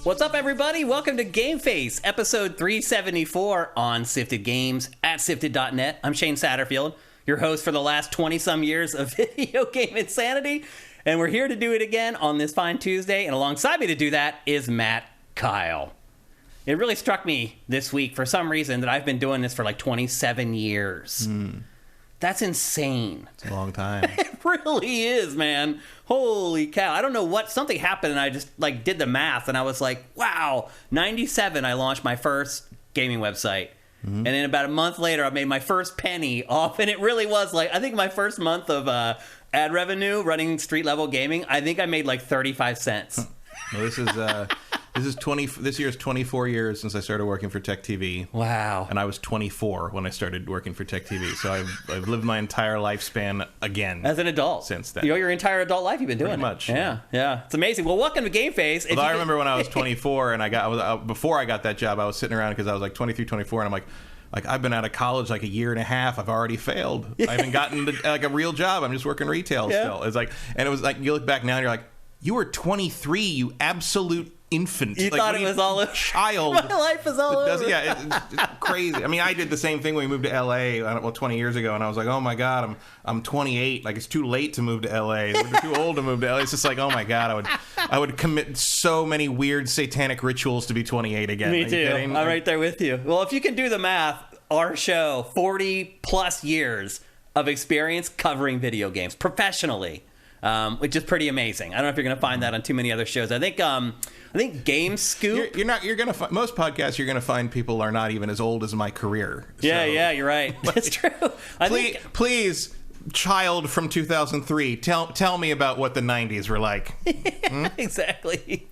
What's up, everybody? Welcome to GameFace, episode 374 on Sifted Games at Sifted.net. I'm Shane Satterfield, your host for the last 20-some years of video game insanity, and we're here to do it again on this fine Tuesday, and alongside me to do that is Matt Keil. It really struck me this week, for some reason, that I've been doing this for like 27 years. That's insane. It's a long time. It really is, man. Holy cow. I don't know what, something happened and I just like did the math and I was like, wow, 97 I launched my first gaming website. And then about a month later I made my first penny off, and it really was like, I think my first month of ad revenue running street level gaming, I think I made like 35 cents. Well, this year's 24 years since I started working for Tech TV. Wow. And I was 24 when I started working for Tech TV. So I've lived my entire lifespan again. As an adult. Since then. You know, your entire adult life you've been doing Pretty much. Yeah. It's amazing. Well, welcome to GameFace. Although I remember when I was 24 and before I got that job, I was sitting around because I was like 23, 24, and I'm like, I've been out of college like a year and a half. I've already failed. I haven't gotten like a real job. I'm just working retail still. It's like, and it was like, you look back now and you're like, you were 23, you absolute infant. You thought it was all over. Child. My life is all over. Yeah, it's crazy. I mean, I did the same thing when we moved to LA 20 years ago, and I was like, oh my God, I'm 28. Like, it's too late to move to LA. We're too old to move to LA. It's just like, oh my God, I would commit so many weird satanic rituals to be 28 again. Me too. I'm right there with you. Well, if you can do the math, our show, 40 plus years of experience covering video games professionally. Which is pretty amazing. I don't know if you're going to find that on too many other shows. I think Game Scoop. You're going to most podcasts. You're going to find people are not even as old as my career. Yeah, you're right. That's true. Please, child from 2003, tell me about what the 90s were like. Exactly.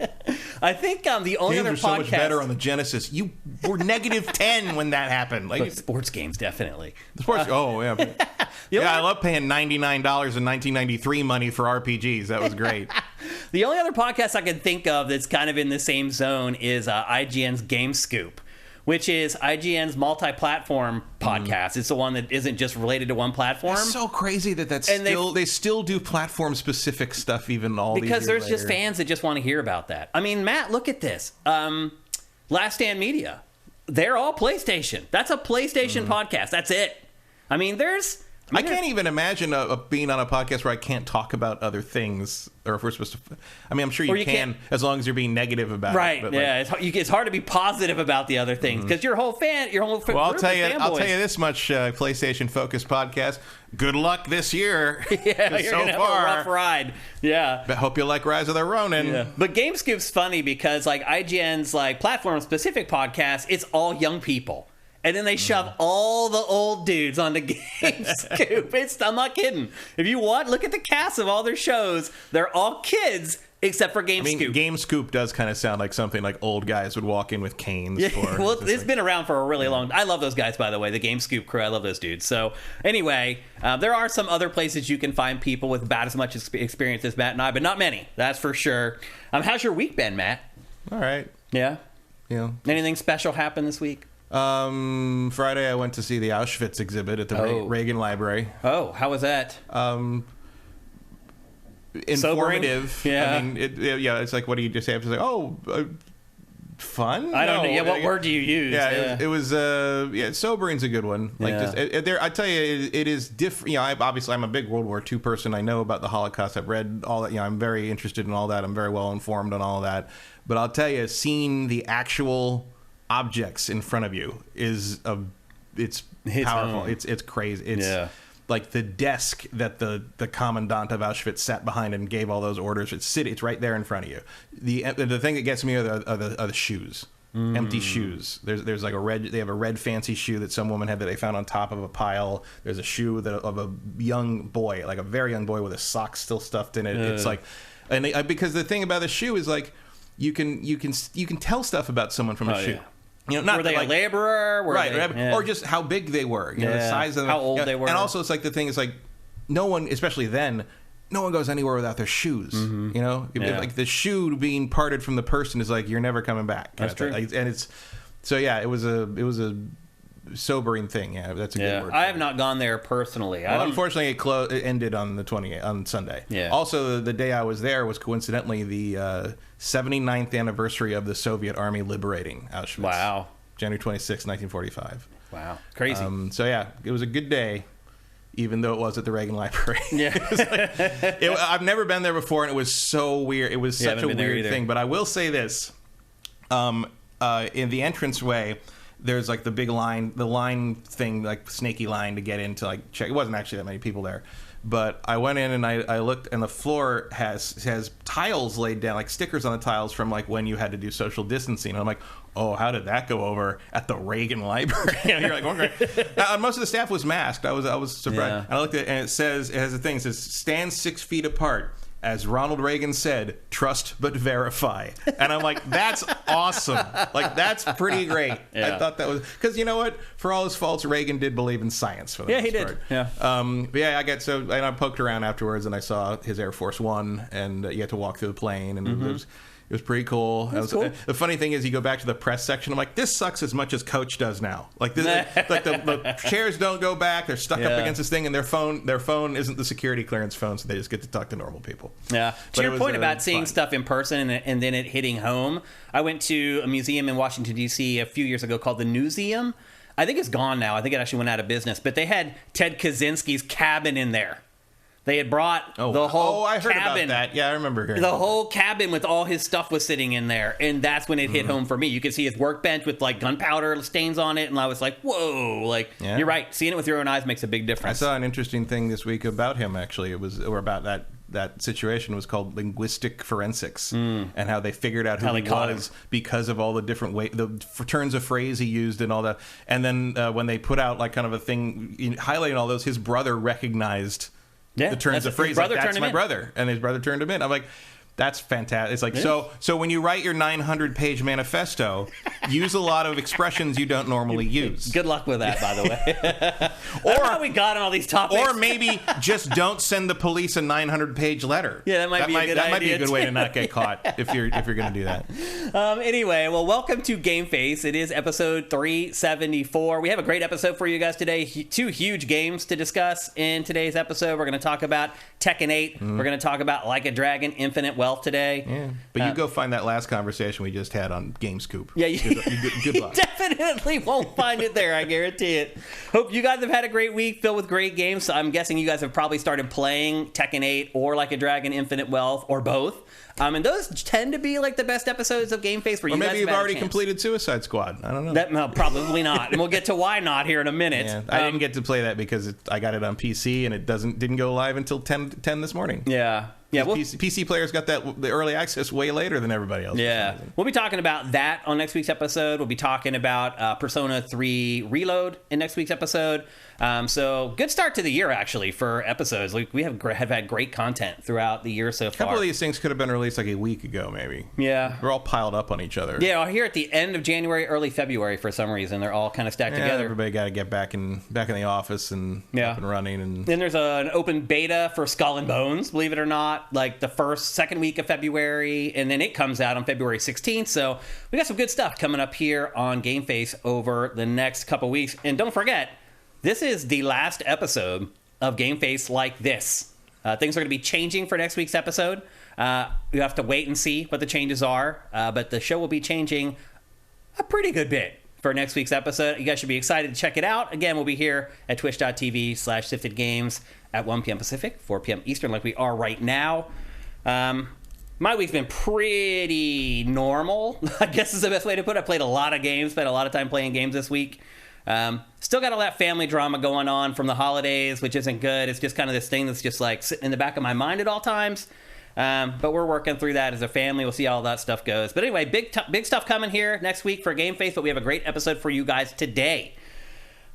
I think the only games other were so much better on the Genesis. You were negative 10 when that happened. Like sports games, definitely. Sports. I love paying $99 in 1993 money for RPGs. That was great. The only other podcast I can think of that's kind of in the same zone is IGN's Game Scoop, which is IGN's multi-platform podcast. It's the one that isn't just related to one platform. It's so crazy they still do platform-specific stuff even all these years because there's later. just fans that just want to hear about that. I mean, Matt, look at this. Last Stand Media, they're all PlayStation. That's a PlayStation podcast. That's it. I mean, I can't even imagine being on a podcast where I can't talk about other things, or if we're supposed to. I mean, I'm sure you can, as long as you're being negative about it. Right? Yeah, it's hard to be positive about the other things because your whole Well, I'll tell you this much: PlayStation-focused podcast. Good luck this year. Yeah, you're gonna have a rough ride. Yeah. But hope you like Rise of the Ronin. Yeah. But Game Scoop's funny because like IGN's like platform-specific podcast, it's all young people. And then they shove all the old dudes onto Game Scoop. I'm not kidding. If you want, look at the cast of all their shows. They're all kids except for Game Scoop. Game Scoop does kind of sound like something like old guys would walk in with canes for. Well, it's been around for a really long time. I love those guys, by the way, the Game Scoop crew. I love those dudes. So anyway, there are some other places you can find people with about as much experience as Matt and I, but not many. That's for sure. How's your week been, Matt? All right. Yeah? Yeah. Anything special happen this week? Friday I went to see the Auschwitz exhibit at the Reagan Library. Oh, how was that? Informative. Sobering? Yeah. I mean, it's like, what do you just have to say? Fun? I don't know. Yeah, what word do you use? Yeah, it was sobering's a good one. Like, I tell you, it is different. You know, I'm a big World War II person. I know about the Holocaust. I've read all that. You know, I'm very interested in all that. I'm very well informed on all of that. But I'll tell you, seeing the actual objects in front of you it's powerful. It's crazy. It's like the desk that the commandant of Auschwitz sat behind and gave all those orders. It's right there in front of you. The thing that gets me are the shoes. Empty shoes. There's like they have a red fancy shoe that some woman had that they found on top of a pile. There's a shoe of a young boy, like a very young boy with a sock still stuffed in it. It's like, because the thing about the shoe is like you can tell stuff about someone from a shoe. Yeah. You know, not were they a laborer? Or just how big they were, the size of them, how old they were. And also, it's like the thing is like, no one, especially then, no one goes anywhere without their shoes. You know, like the shoe being parted from the person is like you're never coming back. That's true. And it's so it was a sobering thing. Yeah, that's a good word. I have not gone there personally. Well, unfortunately, it ended on the 28th, on Sunday. Yeah. Also, the day I was there was coincidentally the 79th anniversary of the Soviet Army liberating Auschwitz. Wow. January 26, 1945. Wow. Crazy. So yeah, it was a good day, even though it was at the Reagan Library. Yeah. I've never been there before, and it was so weird. It was such a weird thing. But I will say this. In the entranceway, there's like the big line, the line thing, like snaky line to get in to like check. It wasn't actually that many people there. But I went in and I looked, and the floor has tiles laid down, like stickers on the tiles from like when you had to do social distancing. And I'm like, oh, how did that go over at the Reagan Library? And you're like, okay. Most of the staff was masked. I was surprised. Yeah. And I looked at it, and it has a thing. It says, stand 6 feet apart. As Ronald Reagan said, trust but verify. And I'm like, that's awesome. Like, that's pretty great. Yeah. I thought that was... Because you know what? For all his faults, Reagan did believe in science for the most part. Yeah, but yeah, and I poked around afterwards, and I saw his Air Force One, and you had to walk through the plane, and it was pretty cool. Cool. The funny thing is, you go back to the press section. I'm like, this sucks as much as Coach does now. Like, the chairs don't go back; they're stuck up against this thing, and their phone isn't the security clearance phone, so they just get to talk to normal people. Yeah. To your point about seeing stuff in person and then it hitting home, I went to a museum in Washington D.C. a few years ago called the Newseum. I think it's gone now. I think it actually went out of business, but they had Ted Kaczynski's cabin in there. They had brought the whole I heard cabin. about that. Yeah, I remember hearing the whole cabin with all his stuff was sitting in there, and that's when it hit home for me. You could see his workbench with like gunpowder stains on it, and I was like, "Whoa!" Like you're right. Seeing it with your own eyes makes a big difference. I saw an interesting thing this week about him. Actually, about that situation was called linguistic forensics, and how they figured out who he was because of all the different the turns of phrase he used and all that. And then when they put out like kind of a thing highlighting all those, his brother recognized. The turns of phrase, like, that's my brother, and his brother turned him in. I'm like, that's fantastic. It's like, so when you write your 900-page manifesto, use a lot of expressions you don't normally use. Good luck with that, by the way. Or how we got on all these topics. Or maybe just don't send the police a 900-page letter. Yeah, that might be a good idea. That might be a good way to not get caught if you're going to do that. Anyway, well, welcome to GameFace. It is episode 374. We have a great episode for you guys today. 2 huge games to discuss in today's episode. We're going to talk about Tekken 8. We're going to talk about Like a Dragon Infinite Wealth today. Yeah. But you go find that last conversation we just had on GameScoop. Yeah, good luck. You definitely won't find it there, I guarantee it. Hope you guys have had a great week filled with great games. So I'm guessing you guys have probably started playing Tekken 8 or Like a Dragon Infinite Wealth or both. And those tend to be like the best episodes of GameFace where you guys have had a chance. Or maybe you've already completed Suicide Squad. I don't know. No, probably not. And we'll get to why not here in a minute. Yeah, I didn't get to play that because I got it on PC and it didn't go live until 10 this morning. Yeah. Yeah, PC players got the early access way later than everybody else. Yeah, we'll be talking about that on next week's episode. We'll be talking about Persona 3 Reload in next week's episode. So good start to the year, actually, for episodes. We have had great content throughout the year so far. A couple of these things could have been released like a week ago, maybe. Yeah. We're all piled up on each other. Yeah, here at the end of January, early February, for some reason. They're all kind of stacked together. Everybody got to get back in the office and up and running. And then there's an open beta for Skull and Bones, believe it or not, like the second week of February, and then it comes out on February 16th. So we got some good stuff coming up here on GameFace over the next couple weeks. And don't forget, this is the last episode of GameFace like this. Things are going to be changing for next week's episode. You have to wait and see what the changes are, but the show will be changing a pretty good bit for next week's episode. You guys should be excited to check it out. Again, we'll be here at twitch.tv/SiftedGames at 1 p.m. Pacific, 4 p.m. Eastern, like we are right now. My week's been pretty normal, I guess is the best way to put it. I played a lot of games, spent a lot of time playing games this week. Still got all that family drama going on from the holidays, which isn't good. It's just kind of this thing that's just like sitting in the back of my mind at all times. But we're working through that as a family. We'll see how all that stuff goes. But anyway, big stuff coming here next week for GameFace, but we have a great episode for you guys today.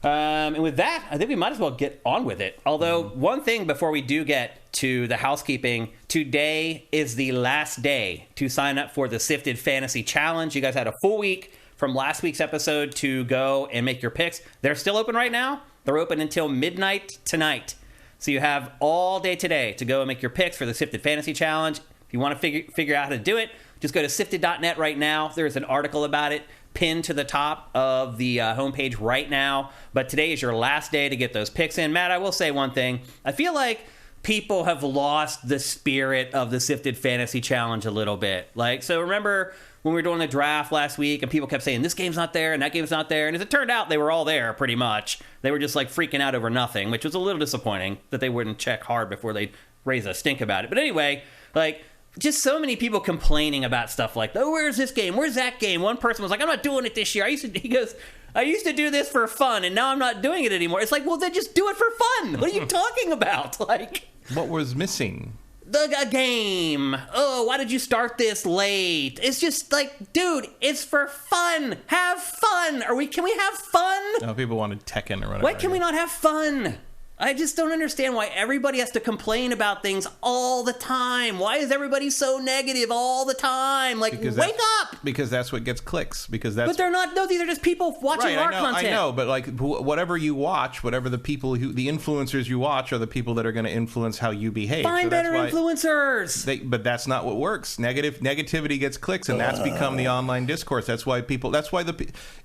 And with that, I think we might as well get on with it. Although, one thing before we do get to the housekeeping, today is the last day to sign up for the Sifted Fantasy Challenge. You guys had a full week from last week's episode to go and make your picks. They're still open right now. They're open until midnight tonight. So you have all day today to go and make your picks for the Sifted Fantasy Challenge. If you want to figure out how to do it, just go to sifted.net right now. There's an article about it. pinned to the top of the homepage right now. But today is your last day to get those picks in. Matt, I will say one thing. I feel like people have lost the spirit of the Sifted Fantasy Challenge a little bit. Like, so remember when we were doing the draft last week and people kept saying, this game's not there and that game's not there. And as it turned out, they were all there pretty much. They were just like freaking out over nothing, which was a little disappointing that they wouldn't check hard before they raise a stink about it. But anyway, like, just so many people complaining about stuff like, oh, where's this game? Where's that game? One person was like, I'm not doing it this year. He goes, I used to do this for fun and now I'm not doing it anymore. It's like, well, then just do it for fun. What are you talking about? Like, what was missing? The game. Oh, why did you start this late? It's just like, dude, it's for fun. Have fun. Can we have fun? Oh, people wanted Tekken or whatever. Why can we not have fun? I just don't understand why everybody has to complain about things all the time. Why is everybody so negative all the time? Like, wake up! Because that's what gets clicks. But they're not. No, these are just people watching our content. I know, but like whatever you watch, whatever the influencers you watch are the people that are going to influence how you behave. Find better influencers. But that's not what works. Negativity gets clicks, and that's become the online discourse. That's why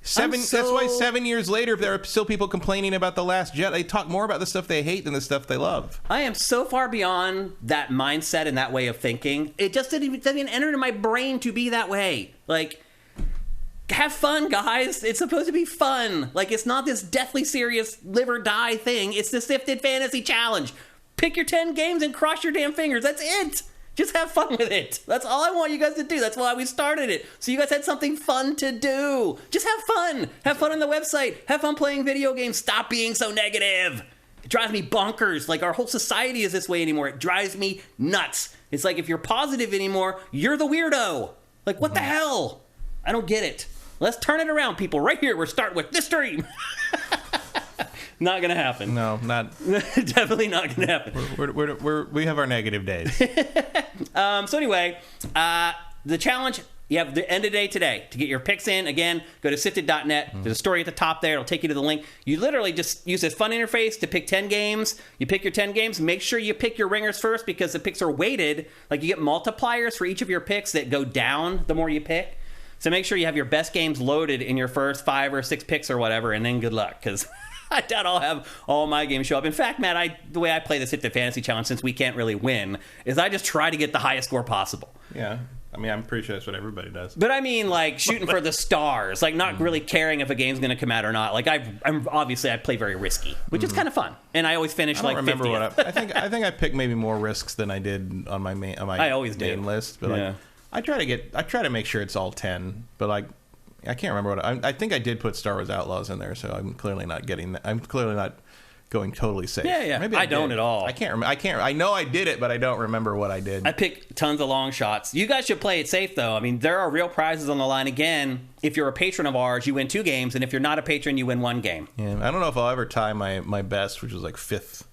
7 years later, there are still people complaining about The Last Jet. They talk more about the stuff they hate than the stuff they love. I am so far beyond that mindset and that way of thinking. It just doesn't even enter into my brain to be that way. Like, have fun, guys. It's supposed to be fun. Like, it's not this deathly serious live or die thing. It's the Sifted Fantasy Challenge. Pick your 10 games and cross your damn fingers. That's it. Just have fun with it. That's all I want you guys to do. That's why we started it. So you guys had something fun to do. Just have fun. Have fun on the website. Have fun playing video games. Stop being so negative. It drives me bonkers. Like, our whole society is this way anymore. It drives me nuts. It's like, if you're positive anymore, you're the weirdo. Like, what the hell? I don't get it. Let's turn it around, people. Right here, we're starting with this stream. Not gonna happen. No, not. Definitely not gonna happen. We have our negative days. So anyway, the challenge. You have the end of the day today to get your picks in. Again, go to sifted.net. There's a story at the top there. It'll take you to the link. You literally just use this fun interface to pick 10 games. You pick your 10 games. Make sure you pick your ringers first because the picks are weighted. Like, you get multipliers for each of your picks that go down the more you pick. So make sure you have your best games loaded in your first 5 or 6 picks or whatever, and then good luck, because I doubt I'll have all my games show up. In fact, Matt, the way I play the Sifted Fantasy Challenge, since we can't really win, is I just try to get the highest score possible. Yeah. I mean, I'm pretty sure that's what everybody does. But I mean, like, shooting for the stars, like, not really caring if a game's going to come out or not. Like, I'm obviously I play very risky, which is kind of fun, and I always finish like 50th. I think I picked maybe more risks than I did on my main list. But like, I try to make sure it's all 10. But like, I can't remember what I think I did put Star Wars Outlaws in there, so I'm clearly not getting that. I'm clearly not going totally safe. Yeah. Maybe I don't at all. I can't remember. I know I did it, but I don't remember what I did. I picked tons of long shots. You guys should play it safe, though. I mean, there are real prizes on the line. Again, if you're a patron of ours, you win 2 games, and if you're not a patron, you win 1 game. Yeah, I don't know if I'll ever tie my best, which was like 5th.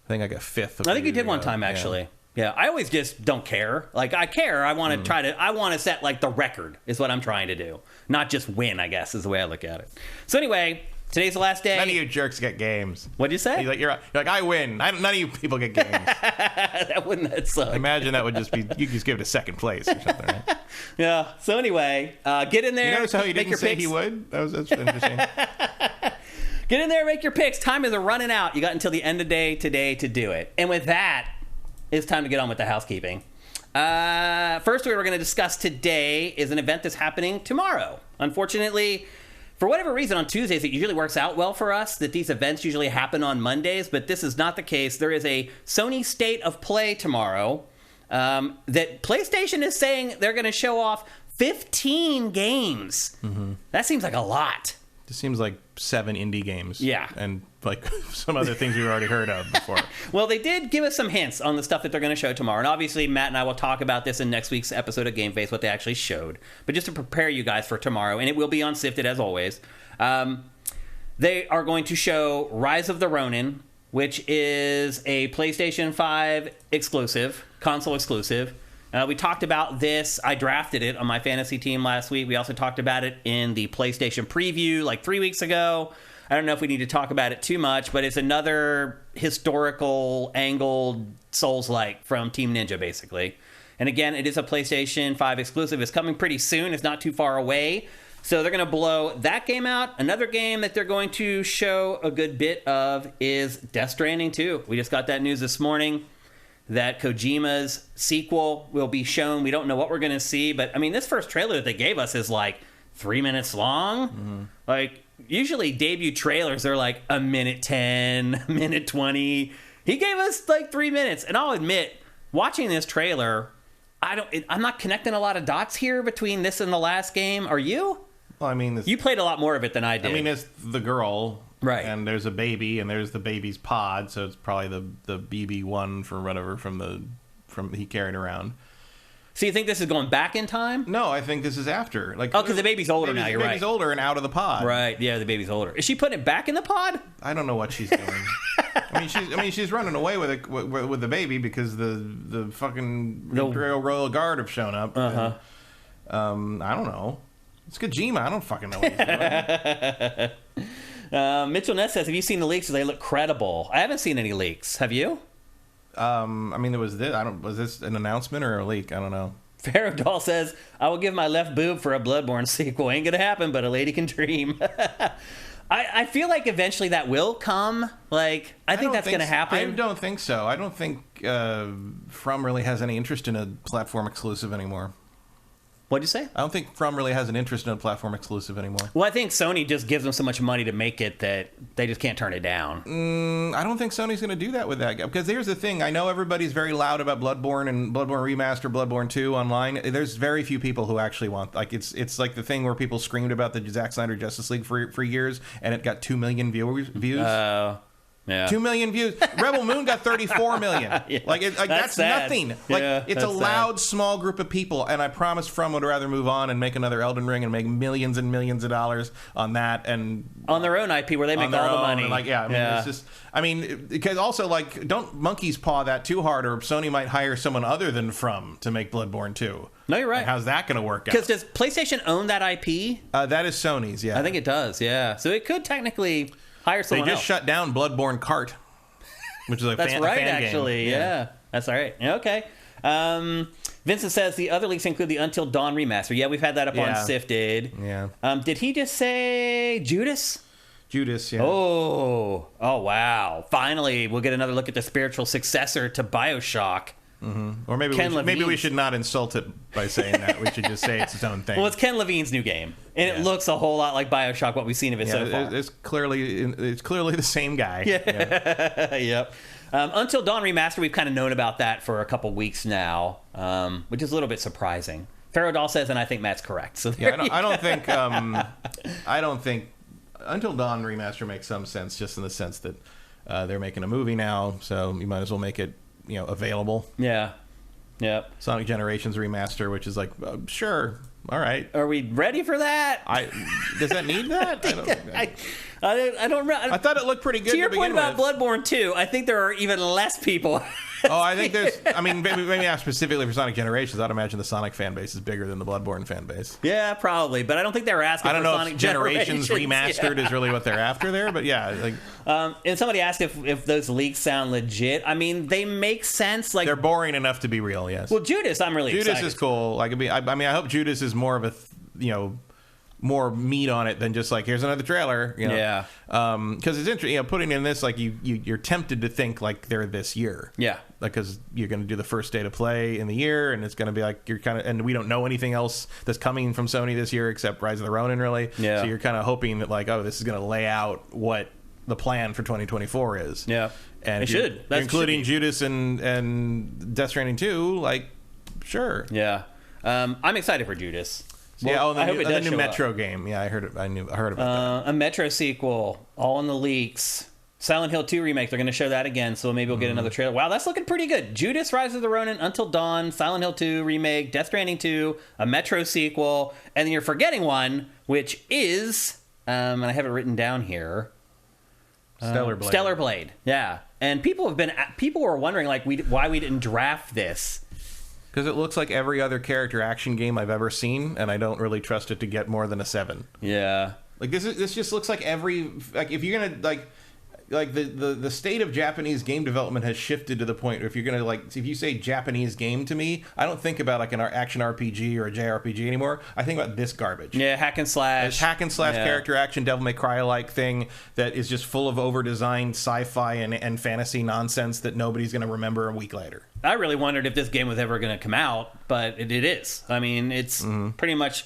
I think I got 5th. I think you did one time, actually. Yeah, I always just don't care. Like, I care. I want to I want to set, like, the record is what I'm trying to do. Not just win, I guess, is the way I look at it. So anyway, today's the last day. None of you jerks get games. What'd you say? You're like, I win. None of you people get games. that suck. Imagine that would just be, you just give it a second place or something, right? Yeah. So anyway, get in there. You notice how he didn't say he would? That's interesting. Get in there, make your picks. Time is running out. You got until the end of the day today to do it. And with that, it's time to get on with the housekeeping. First, what we're going to discuss today is an event that's happening tomorrow. Unfortunately, for whatever reason, on Tuesdays, it usually works out well for us that these events usually happen on Mondays, but this is not the case. There is a Sony State of Play tomorrow that PlayStation is saying they're going to show off 15 games. Mm-hmm. That seems like a lot. It seems like 7 indie games. Yeah. And like some other things we've already heard of before. Well, they did give us some hints on the stuff that they're going to show tomorrow. And obviously, Matt and I will talk about this in next week's episode of GameFace, what they actually showed. But just to prepare you guys for tomorrow, and it will be on Sifted as always, they are going to show Rise of the Ronin, which is a PlayStation 5 exclusive, console exclusive. We talked about this. I drafted it on my fantasy team last week. We also talked about it in the PlayStation preview like 3 weeks ago. I don't know if we need to talk about it too much, but it's another historical angled Souls-like from Team Ninja, basically. And again, it is a PlayStation 5 exclusive. It's coming pretty soon. It's not too far away. So they're going to blow that game out. Another game that they're going to show a good bit of is Death Stranding 2. We just got that news this morning that Kojima's sequel will be shown. We don't know what we're going to see, but I mean, this first trailer that they gave us is like 3 minutes long. Mm-hmm. Like, usually debut trailers are like a minute 10, a minute 20. He gave us like 3 minutes, and I'll admit, watching this trailer, I'm not connecting a lot of dots here between this and the last game. Are you? Well, I mean, you played a lot more of it than I did. I mean, it's the girl, right? And there's a baby, and there's the baby's pod, so it's probably the BB-1 for whatever from he carried around. So you think this is going back in time? No, I think this is after. Like, because the baby's older now. You're right. The baby's older and out of the pod. Right? Yeah, the baby's older. Is she putting it back in the pod? I don't know what she's doing. I mean, she's running away with it with the baby because the fucking Imperial Royal Guard have shown up. Uh-huh. And, I don't know. It's Kojima. I don't fucking know what he's doing. Mitchell Ness says, "Have you seen the leaks? They look credible." I haven't seen any leaks. Have you? I mean, there was this. Was this an announcement or a leak? I don't know. Pharaoh Doll says, "I will give my left boob for a Bloodborne sequel. Ain't gonna happen, but a lady can dream." I feel like eventually that will come. Like, I think that's gonna happen. I don't think so. I don't think From really has any interest in a platform exclusive anymore. What'd you say? I don't think From really has an interest in a platform exclusive anymore. Well, I think Sony just gives them so much money to make it that they just can't turn it down. I don't think Sony's going to do that with that. Because here's the thing. I know everybody's very loud about Bloodborne and Bloodborne Remaster, Bloodborne 2 online. There's very few people who actually want... Like, it's like the thing where people screamed about the Zack Snyder Justice League for years, and it got 2 million views. Yeah. 2 million views. Rebel Moon got 34 million. Yeah. That's nothing. Like, yeah, it's a loud, small group of people, and I promise From would rather move on and make another Elden Ring and make millions and millions of dollars on that and on their own IP where they make all the money. It's just. I mean, because also don't monkey's paw that too hard, or Sony might hire someone other than From to make Bloodborne 2. No, you're right. And how's that going to work out? Because does PlayStation own that IP? That is Sony's. Yeah, I think it does. Yeah, so it could technically hire someone else. They just shut down Bloodborne Kart, which is that's right, fan actually. game. Yeah, that's all right. Okay. Vincent says the other leaks include the Until Dawn remaster. Yeah, we've had that up on Sifted. Yeah. Did he just say Judas? Judas, yeah. Oh, wow. Finally, we'll get another look at the spiritual successor to BioShock. Mm-hmm. Or maybe we should not insult it by saying that. We should just say it's its own thing. Well, it's Ken Levine's new game, and it looks a whole lot like BioShock. What we've seen of it so far. It's clearly the same guy. Yeah. Yep. Until Dawn remaster, we've kind of known about that for a couple weeks now, which is a little bit surprising. Pharaoh Doll says, and I think Matt's correct. So I don't think Until Dawn remaster makes some sense, just in the sense that they're making a movie now, so you might as well make it available. Yeah. Yep. Sonic Generations remaster, which is like, sure, all right. Are we ready for that? Does that need that? I don't. I thought it looked pretty good. To your point about Bloodborne 2, I think there are even less people. I think there's. I mean, maybe not specifically for Sonic Generations. I'd imagine the Sonic fan base is bigger than the Bloodborne fan base. Yeah, probably, but I don't think they were asking. I don't know Sonic if Generations remastered is really what they're after there, but yeah. And somebody asked if those leaks sound legit. I mean, they make sense. Like, they're boring enough to be real. Yes. Well, Judas, I'm really excited. Judas is cool. Like, I hope Judas is more of a more meat on it than just like, here's another trailer. Yeah. Because it's interesting. Putting in this, like, you're tempted to think like they're this year. Yeah. Because you're going to do the first day to play in the year, and it's going to be like and we don't know anything else that's coming from Sony this year except Rise of the Ronin, really. Yeah. So you're kind of hoping that like, this is going to lay out what the plan for 2024 is. Yeah. And it should. Including Judas and Death Stranding 2, like, sure. Yeah. I'm excited for Judas. Well, I hope it does the new show Metro up. game. Yeah, I heard about that. A Metro sequel, all in the leaks. Silent Hill 2 remake, they're going to show that again, so maybe we'll get another trailer. Wow, that's looking pretty good. Judas, Rise of the Ronin, Until Dawn, Silent Hill 2 remake, Death Stranding 2, a Metro sequel, and then you're forgetting one, which is, and I have it written down here, Stellar Blade. Stellar Blade, yeah. And people were wondering like why we didn't draft this. Because it looks like every other character action game I've ever seen, and I don't really trust it to get more than a 7. Yeah. Like, this just looks like if you're gonna, like, like the state of Japanese game development has shifted to the point where if you're gonna like if you say Japanese game to me, I don't think about like an action RPG or a JRPG anymore. I think about this garbage. Yeah, hack and slash. It's hack and slash character action, Devil May Cry like thing that is just full of over designed sci-fi and fantasy nonsense that nobody's gonna remember a week later. I really wondered if this game was ever going to come out, but it is. I mean, it's pretty much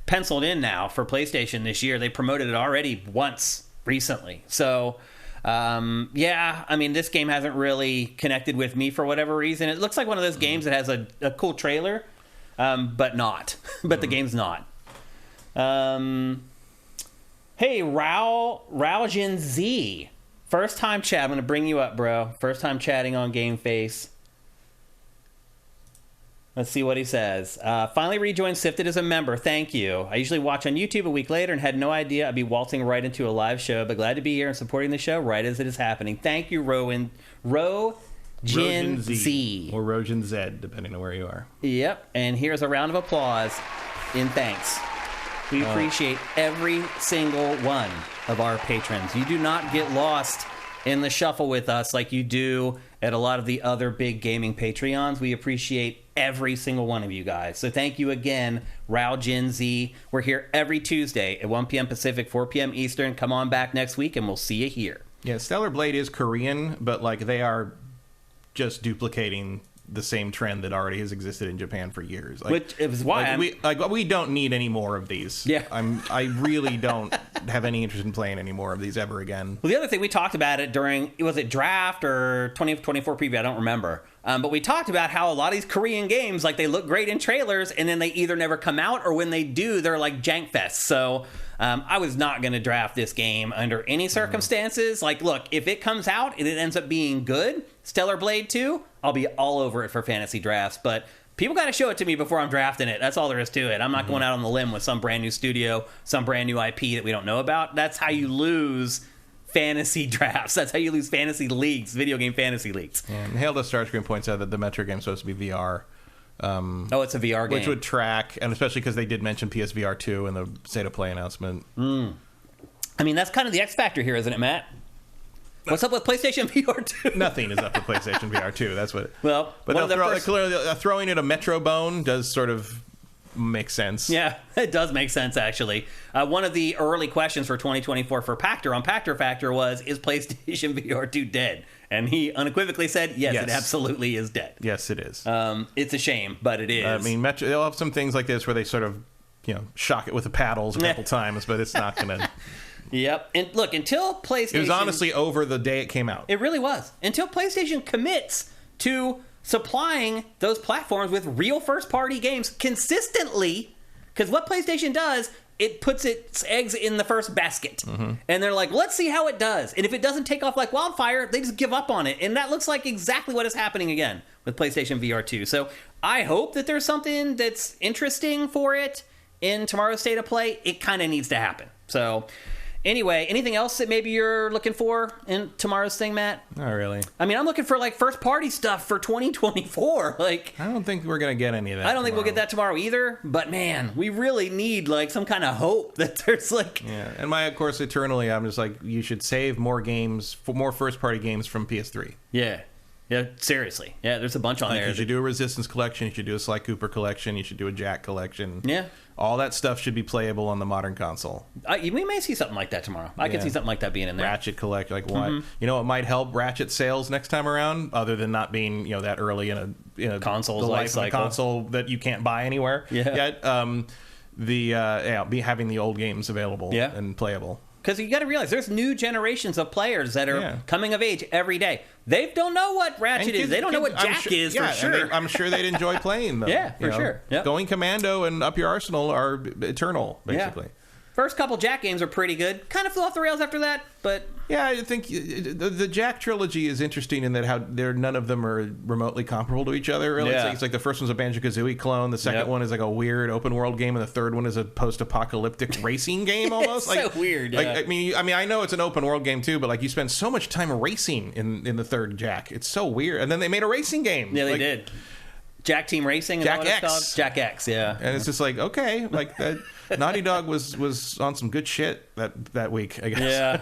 penciled in now for PlayStation this year. They promoted it already once recently. So, yeah, I mean, this game hasn't really connected with me for whatever reason. It looks like one of those games that has a cool trailer, but not. But the game's not. Hey, Raojin Z. First time chat. I'm going to bring you up, bro. First time chatting on GameFace. Let's see what he says. Finally rejoined Sifted as a member. Thank you. I usually watch on YouTube a week later and had no idea I'd be waltzing right into a live show, but glad to be here and supporting the show right as it is happening. Thank you, Rojin Z. Or Rojin Z, depending on where you are. Yep. And here's a round of applause in thanks. We appreciate every single one of our patrons. You do not get lost in the shuffle with us like you do at a lot of the other big gaming Patreons. We appreciate every single one of you guys. So thank you again, Raojin Z. We're here every Tuesday at 1 p.m. Pacific, 4 p.m. Eastern. Come on back next week and we'll see you here. Yeah, Stellar Blade is Korean, but like they are just duplicating the same trend that already has existed in Japan for years. Like, which is why we don't need any more of these. Yeah. I really don't have any interest in playing any more of these ever again. Well, the other thing we talked about it during, was it draft or 2024 preview? I don't remember. But we talked about how a lot of these Korean games, like they look great in trailers and then they either never come out or when they do, they're like jank fest. So I was not going to draft this game under any circumstances. Like, look, if it comes out and it ends up being good, Stellar Blade 2, I'll be all over it for fantasy drafts. But people got to show it to me before I'm drafting it. That's all there is to it. I'm not going out on the limb with some brand new studio, some brand new IP that we don't know about. That's how you lose fantasy drafts. That's how you lose fantasy leagues, video game fantasy leagues. Yeah, and Hail to Starscream points out that the Metro game's supposed to be VR. It's a VR game. Which would track, and especially because they did mention PSVR 2 in the State of Play announcement. I mean, that's kind of the X factor here, isn't it, Matt? What's up with PlayStation VR 2? Nothing is up with PlayStation VR 2. That's what. Well, but clearly throwing it a Metro bone does sort of make sense. Yeah, it does make sense, actually. One of the early questions for 2024 for Pactor on Pactor Factor was, is PlayStation VR 2 dead? And he unequivocally said, yes, it absolutely is dead. Yes, it is. It's a shame, but it is. I mean, Metro, they'll have some things like this where they sort of, shock it with the paddles a couple times, but it's not going to... Yep. And look, until PlayStation... It was honestly over the day it came out. It really was. Until PlayStation commits to supplying those platforms with real first-party games consistently, because what PlayStation does, it puts its eggs in the first basket. And they're like, let's see how it does. And if it doesn't take off like wildfire, they just give up on it. And that looks like exactly what is happening again with PlayStation VR 2. So I hope that there's something that's interesting for it in tomorrow's State of Play. It kind of needs to happen. So... Anyway, anything else that maybe you're looking for in tomorrow's thing, Matt? Not really. I mean, I'm looking for like first party stuff for 2024. Like, I don't think we're gonna get any of that. I don't think we'll get that tomorrow either. But man, we really need like some kind of hope that there's like. Yeah, and of course, eternally, I'm just like, you should save more games, for more first party games from PS3. Yeah. Yeah, seriously. Yeah, there's a bunch on there. You should do a Resistance collection. You should do a Sly Cooper collection. You should do a Jack collection. Yeah. All that stuff should be playable on the modern console. We may see something like that tomorrow. I could see something like that being in there. Ratchet collect, like what? You know what might help Ratchet sales next time around, other than not being that early in a console's the life life cycle. of a console that you can't buy anywhere yet. Having the old games available and playable. Because you got to realize there's new generations of players that are coming of age every day. They don't know what Ratchet is. They don't know what Jack is for sure. I'm sure they'd enjoy playing them. Yeah, for sure. Yep. Going Commando and Up Your Arsenal are eternal, basically. Yeah. First couple Jack games are pretty good. Kind of flew off the rails after that, but... Yeah, I think the Jack trilogy is interesting in that how none of them are remotely comparable to each other. Really. Yeah. It's like the first one's a Banjo-Kazooie clone, the second one is like a weird open world game, and the third one is a post-apocalyptic racing game almost. It's so weird. Like, I mean, I know it's an open world game too, but like you spend so much time racing in the third Jack. It's so weird. And then they made a racing game. Yeah, they did. Jack Team Racing? Jack X. Jack X, yeah. And it's just like, okay, like that. Naughty Dog was on some good shit that week, I guess. Yeah.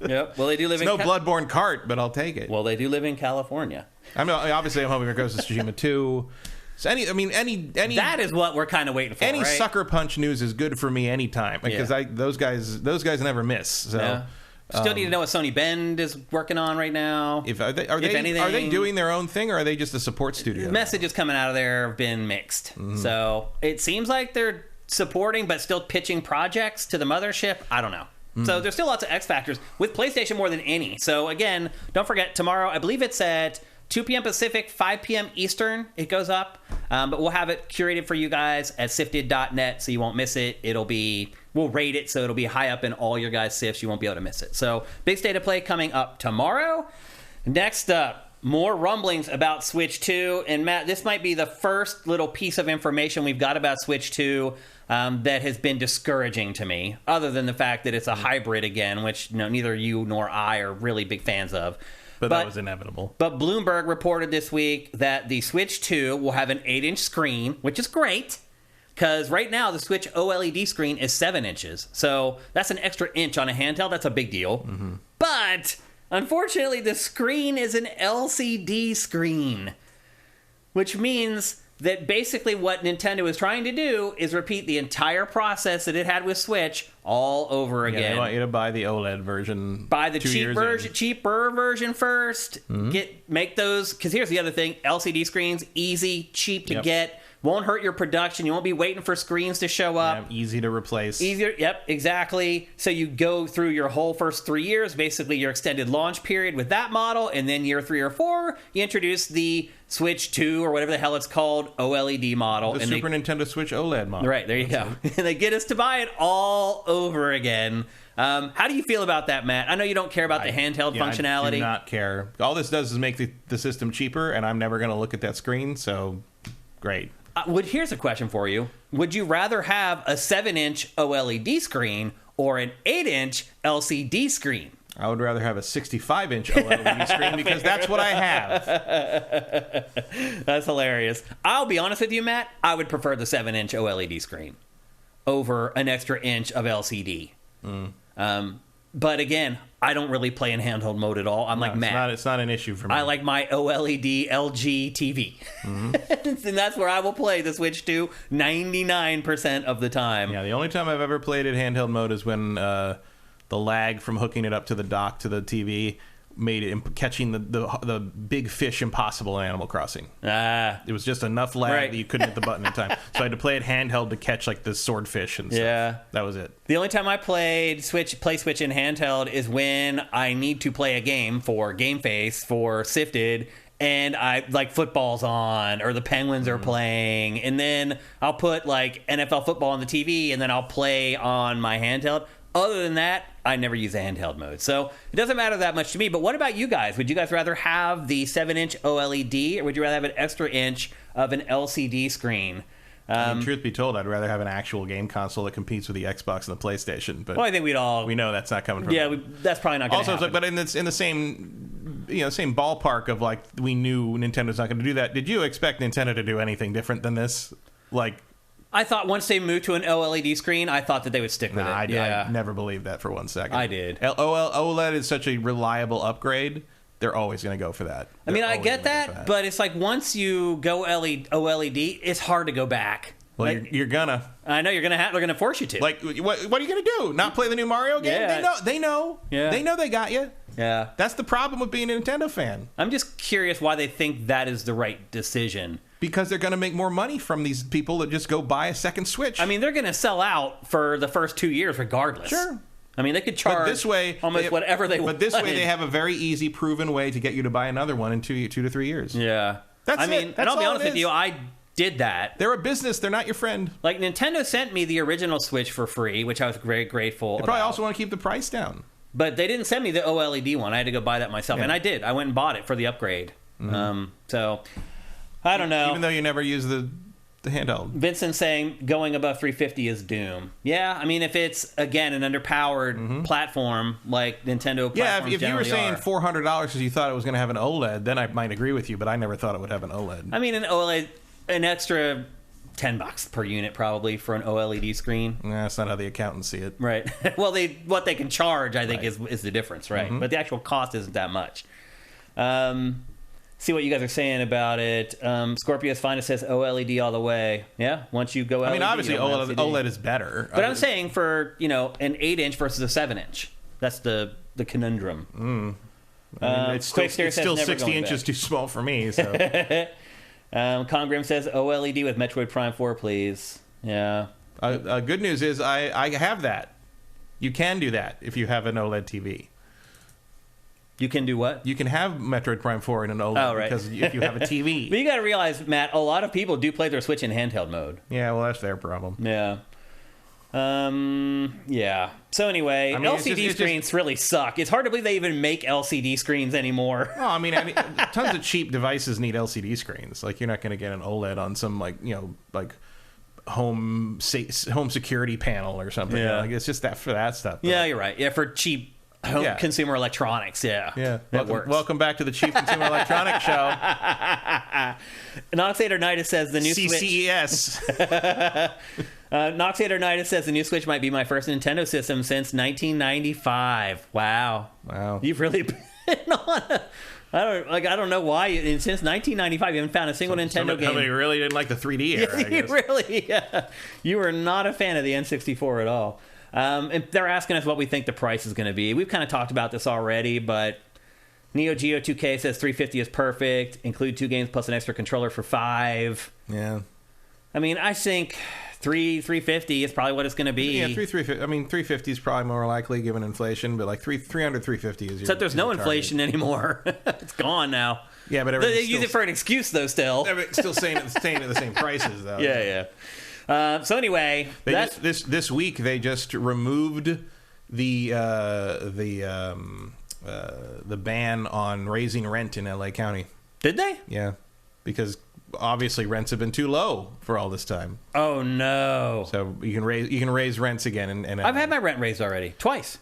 Yep. Well, they do live It's no Bloodborne cart, but I'll take it. Well, they do live in California. I mean, obviously, I'm hoping it goes to Tsushima 2. So any that is what we're kind of waiting for. Any right? sucker punch news is good for me anytime because those guys never miss. So still need to know what Sony Bend is working on right now. Are they doing their own thing or are they just a support studio? Messages coming out of there have been mixed. So it seems like they're supporting but still pitching projects to the mothership. I don't know. So there's still lots of X factors with PlayStation more than any. So again, don't forget tomorrow. I believe it's at 2 p.m. Pacific, 5 p.m. Eastern, it goes up. But we'll have it curated for you guys at sifted.net so you won't miss it. We'll rate it so it'll be high up in all your guys' sifts. You won't be able to miss it. So big state of play coming up tomorrow. Next up, more rumblings about Switch 2. And Matt, this might be the first little piece of information we've got about Switch 2 that has been discouraging to me, other than the fact that it's a hybrid again, which neither you nor I are really big fans of. But that was inevitable. But Bloomberg reported this week that the Switch 2 will have an 8-inch screen, which is great, because right now the Switch OLED screen is 7 inches. So that's an extra inch on a handheld. That's a big deal. But unfortunately, the screen is an LCD screen, which means that basically what Nintendo is trying to do is repeat the entire process that it had with Switch all over again. They want you to buy the OLED version. Buy the cheaper version first. Make those, because here's the other thing: LCD screens, easy, cheap to get. Won't hurt your production. You won't be waiting for screens to show up. Easy to replace. Easier. Yep, exactly. So you go through your whole first 3 years, basically your extended launch period with that model, and then year 3 or 4, you introduce the Switch 2 or whatever the hell it's called, OLED model. The Super Nintendo Switch OLED model. Right, there you go. And they get us to buy it all over again. How do you feel about that, Matt? I know you don't care about the handheld functionality. I do not care. All this does is make the system cheaper, and I'm never going to look at that screen, so great. Here's a question for you. Would you rather have a 7-inch OLED screen or an 8-inch LCD screen? I would rather have a 65-inch OLED screen because that's what I have. That's hilarious. I'll be honest with you, Matt. I would prefer the 7-inch OLED screen over an extra inch of LCD. But again, I don't really play in handheld mode at all. I'm like Matt. It's not an issue for me. I like my OLED LG TV. And that's where I will play the Switch 2 99% of the time. Yeah, the only time I've ever played it handheld mode is when the lag from hooking it up to the dock to the TV made it catching the big fish impossible in Animal Crossing. It was just enough lag that you couldn't hit the button in time. So I had to play it handheld to catch like the swordfish and stuff. Yeah, that was it. The only time I play Switch in handheld is when I need to play a game for GameFace for Sifted, and I like football's on or the Penguins are playing, and then I'll put like NFL football on the TV, and then I'll play on my handheld. Other than that, I never use a handheld mode. So it doesn't matter that much to me. But what about you guys? Would you guys rather have the 7-inch OLED, or would you rather have an extra inch of an LCD screen? Truth be told, I'd rather have an actual game console that competes with the Xbox and the PlayStation. But I think we know that's not coming from. Yeah, that's probably not going to happen. Also, but in the same same ballpark of like we knew Nintendo's not going to do that. Did you expect Nintendo to do anything different than this? Like, I thought once they moved to an OLED screen, I thought that they would stick with it. I never believed that for 1 second. I did. OLED is such a reliable upgrade. They're always going to go for that. I mean, I get that, but it's like once you go OLED, it's hard to go back. Well, like, you're gonna. I know you're gonna. They're gonna force you to. Like, what are you gonna do? Not play the new Mario game? Yeah. They know. Yeah. They know they got you. Yeah. That's the problem with being a Nintendo fan. I'm just curious why they think that is the right decision. Because they're going to make more money from these people that just go buy a second Switch. I mean, they're going to sell out for the first 2 years regardless. Sure. I mean, they could charge almost whatever they want. But this way, they have a very easy, proven way to get you to buy another one in 2 to 3 years. Yeah. That's it. And I'll be honest with you, I did that. They're a business. They're not your friend. Like, Nintendo sent me the original Switch for free, which I was very grateful They probably also want to keep the price down. But they didn't send me the OLED one. I had to go buy that myself. Yeah. And I did. I went and bought it for the upgrade. So, I don't know. Even though you never use the handheld. Vincent's saying going above 350 is doom. Yeah, I mean, if it's, again, an underpowered platform like Nintendo platforms Yeah, if you were saying $400 because you thought it was going to have an OLED, then I might agree with you, but I never thought it would have an OLED. I mean, an OLED, an extra $10 per unit probably for an OLED screen. Nah, that's not how the accountants see it. Right. Well, what they can charge, I think, is the difference, right? But the actual cost isn't that much. See what you guys are saying about it. Scorpius Finest says OLED all the way. Yeah, once you go LED. I mean, obviously OLED is better. But I'm saying for, an 8-inch versus a 7-inch. That's the conundrum. I mean, it's still 60 inches too small for me. So. Congrim says OLED with Metroid Prime 4, please. Yeah. Good news is I have that. You can do that if you have an OLED TV. You can do what? You can have Metroid Prime 4 in an OLED because if you have a TV. But you got to realize, Matt, a lot of people do play their Switch in handheld mode. Yeah, well, that's their problem. Yeah. Yeah. So anyway, LCD screens really suck. It's hard to believe they even make LCD screens anymore. Well, I mean, tons of cheap devices need LCD screens. Like, you're not going to get an OLED on some, home security panel or something. Yeah. It's just that for that stuff. Yeah, you're right. Yeah, for cheap consumer electronics. Yeah. Welcome back to the Cheap Consumer Electronics Show. Noxatornitis says the new CCES. Noxatornitis says the new Switch might be my first Nintendo system since 1995. Wow. You've really been on I don't know why. Since 1995, you haven't found a single Nintendo game. Somebody really didn't like the 3D era, I guess. You were not a fan of the N64 at all. And they're asking us what we think the price is going to be. We've kind of talked about this already, but Neo Geo 2K says $350 is perfect. Include 2 games plus an extra controller for $5. Yeah. I mean, I think $350 is probably what it's going to be. Yeah, $350. I mean, $350 is probably more likely given inflation, but like $350 is. Except there's no inflation anymore. It's gone now. Yeah, but they use it for an excuse though. Still staying at the same prices though. Yeah. So anyway, this week they just removed the ban on raising rent in LA County. Did they? Yeah, because obviously rents have been too low for all this time. Oh no! So you can raise rents again, and I've had my rent raised already twice.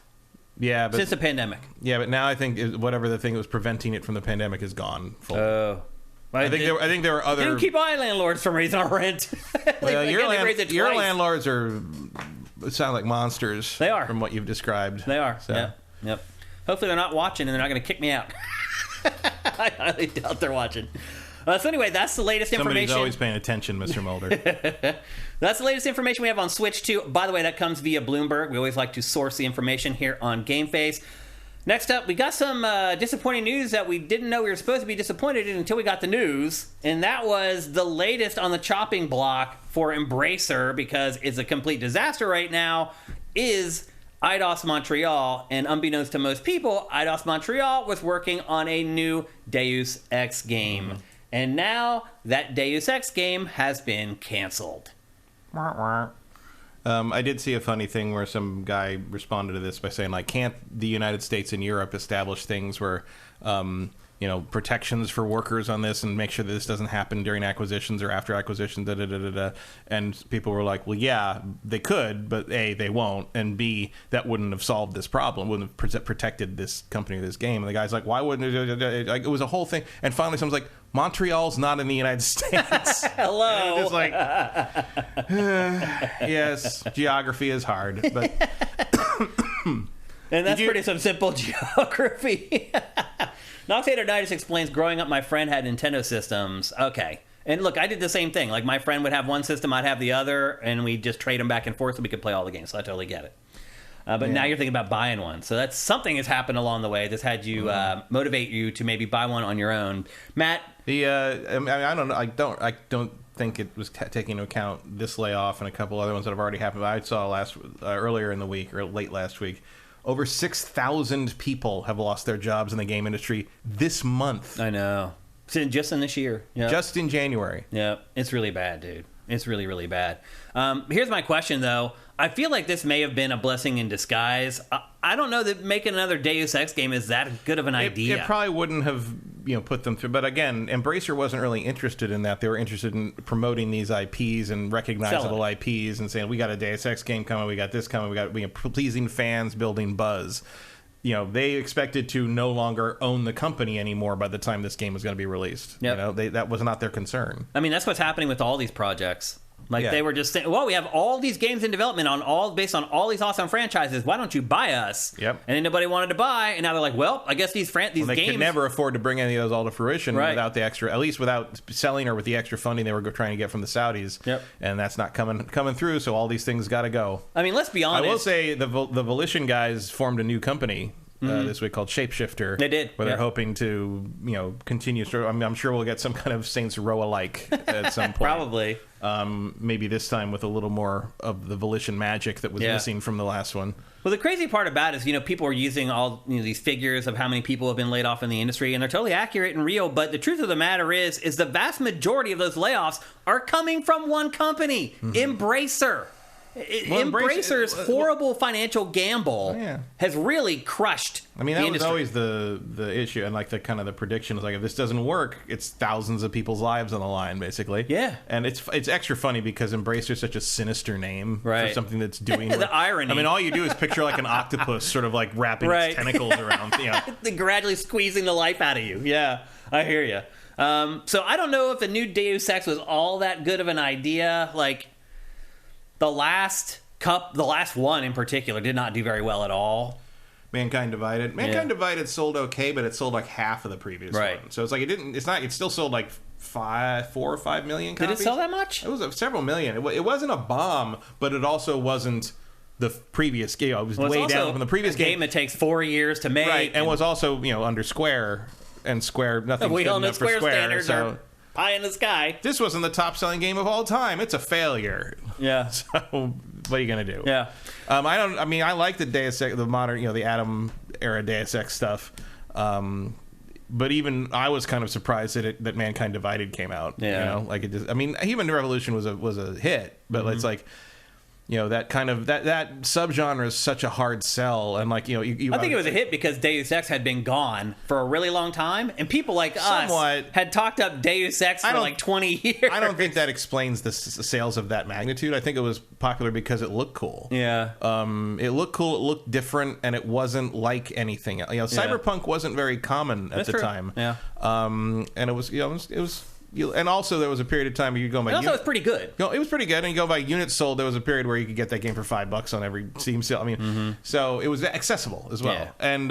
Yeah, but since the pandemic. Yeah, but now I think whatever the thing that was preventing it from the pandemic is gone. Oh. I think there were other. Didn't keep my landlords from raising our rent. Well, your landlords sound like monsters. They are, from what you've described. They are. So. Yep. Hopefully they're not watching and they're not going to kick me out. I highly doubt they're watching. So anyway, that's the latest information. Somebody's always paying attention, Mr. Mulder. That's the latest information we have on Switch 2. By the way, that comes via Bloomberg. We always like to source the information here on GameFace. Next up, we got some disappointing news that we didn't know we were supposed to be disappointed in until we got the news. And that was the latest on the chopping block for Embracer, because it's a complete disaster right now, is Eidos Montreal. And unbeknownst to most people, Eidos Montreal was working on a new Deus Ex game. Mm-hmm. And now that Deus Ex game has been canceled. I did see a funny thing where some guy responded to this by saying, like, can't the United States and Europe establish things where, protections for workers on this and make sure that this doesn't happen during acquisitions or after acquisitions, And people were like, well, yeah, they could, but A, they won't, and B, that wouldn't have solved this problem, wouldn't have protected this company or this game. And the guy's like, why wouldn't it? Like, it was a whole thing. And finally someone's like, Montreal's not in the United States. Hello. Just like, yes, geography is hard, but and that's pretty some simple geography. Noxatornitis explains, growing up, my friend had Nintendo systems. Okay. And look, I did the same thing. Like, my friend would have one system, I'd have the other, and we'd just trade them back and forth so we could play all the games. So I totally get it. But now you're thinking about buying one. So that's something has happened along the way that's had you motivate you to maybe buy one on your own. Matt? I don't know. I don't think it was taking into account this layoff and a couple other ones that have already happened. I saw earlier in the week, or late last week, over 6,000 people have lost their jobs in the game industry this month. I know. Just in this year. Yep. Just in January. Yeah, it's really bad, dude. It's really, really bad. Here's my question, though. I feel like this may have been a blessing in disguise. I don't know that making another Deus Ex game is that good of an idea. It probably wouldn't have put them through. But again, Embracer wasn't really interested in that. They were interested in promoting these IPs and recognizable IPs and saying, we got a Deus Ex game coming, we got this coming, we got pleasing fans, building buzz. They expected to no longer own the company anymore by the time this game was going to be released. Yep. That was not their concern. I mean, that's what's happening with all these projects. Like they were just saying, well, we have all these games in development based on all these awesome franchises. Why don't you buy us? Yep. And then nobody wanted to buy, and now they're like, well, I guess these games... They could never afford to bring any of those all to fruition without the extra, at least without selling or with the extra funding they were trying to get from the Saudis. Yep. And that's not coming through, so all these things got to go. I mean, let's be honest. I will say the Volition guys formed a new company this week called Shapeshifter. They did. Where they're hoping to, continue. I'm sure we'll get some kind of Saints Row-alike at some point. Probably. Maybe this time with a little more of the Volition magic that was missing from the last one. Well, the crazy part about it is, people are using all these figures of how many people have been laid off in the industry, and they're totally accurate and real. But the truth of the matter is the vast majority of those layoffs are coming from one company, Embracer. Embracer's horrible financial gamble has really crushed that the industry. Was always the issue, and the kind of the prediction is if this doesn't work, it's thousands of people's lives on the line, basically. Yeah, and it's extra funny because Embracer's such a sinister name for something that's doing the irony. All you do is picture an octopus sort of wrapping its tentacles around, gradually squeezing the life out of you. Yeah, I hear you. So I don't know if the new Deus Ex was all that good of an idea. The last one in particular did not do very well at all. Mankind Divided. Divided sold okay, but it sold half of the previous one. So it's it still sold 4 or 5 million copies. Did it sell that much? It was several million. It wasn't a bomb, but it also wasn't the previous game. It was way down from the previous game. That takes 4 years to make. Right, and was also, under Square, and Square, nothing's we good all know enough for Square Square. standards are pie in the sky. This wasn't the top-selling game of all time. It's a failure. Yeah. So what are you gonna do? Yeah. I like the Deus Ex, the modern, the Atom era Deus Ex stuff. But even I was kind of surprised that Mankind Divided came out. Yeah. Human Revolution was a hit, but it's that kind of that subgenre is such a hard sell, and I think it was a hit because Deus Ex had been gone for a really long time, and people like us had talked up Deus Ex for 20 years. I don't think that explains the sales of that magnitude. I think it was popular because it looked cool. Yeah. It looked cool. It looked different, and it wasn't like anything. Cyberpunk wasn't very common at the time. Yeah. And it was and also there was a period of time where you go by. Also, it was pretty good. It was pretty good, and you go by units sold. There was a period where you could get that game for $5 on every Steam sale. So it was accessible as well. Yeah. And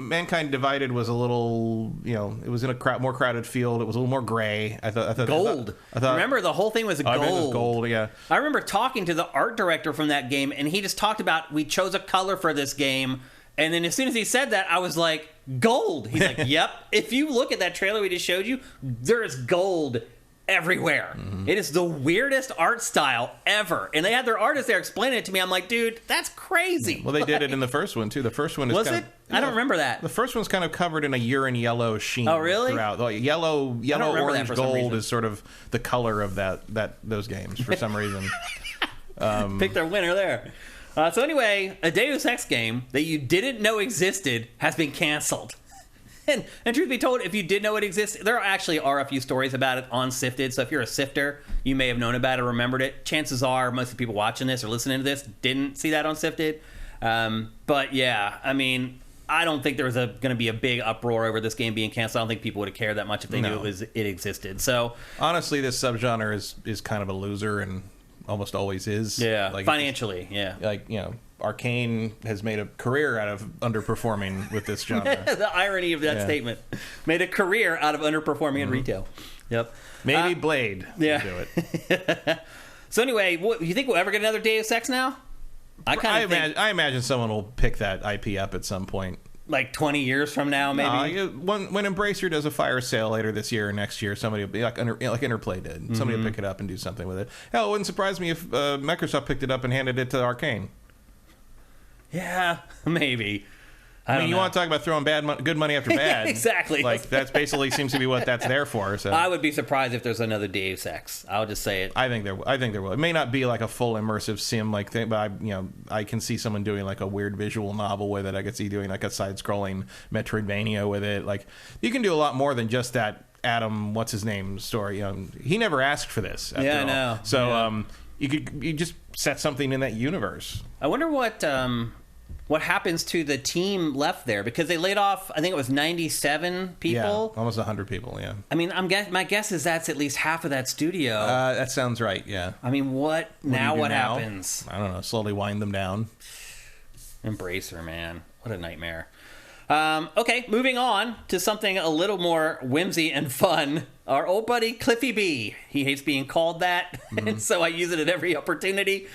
Mankind Divided was a little, it was in a more crowded field. It was a little more gray. I thought gold. I thought, remember, the whole thing was gold. It was gold. Yeah. I remember talking to the art director from that game, and he just talked about we chose a color for this game. And then as soon as he said that, I was like, gold. He's like, yep. If you look at that trailer we just showed you, there is gold everywhere. It is the weirdest art style ever. And they had their artist there explaining it to me. I'm like, dude, that's crazy. Well, they did it in the first one, too. The first one is was it? I don't remember that. The first one's kind of covered in a urine yellow sheen. Oh, really? Throughout. Yellow, orange, gold is sort of the color of those games for some reason. Pick their winner there. So anyway, a Deus Ex game that you didn't know existed has been canceled. And truth be told, if you did know it existed, there actually are a few stories about it on Sifted. So if you're a Sifter, you may have known about it or remembered it. Chances are most of the people watching this or listening to this didn't see that on Sifted. But yeah, I don't think there was going to be a big uproar over this game being canceled. I don't think people would have cared that much if they knew it existed. So honestly, this subgenre is kind of a loser and almost always is. Yeah, financially, Arcane has made a career out of underperforming with this genre. The irony of that statement. Made a career out of underperforming in retail. Yep. Maybe Blade will do it. So anyway, you think we'll ever get another Deus Ex now? I imagine someone will pick that IP up at some point. 20 years from now, maybe? When Embracer does a fire sale later this year or next year, somebody will be like Interplay did. Somebody will pick it up and do something with it. Hell, it wouldn't surprise me if Microsoft picked it up and handed it to Arcane. Yeah, maybe. You want to talk about throwing good money after bad? Exactly. That's basically seems to be what that's there for. So I would be surprised if there's another Deus Ex. I'll just say it. I think there will. It may not be like a full immersive sim thing, but I can see someone doing a weird visual novel with it. I could see doing a side-scrolling Metroidvania with it. You can do a lot more than just that Adam, what's his name story. He never asked for this. After all. I know. So you just set something in that universe. I wonder what what happens to the team left there, because they laid off, I think it was 97 people. Yeah, almost 100 people, yeah. I mean, my guess is that's at least half of that studio. That sounds right, yeah. I mean, what happens? I don't know, slowly wind them down. Embracer, man. What a nightmare. Okay, moving on to something a little more whimsy and fun. Our old buddy Cliffy B. He hates being called that, and so I use it at every opportunity.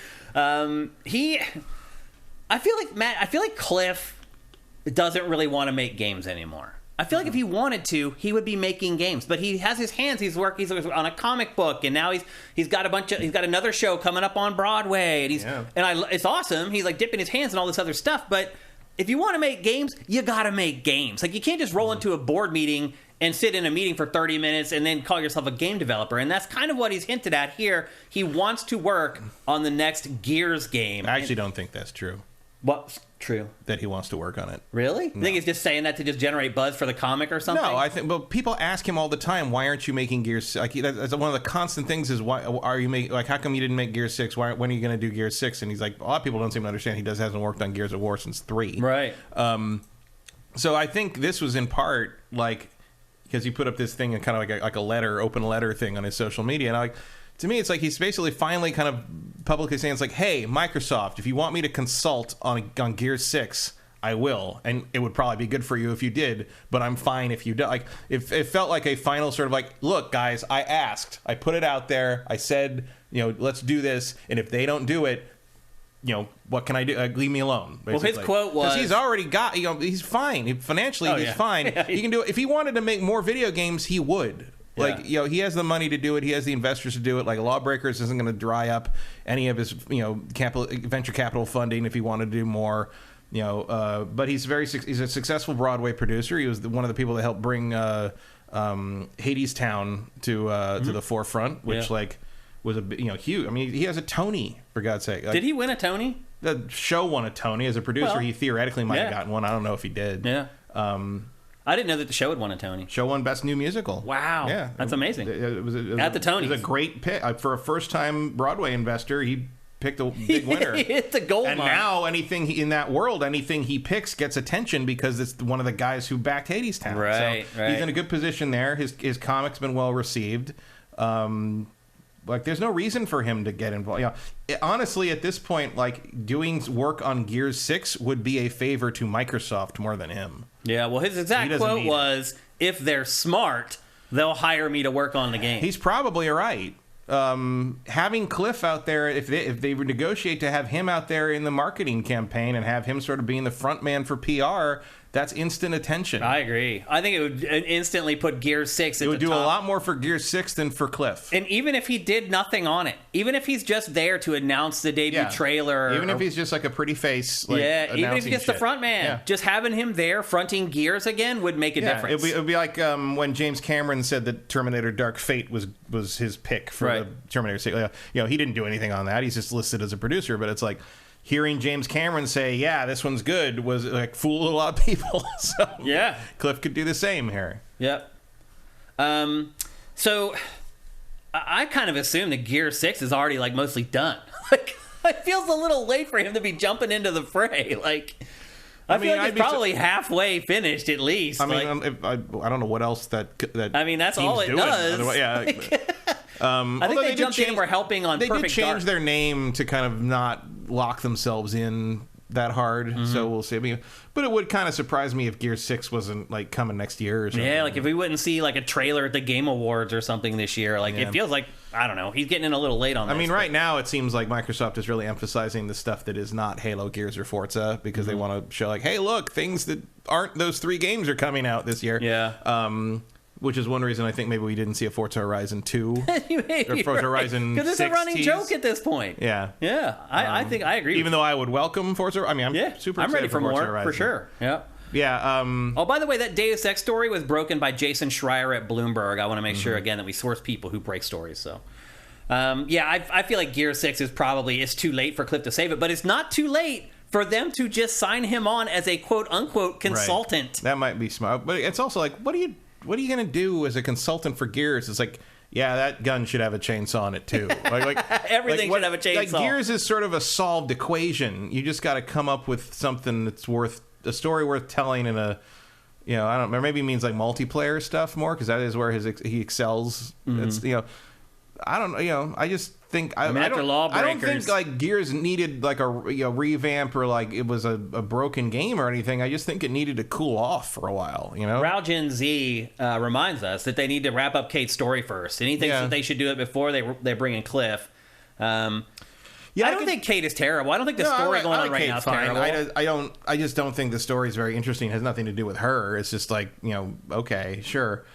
I feel like Cliff doesn't really want to make games anymore. I feel like if he wanted to, he would be making games. But he has his hands. He's on a comic book, and now he's got another show coming up on Broadway, and it's awesome. He's like dipping his hands in all this other stuff, but if you want to make games, you got to make games. Like, you can't just roll into a board meeting and sit in a meeting for 30 minutes and then call yourself a game developer. And that's kind of what he's hinted at here. He wants to work on the next Gears game. I actually don't think that's true. What's true? That he wants to work on it. Really? You think he's just saying that to just generate buzz for the comic or something? No, I think. But people ask him all the time, "Why aren't you making Gears?" Like, that's one of the constant things is, "Why are you making? Like, how come you didn't make Gears 6? When are you going to do Gears 6?" And he's like, a lot of people don't seem to understand he hasn't worked on Gears of War since 3. Right. So I think this was in part like because he put up this thing and kind of like a letter, open letter thing on his social media, and to me, it's like he's basically finally kind of publicly saying, it's like, hey, Microsoft, if you want me to consult on Gears 6, I will. And it would probably be good for you if you did, but I'm fine if you don't. Like, it felt like a final sort of like, look, guys, I asked. I put it out there. I said, let's do this. And if they don't do it, what can I do? Leave me alone. Basically. Well, his quote was... Because he's already got, he's fine. Financially, he's fine. Yeah. He can do it. If he wanted to make more video games, he would. Like, he has the money to do it. He has the investors to do it. Like, Lawbreakers isn't going to dry up any of his, venture capital funding if he wanted to do more. But he's a successful Broadway producer. He was one of the people that helped bring Hades Town to the forefront, which was a huge. I mean, he has a Tony, for God's sake. Like, did he win a Tony? The show won a Tony. As a producer, he theoretically might have gotten one. I don't know if he did. Yeah. I didn't know that the show had won a Tony. Show won Best New Musical. Wow. Yeah. That's amazing. It was at the Tonys. It was a great pick. For a first-time Broadway investor, he picked a big winner. He hit the gold and mine. Now anything he picks gets attention because it's one of the guys who backed Hades Town. Right. He's in a good position there. His comic's been well received. There's no reason for him to get involved. Honestly, at this point, doing work on Gears 6 would be a favor to Microsoft more than him. Yeah, well, his exact quote was, if they're smart, they'll hire me to work on the game. He's probably right. Having Cliff out there, if they negotiate to have him out there in the marketing campaign and have him sort of being the front man for PR, that's instant attention. I agree. I think it would instantly put Gears 6 at the top. It would do a lot more for Gears 6 than for Cliff. And even if he did nothing on it, even if he's just there to announce the debut trailer. Even if he's just like a pretty face. Even if he's just the front man. Just having him there fronting Gears again would make a difference. It would be like when James Cameron said that Terminator Dark Fate was his pick for the Terminator 6. He didn't do anything on that. He's just listed as a producer, but it's like, hearing James Cameron say, "Yeah, this one's good," was like fooled a lot of people. So Cliff could do the same here. Yep. So I kind of assume that Gear 6 is already mostly done. It feels a little late for him to be jumping into the fray. I feel like it's probably halfway finished at least. I mean, I don't know what else that. I mean, that's all it does. I think they jumped in and were helping on Perfect Dark. They did change their name to kind of not lock themselves in that hard, so we'll see. But it would kind of surprise me if Gear 6 wasn't coming next year or something. Yeah, if we wouldn't see a trailer at the Game Awards or something this year. It feels like, I don't know, he's getting in a little late on this. I mean, right now it seems like Microsoft is really emphasizing the stuff that is not Halo, Gears, or Forza because they want to show hey, look, things that aren't those 3 games are coming out this year. Yeah. Which is one reason I think maybe we didn't see a Forza Horizon 2 or Forza Horizon 6. Because it's a running joke at this point. Yeah. Yeah. I think I agree. Even though I would welcome Forza. I mean, I'm super excited ready for Forza more, Horizon. for sure. Yeah. Yeah. Oh, by the way, that Deus Ex story was broken by Jason Schreier at Bloomberg. I want to make sure, again, that we source people who break stories. So, I feel like Gear 6 it's too late for Cliff to save it, but it's not too late for them to just sign him on as a quote-unquote consultant. Right. That might be smart. But it's also what are you going to do as a consultant for Gears? It's yeah, that gun should have a chainsaw on it too. Like everything should have a chainsaw. Like Gears is sort of a solved equation. You just got to come up with something that's a story worth telling in a, I don't know, maybe it means like multiplayer stuff more, because that is where he excels. It's I don't know, I just think I don't think like Gears needed like a revamp, or like it was a broken game or anything. I just think it needed to cool off for a while. Raujin Z reminds us that they need to wrap up Kate's story first, and he thinks that they should do it before they bring in Cliff. I don't think Kate is terrible. I don't think the story going on right now is terrible. I just don't think the story is very interesting. It has nothing to do with her. It's just like, okay, sure.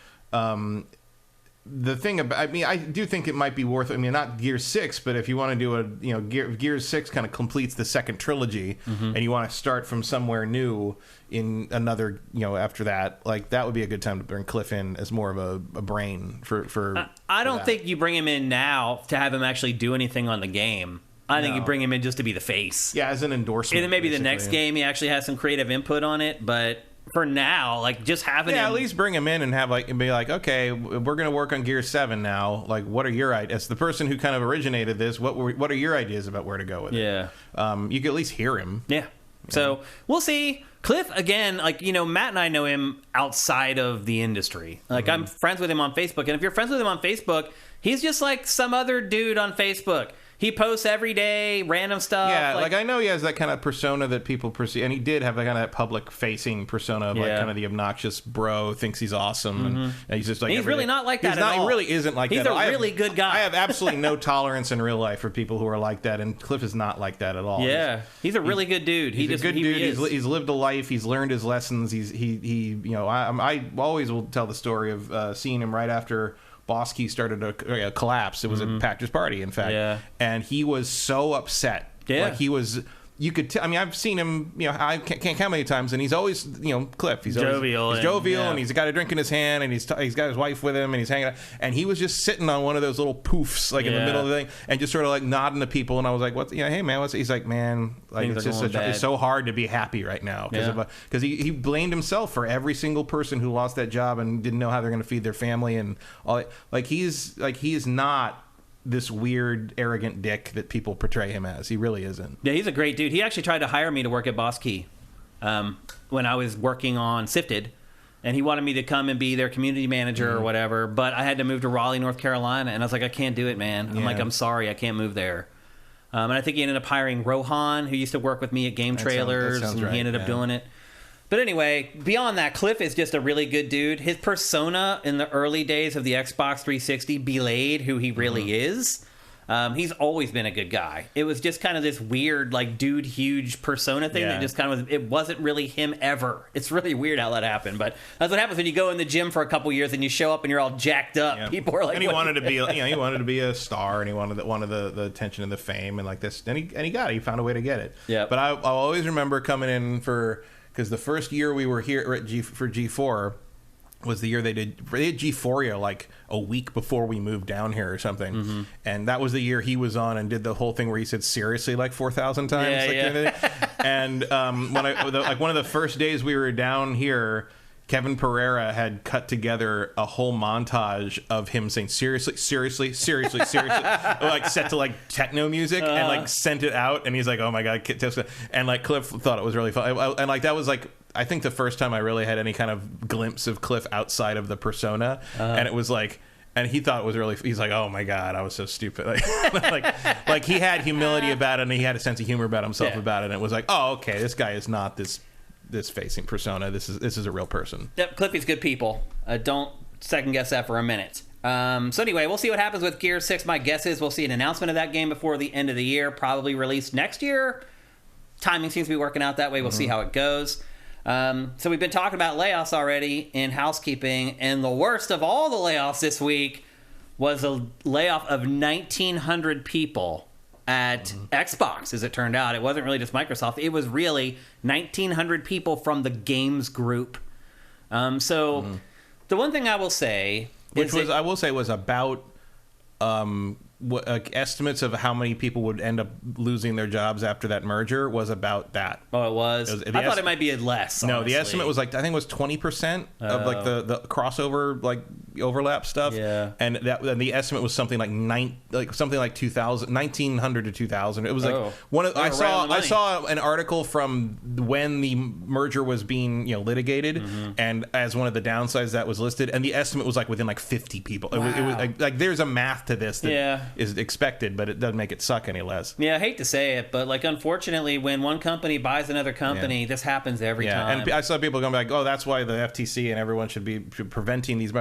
The thing about, I do think it might be worth, not Gears 6, but if you want to do Gears 6 kind of completes the second trilogy, and you want to start from somewhere new in another, after that, like that would be a good time to bring Cliff in as more of a brain for I don't think you bring him in now to have him actually do anything on the game. I think you bring him in just to be the face. Yeah, as an endorsement. And then maybe the next game he actually has some creative input on it, but for now, like just having him, at least bring him in and have and be like, okay, we're going to work on Gear 7 now. Like, what are your ideas? As the person who kind of originated this, what are your ideas about where to go with it? Yeah, you can at least hear him. Yeah. So we'll see. Cliff, again, like, Matt and I know him outside of the industry. Like, I'm friends with him on Facebook, and if you're friends with him on Facebook, he's just like some other dude on Facebook. He posts every day, random stuff. Yeah, like I know he has that kind of persona that people perceive, and he did have that kind of public-facing persona of like kind of the obnoxious bro, thinks he's awesome, and he's just like he's really not like that at all. He really isn't like that. He's a really good guy. I have absolutely no tolerance in real life for people who are like that, and Cliff is not like that at all. Yeah, he's a really good dude. He's a good dude. He's lived a life. He's learned his lessons. I always will tell the story of seeing him right after Boss Key started a collapse. It was at Pactor's party, in fact, and he was so upset. Like he was. You could. I've seen him. I can't count how many times, and he's always, Cliff. He's jovial. He's jovial, and he's got a drink in his hand, and he's got his wife with him, and he's hanging out. And he was just sitting on one of those little poofs, like in the middle of the thing, and just sort of like nodding to people. And I was like, "What? Hey man, what's?" He's like, "Man, like it's so hard to be happy right now because he blamed himself for every single person who lost that job and didn't know how they're going to feed their family and all. Like he is not this weird, arrogant dick that people portray him as. He really isn't. Yeah, he's a great dude. He actually tried to hire me to work at Boss Key when I was working on Sifted, and he wanted me to come and be their community manager or whatever, but I had to move to Raleigh, North Carolina, and I was like, I can't do it, man. I'm like, I'm sorry, I can't move there. And I think he ended up hiring Rohan, who used to work with me at Game Trailers, and he ended up doing it. But anyway, beyond that, Cliff is just a really good dude. His persona in the early days of the Xbox 360 belayed who he really is. He's always been a good guy. It was just kind of this weird, like, dude, huge persona thing that just kind of was, it wasn't really him ever. It's really weird how that happened. But that's what happens when you go in the gym for a couple years and you show up and you're all jacked up. Yeah. People are like, and he wanted to be, he wanted to be a star, and he wanted the attention and the fame and like this. And he got it. He found a way to get it. Yeah. But I'll always remember coming in because the first year we were here at for G4 was the year they did G4 like a week before we moved down here or something, and that was the year he was on and did the whole thing where he said seriously like 4,000 times. And when one of the first days we were down here, Kevin Pereira had cut together a whole montage of him saying seriously, like set to like techno music and like sent it out, and he's like, oh my god, and like Cliff thought it was really fun, and like that was like I think the first time I really had any kind of glimpse of Cliff outside of the persona, and it was like, and he thought it was really, he's like, oh my god, I was so stupid, like he had humility about it, and he had a sense of humor about himself about it, and it was like, oh okay, this guy is not this facing persona. This is a real person. Yep, Cliffy's good people. Don't second guess that for a minute. So anyway, we'll see what happens with Gears 6. My guess is we'll see an announcement of that game before the end of the year, probably released next year. Timing seems to be working out that way. We'll see how it goes. So we've been talking about layoffs already in housekeeping, and the worst of all the layoffs this week was a layoff of 1,900 people at Xbox, as it turned out. It wasn't really just Microsoft. It was really 1,900 people from the games group. The one thing I will say was about estimates of how many people would end up losing their jobs after that merger was about that. Oh, it was? I thought it might be less. No, honestly. the estimate was like, I think it was 20% of like the crossover like overlap stuff. Yeah. And the estimate was something like 2000, 1900 to 2000. It was like I saw an article from when the merger was being litigated, and as one of the downsides that was listed, and the estimate was like within like 50 people. Wow. It was like there's a math to this that is expected, but it doesn't make it suck any less. Yeah, I hate to say it, but like unfortunately, when one company buys another company, this happens every time. And I saw people going like, "Oh, that's why the FTC and everyone should be preventing these."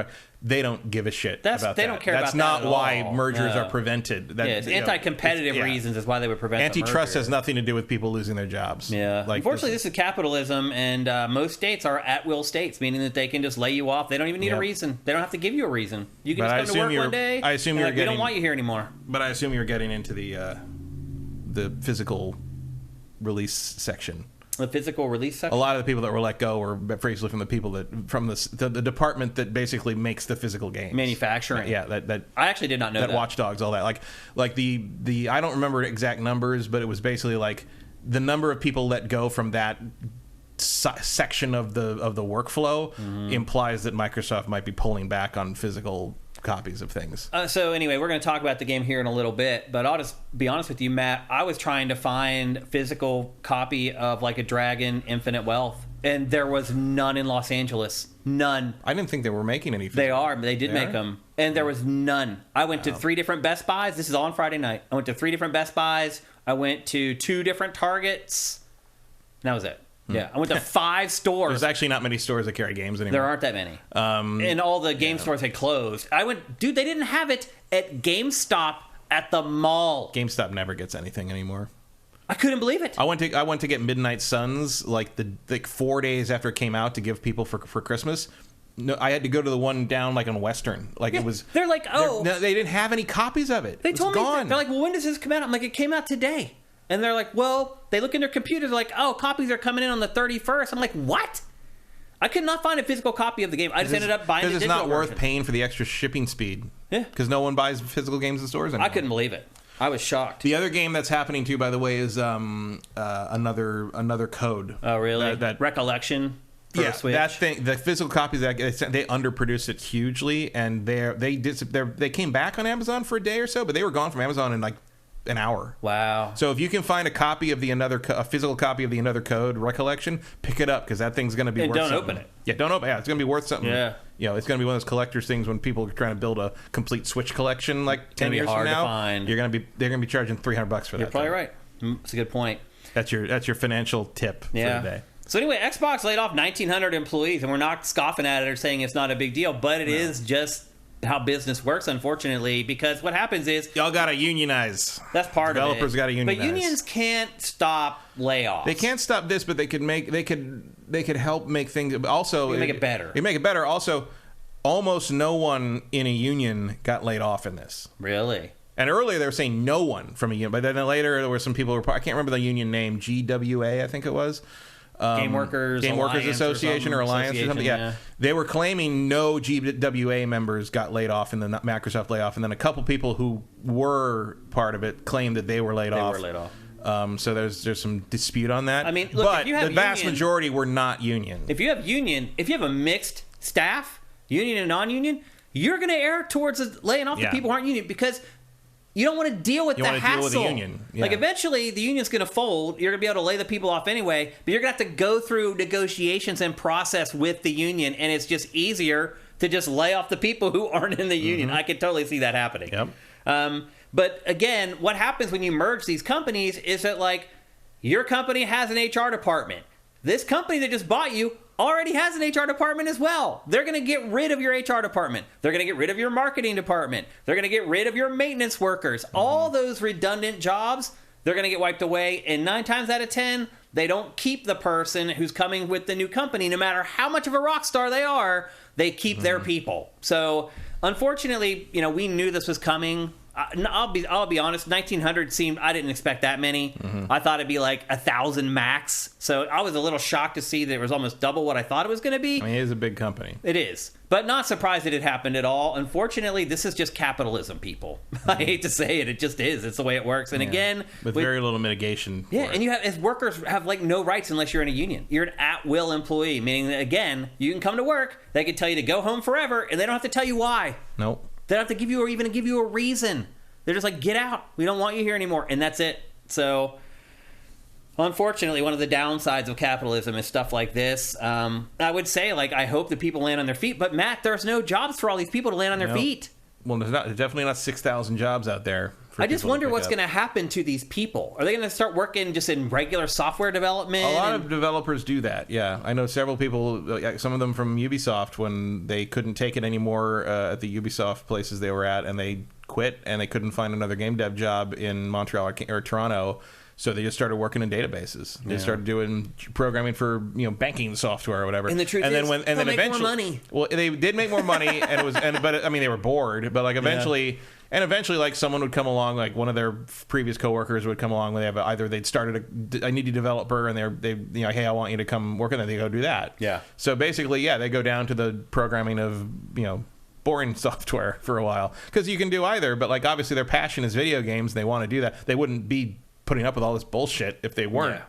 They don't give a shit about that. They don't care That's about that not why all. mergers are prevented. It's anti-competitive reasons is why they would prevent antitrust has nothing to do with people losing their jobs. Yeah. Unfortunately, this is capitalism, and most states are at-will states, meaning that they can just lay you off. They don't even need a reason. They don't have to give you a reason. You can just come to work one day. I assume we don't want you here anymore. But I assume you're getting into the physical release section. The physical release section? A lot of the people that were let go were basically from the people the department that basically makes the physical games. Manufacturing. Yeah, that I actually did not know that. Watch Dogs, all that. Like the I don't remember exact numbers, but it was basically like the number of people let go from that section of the workflow implies that Microsoft might be pulling back on physical copies of things. So anyway, we're going to talk about the game here in a little bit, but I'll just be honest with you, Matt. I was trying to find physical copy of like a Dragon Infinite Wealth, and there was none in Los Angeles. None. I didn't think they were making any. They are. They did make them, and there was none. I went to 3 different Best Buys. This is on Friday night. I went to 3 different Best Buys. I went to 2 different Targets. And that was it. Yeah, I went to 5 stores. There's actually not many stores that carry games anymore. There aren't that many. And all the game stores had closed. Dude, they didn't have it at GameStop at the mall. GameStop never gets anything anymore. I couldn't believe it. I went to get Midnight Suns like 4 days after it came out to give people for Christmas. No, I had to go to the one down like on Western. Like it was. They're like, they didn't have any copies of it. They told me gone. They're like, well, when does this come out? I'm like, it came out today. And they're like, well, they look in their computers, like, oh, copies are coming in on the 31st. I'm like, what? I could not find a physical copy of the game. I just ended up buying the digital version. Because it's not worth version. paying for the extra shipping speed. Yeah. Because no one buys physical games in stores anymore. I couldn't believe it. I was shocked. The other game that's happening too, by the way, is another code. Oh, really? That Recollection? Yeah, Switch. that thing, the physical copies they underproduced it hugely, and they came back on Amazon for a day or so, but they were gone from Amazon in like an hour. Wow. So if you can find a copy of a physical copy of the Another Code Recollection, pick it up because that thing's going to be worth something. Don't open it. Yeah, don't open it. Yeah, it's going to be worth something. Yeah. It's going to be one of those collector's things when people are trying to build a complete Switch collection like 10 years from now. They're going to be charging $300 for that. You're probably right. That's a good point. That's your financial tip for the day. So anyway, Xbox laid off 1,900 employees, and we're not scoffing at it or saying it's not a big deal, but it is just how business works, unfortunately, because what happens is y'all gotta unionize. That's part of it. Developers gotta unionize. But unions can't stop layoffs. They can't stop this, but they could help make things. Also, make it better. They make it better. Also, almost no one in a union got laid off in this. Really? And earlier they were saying no one from a union, but then later there were some people. I can't remember the union name. GWA, I think it was. Game Workers Association or Alliance or something. Yeah. They were claiming no GWA members got laid off in the Microsoft layoff, and then a couple people who were part of it claimed that they were laid off. They were laid off. So there's some dispute on that. I mean, look, but if you have the vast majority were not union. If you have a mixed staff, union and non-union, you're going to err towards laying off the people who aren't union because you don't want to deal with the hassle. Deal with the union. Yeah. Like eventually the union's going to fold. You're going to be able to lay the people off anyway, but you're going to have to go through negotiations and process with the union, and it's just easier to just lay off the people who aren't in the union. I can totally see that happening. Yep. But again, what happens when you merge these companies is that like your company has an HR department. This company that just bought you already has an HR department as well. They're going to get rid of your HR department. They're going to get rid of your marketing department. They're going to get rid of your maintenance workers. All those redundant jobs, they're going to get wiped away. And 9 times out of 10, they don't keep the person who's coming with the new company. No matter how much of a rock star they are, they keep their people. So unfortunately, we knew this was coming. I'll be honest. 1,900 seemed. I didn't expect that many. I thought it'd be like 1,000 max. So I was a little shocked to see that it was almost double what I thought it was going to be. I mean, it is a big company. It is, but not surprised that it happened at all. Unfortunately, this is just capitalism, people. I hate to say it, it just is. It's the way it works. And again, with very little mitigation. Yeah, and you have as workers have like no rights unless you're in a union. You're an at-will employee, meaning that again, you can come to work. They can tell you to go home forever, and they don't have to tell you why. Nope. They don't have to give you or even give you a reason. They're just like, get out. We don't want you here anymore, and that's it. So, unfortunately, one of the downsides of capitalism is stuff like this. I would say, like, I hope that people land on their feet, but Matt, there's no jobs for all these people to land on their feet. Well, there's definitely not 6,000 jobs out there. I just wonder what's going to happen to these people. Are they going to start working just in regular software development? A lot of developers do that, yeah. I know several people, some of them from Ubisoft, when they couldn't take it anymore at the Ubisoft places they were at, and they quit, and they couldn't find another game dev job in Montreal or Toronto. So they just started working in databases. They started doing programming for banking software or whatever. And the truth is, they'll make more money. Well, they did make more money, and it was, but I mean, they were bored. But like eventually, like someone would come along, like one of their previous coworkers would come along. When they have either they'd started I need a developer, and they hey, I want you to come work, and then they go do that. Yeah. So basically, they go down to the programming of boring software for a while, because you can do either. But like obviously, their passion is video games. And they want to do that. They wouldn't be putting up with all this bullshit if they weren't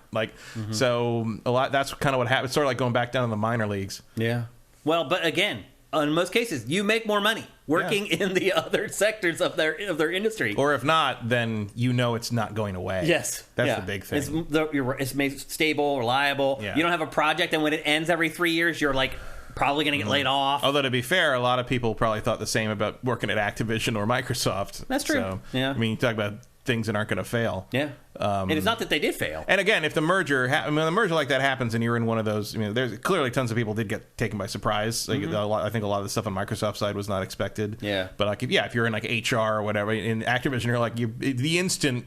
so a lot. That's kind of what happened. It's sort of like going back down to the minor leagues. Yeah. Well, but again, in most cases, you make more money working in the other sectors of their industry. Or if not, then it's not going away. Yes, that's the big thing. It's stable, reliable. Yeah. You don't have a project, and when it ends every 3 years, you're like probably going to get laid off. Although to be fair, a lot of people probably thought the same about working at Activision or Microsoft. That's true. So, yeah. I mean, you talk about things that aren't going to fail. Yeah. And it's not that they did fail. And again, if the merger, when a merger like that happens, and you're in one of those, there's clearly tons of people did get taken by surprise. Like, I think a lot of the stuff on Microsoft's side was not expected. Yeah. But like, if you're in like HR or whatever in Activision, you're like, the instant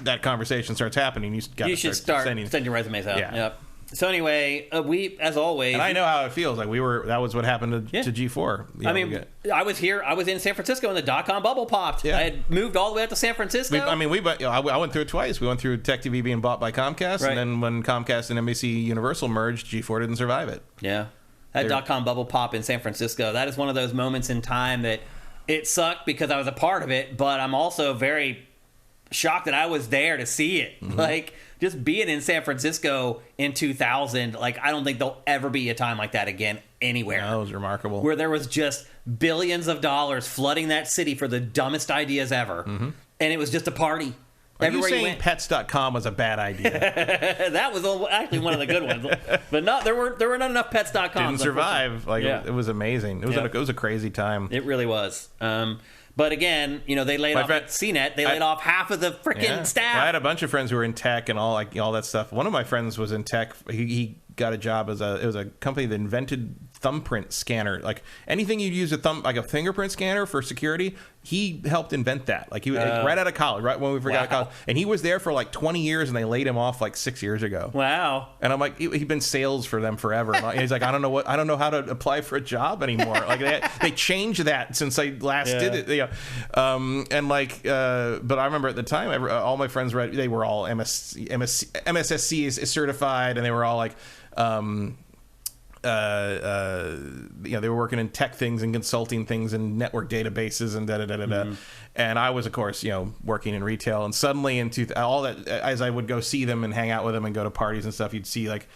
that conversation starts happening, you should start send your resumes out. Yeah. Yep. So anyway, we, as always, and I know how it feels. Like that was what happened to G4. I was here. I was in San Francisco when the .com bubble popped. Yeah. I had moved all the way up to San Francisco. I went through it twice. We went through Tech TV being bought by Comcast, and then when Comcast and NBC Universal merged, G4 didn't survive it. Yeah, that .com bubble pop in San Francisco. That is one of those moments in time that it sucked because I was a part of it, but I'm also very shocked that I was there to see it. Mm-hmm. Like, just being in San Francisco in 2000, like, I don't think there'll ever be a time like that again anywhere. That was remarkable. Where there was just billions of dollars flooding that city for the dumbest ideas ever. Mm-hmm. And it was just a party. Are you saying pets.com was a bad idea? That was actually one of the good ones. But there were not enough pets.com. Didn't survive. Like, it was amazing. It was a crazy time. It really was. But again, they laid off at CNET. They laid off half of the freaking staff. I had a bunch of friends who were in tech and all that stuff. One of my friends was in tech. He got a job it was a company that invented thumbprint scanner. Like anything you'd use like a fingerprint scanner for security, he helped invent that. Like he was right out of college, right when we got out of college. And he was there for like 20 years, and they laid him off like 6 years ago. Wow. And I'm like, he'd been sales for them forever. And he's like, I don't know how to apply for a job anymore. Like they changed that since I last did it. But I remember at the time, all my friends they were all MSSC certified, and they were all like, they were working in tech things and consulting things and network databases and Mm-hmm. And I was, of course, working in retail. And suddenly all that, as I would go see them and hang out with them and go to parties and stuff, you'd see like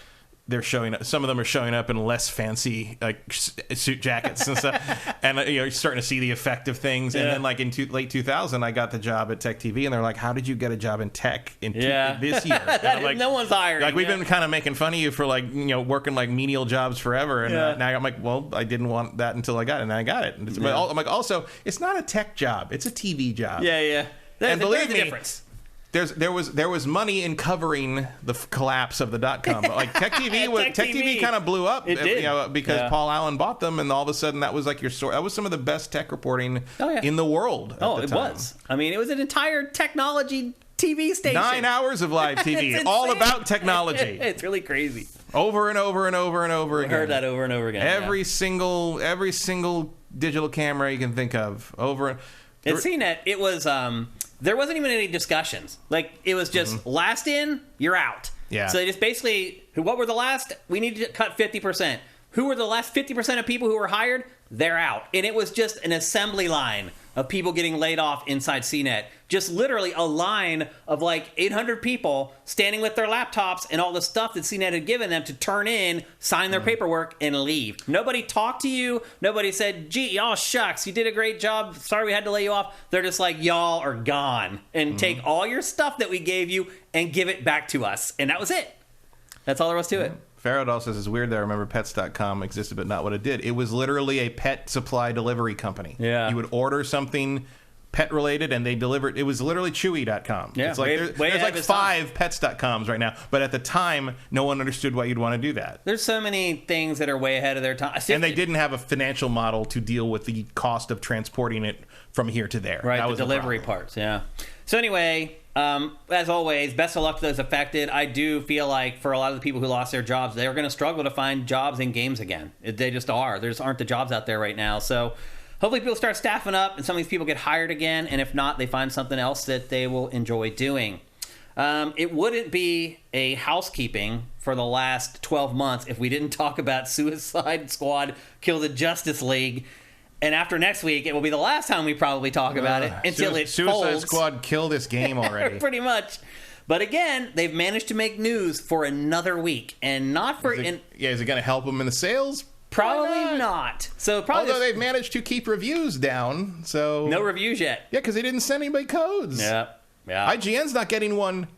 they're showing up. Some of them are showing up in less fancy like suit jackets and stuff, and you're starting to see the effect of things. And then like in late 2000, I got the job at Tech TV, and they're like, "How did you get a job in tech this year?" Like, no one's hiring. Like, we've been kind of making fun of you for like working like menial jobs forever, and now I'm like, well, I didn't want that until I got it, and I got it. But I'm like, also, it's not a tech job; it's a TV job. Yeah. And believe me, difference. There was money in covering the collapse of the .com. But like Tech TV kind of blew up. It did. Because Paul Allen bought them, and all of a sudden that was like your story. That was some of the best tech reporting in the world. It was. I mean, it was an entire technology TV station. 9 hours of live TV, all about technology. It's really crazy. Over and over and over and over again. I heard that over and over again. Every single digital camera you can think of. At CNET, it was there wasn't even any discussions. Like, it was just last in, you're out. Yeah. So they just basically, what were the last? We need to cut 50%. Who were the last 50% of people who were hired? They're out. And it was just an assembly line of people getting laid off inside CNET. Just literally a line of like 800 people standing with their laptops and all the stuff that CNET had given them to turn in, sign their paperwork, and leave. Nobody talked to you. Nobody said, gee, y'all shucks, you did a great job. Sorry we had to lay you off. They're just like, y'all are gone. And take all your stuff that we gave you and give it back to us. And that was it. That's all there was to it. Farrell says it's weird that I remember pets.com existed, but not what it did. It was literally a pet supply delivery company. Yeah. You would order something pet related and they delivered. It was literally chewy.com. Yeah, it's like there's like 5 pets.coms right now, but at the time no one understood why you'd want to do that. There's so many things that are way ahead of their time. And they didn't have a financial model to deal with the cost of transporting it from here to there. Right, that the was delivery parts, yeah. So anyway, as always, best of luck to those affected. I do feel like for a lot of the people who lost their jobs, they're going to struggle to find jobs in games again. They just are. There just aren't the jobs out there right now. So hopefully people start staffing up and some of these people get hired again. And if not, they find something else that they will enjoy doing. It wouldn't be a housekeeping for the last 12 months if we didn't talk about Suicide Squad Kill the Justice League. And after next week, it will be the last time we probably talk about it until it Suicide folds. Squad kill this game already. Pretty much. But again, they've managed to make news for another week. And not for... Is it going to help them in the sales? Probably not. So probably Although they've managed to keep reviews down, so... No reviews yet. Yeah, because they didn't send anybody codes. Yeah. IGN's not getting one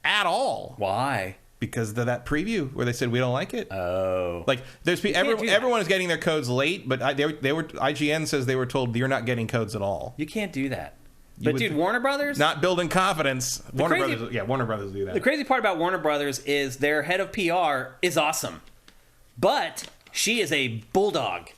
at all. Why? Because of that preview where they said we don't like it. Oh. Like there's everyone is getting their codes late, but they were IGN says they were told you're not getting codes at all. You can't do that. But dude, Warner Brothers, not building confidence. Warner Brothers do that. The crazy part about Warner Brothers is their head of PR is awesome, but she is a bulldog.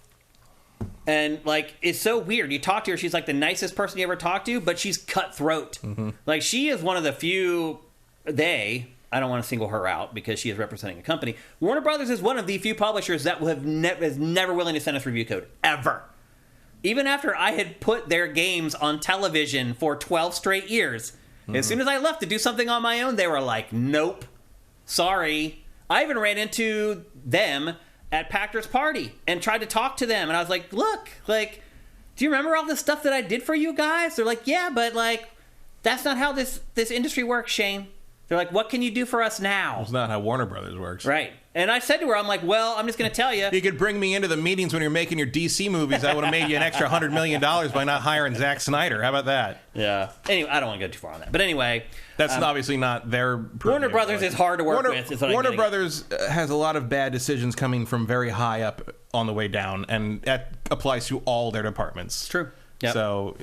And, like, it's so weird. You talk to her, she's, like, the nicest person you ever talked to, but she's cutthroat. Like, she is one of the few, I don't want to single her out because she is representing a company. Warner Brothers is one of the few publishers that is never willing to send us review code, ever. Even after I had put their games on television for 12 straight years, as soon as I left to do something on my own, they were like, nope, sorry. I even ran into them at Pactor's party and tried to talk to them. And I was like, look, like, do you remember all the stuff that I did for you guys? They're like, yeah, but, like, that's not how this industry works, Shane. They're like, what can you do for us now? That's not how Warner Brothers works. Right. And I said to her, I'm like, well, I'm just going to tell you. You could bring me into the meetings when you're making your DC movies. I would have made you an extra $100 million by not hiring Zack Snyder. How about that? Yeah. Anyway, I don't want to go too far on that. But anyway. That's obviously not their purview. Warner Brothers is hard to work with. Warner Brothers has a lot of bad decisions coming from very high up on the way down. And that applies to all their departments. It's true. Yep. So,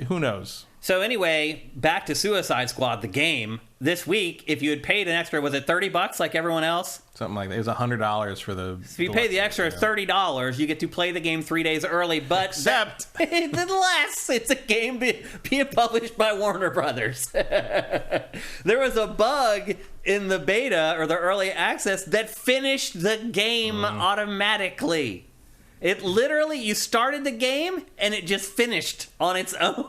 who knows? So anyway, back to Suicide Squad, the game. This week, if you had paid an extra, was it $30 like everyone else? Something like that. It was $100 for the... So if you pay the extra $30, you get to play the game 3 days early, but... Except... Unless it's a game being published by Warner Brothers. There was a bug in the beta, or the early access, that finished the game automatically. It literally, you started the game, and it just finished on its own.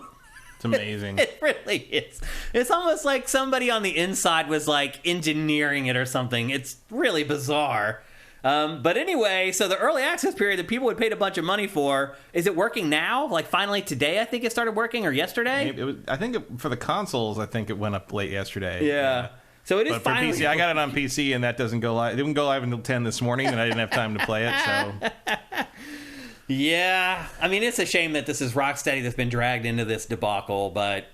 It's amazing. It really is. It's almost like somebody on the inside was like engineering it or something. It's really bizarre. But anyway, so the early access period that people had paid a bunch of money for, is it working now? Like finally today, I think it started working, or yesterday? I think for the consoles, I think it went up late yesterday. Yeah. So it is finally... for PC, I got it on PC, and that doesn't go live. It didn't go live until 10 this morning, and I didn't have time to play it, so... Yeah, I mean, it's a shame that this is Rocksteady that's been dragged into this debacle, but...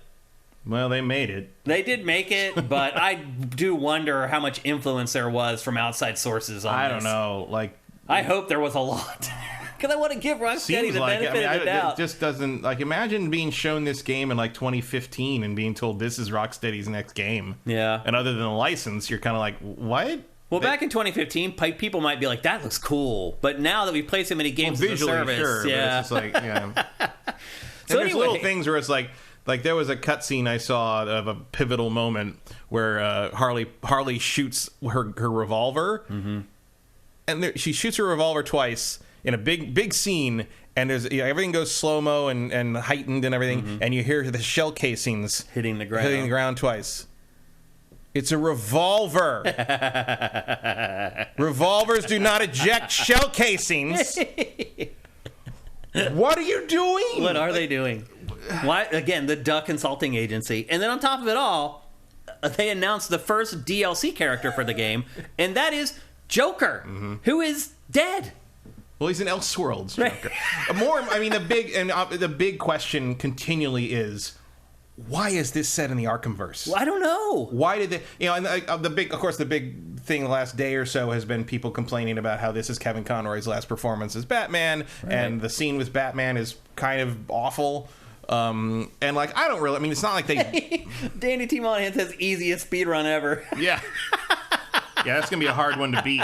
Well, they made it. They did make it, but I do wonder how much influence there was from outside sources on this. I don't know, like... I hope there was a lot. Because I want to give Rocksteady the benefit of the doubt. It just doesn't... Like, imagine being shown this game in, like, 2015 and being told this is Rocksteady's next game. Yeah. And other than a license, you're kind of like, what? Well, back in 2015, people might be like, that looks cool. But now that we've played so many games as a service... Sure, yeah. But it's just like, yeah. So there's little things where it's like there was a cutscene I saw of a pivotal moment where Harley shoots her revolver, and she shoots her revolver twice, in a big scene, and there's everything goes slow-mo and heightened and everything, and you hear the shell casings hitting the ground twice. It's a revolver. Revolvers do not eject shell casings. What are you doing? What are they doing? Why? Again, the Duck Consulting Agency. And then on top of it all, they announced the first DLC character for the game, and that is Joker, who is dead. Well, he's an Elseworlds Joker. The big question continually is, why is this set in the Arkhamverse? Well, I don't know. Why did they? And the big thing the last day or so has been people complaining about how this is Kevin Conroy's last performance as Batman, and the scene with Batman is kind of awful. And I don't really. I mean, it's not like they. Danny T. Monahan says easiest speedrun ever. Yeah. Yeah, that's gonna be a hard one to beat.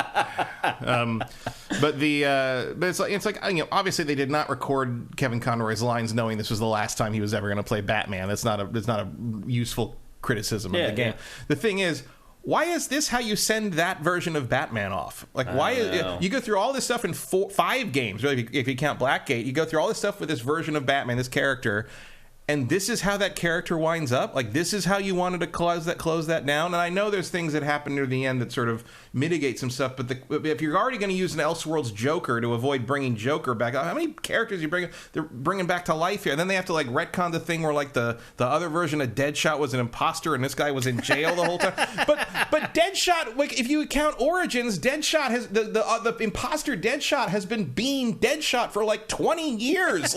But it's like obviously they did not record Kevin Conroy's lines knowing this was the last time he was ever gonna play Batman. That's not a useful criticism of the game. Yeah. The thing is, why is this how you send that version of Batman off? Why you go through all this stuff in 5 games, really, if you count Blackgate, you go through all this stuff with this version of Batman, this character. And this is how that character winds up? This is how you wanted to close that down? And I know there's things that happen near the end that sort of mitigate some stuff, but if you're already going to use an Elseworlds Joker to avoid bringing Joker back, how many characters they're bringing back to life here? And then they have to retcon the thing where the other version of Deadshot was an imposter and this guy was in jail the whole time. But Deadshot, if you count Origins, Deadshot has the imposter Deadshot has been being Deadshot for 20 years.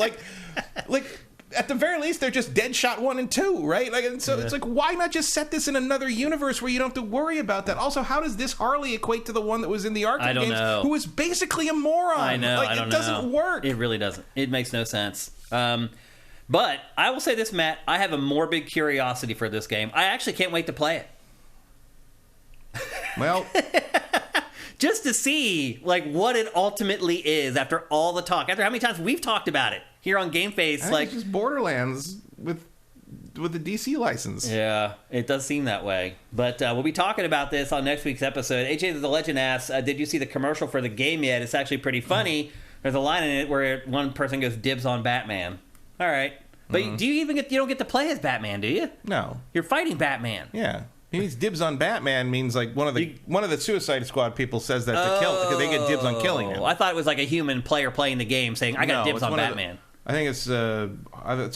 At the very least, they're just Deadshot 1 and 2, right? It's why not just set this in another universe where you don't have to worry about that? Also, how does this Harley equate to the one that was in the Arkham games, who was basically a moron? I know. It doesn't work. It really doesn't. It makes no sense. But I will say this, Matt. I have a morbid curiosity for this game. I actually can't wait to play it. Well... just to see what it ultimately is after all the talk, after how many times we've talked about it here on GameFace. It's just Borderlands with the DC license. Yeah, it does seem that way. But we'll be talking about this on next week's episode. AJ the Legend asks, did you see the commercial for the game yet? It's actually pretty funny. There's a line in it where one person goes dibs on Batman. All right. But do you don't get to play as Batman, do you? No. You're fighting Batman. Yeah. He needs dibs on Batman means one of the Suicide Squad people says that to kill because they get dibs on killing him. I thought it was a human player playing the game saying I got dibs on Batman. I think it's either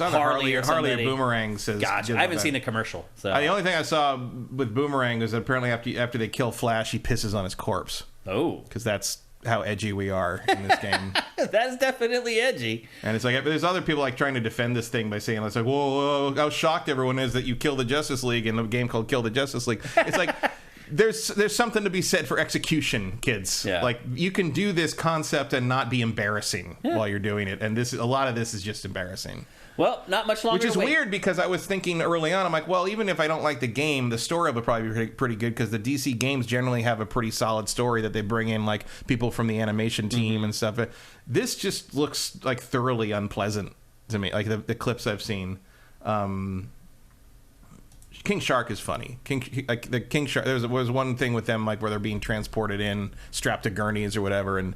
Harley or Boomerang says. Gotcha. I haven't seen the commercial. So the only thing I saw with Boomerang is that apparently after they kill Flash, he pisses on his corpse. Oh, because that's how edgy we are in this game. That's definitely edgy. And it's there's other people trying to defend this thing by saying whoa, how shocked everyone is that you kill the Justice League in a game called Kill the Justice League. It's there's something to be said for execution, kids. Yeah. You can do this concept and not be embarrassing while you're doing it, and a lot of this is just embarrassing. Well, not much longer. Which is weird because I was thinking early on, I'm well, even if I don't like the game, the story will probably be pretty good because the DC games generally have a pretty solid story that they bring in people from the animation team and stuff. This just looks thoroughly unpleasant to me. The clips I've seen. King Shark is funny. The King Shark. There was one thing with them where they're being transported in, strapped to gurneys or whatever, and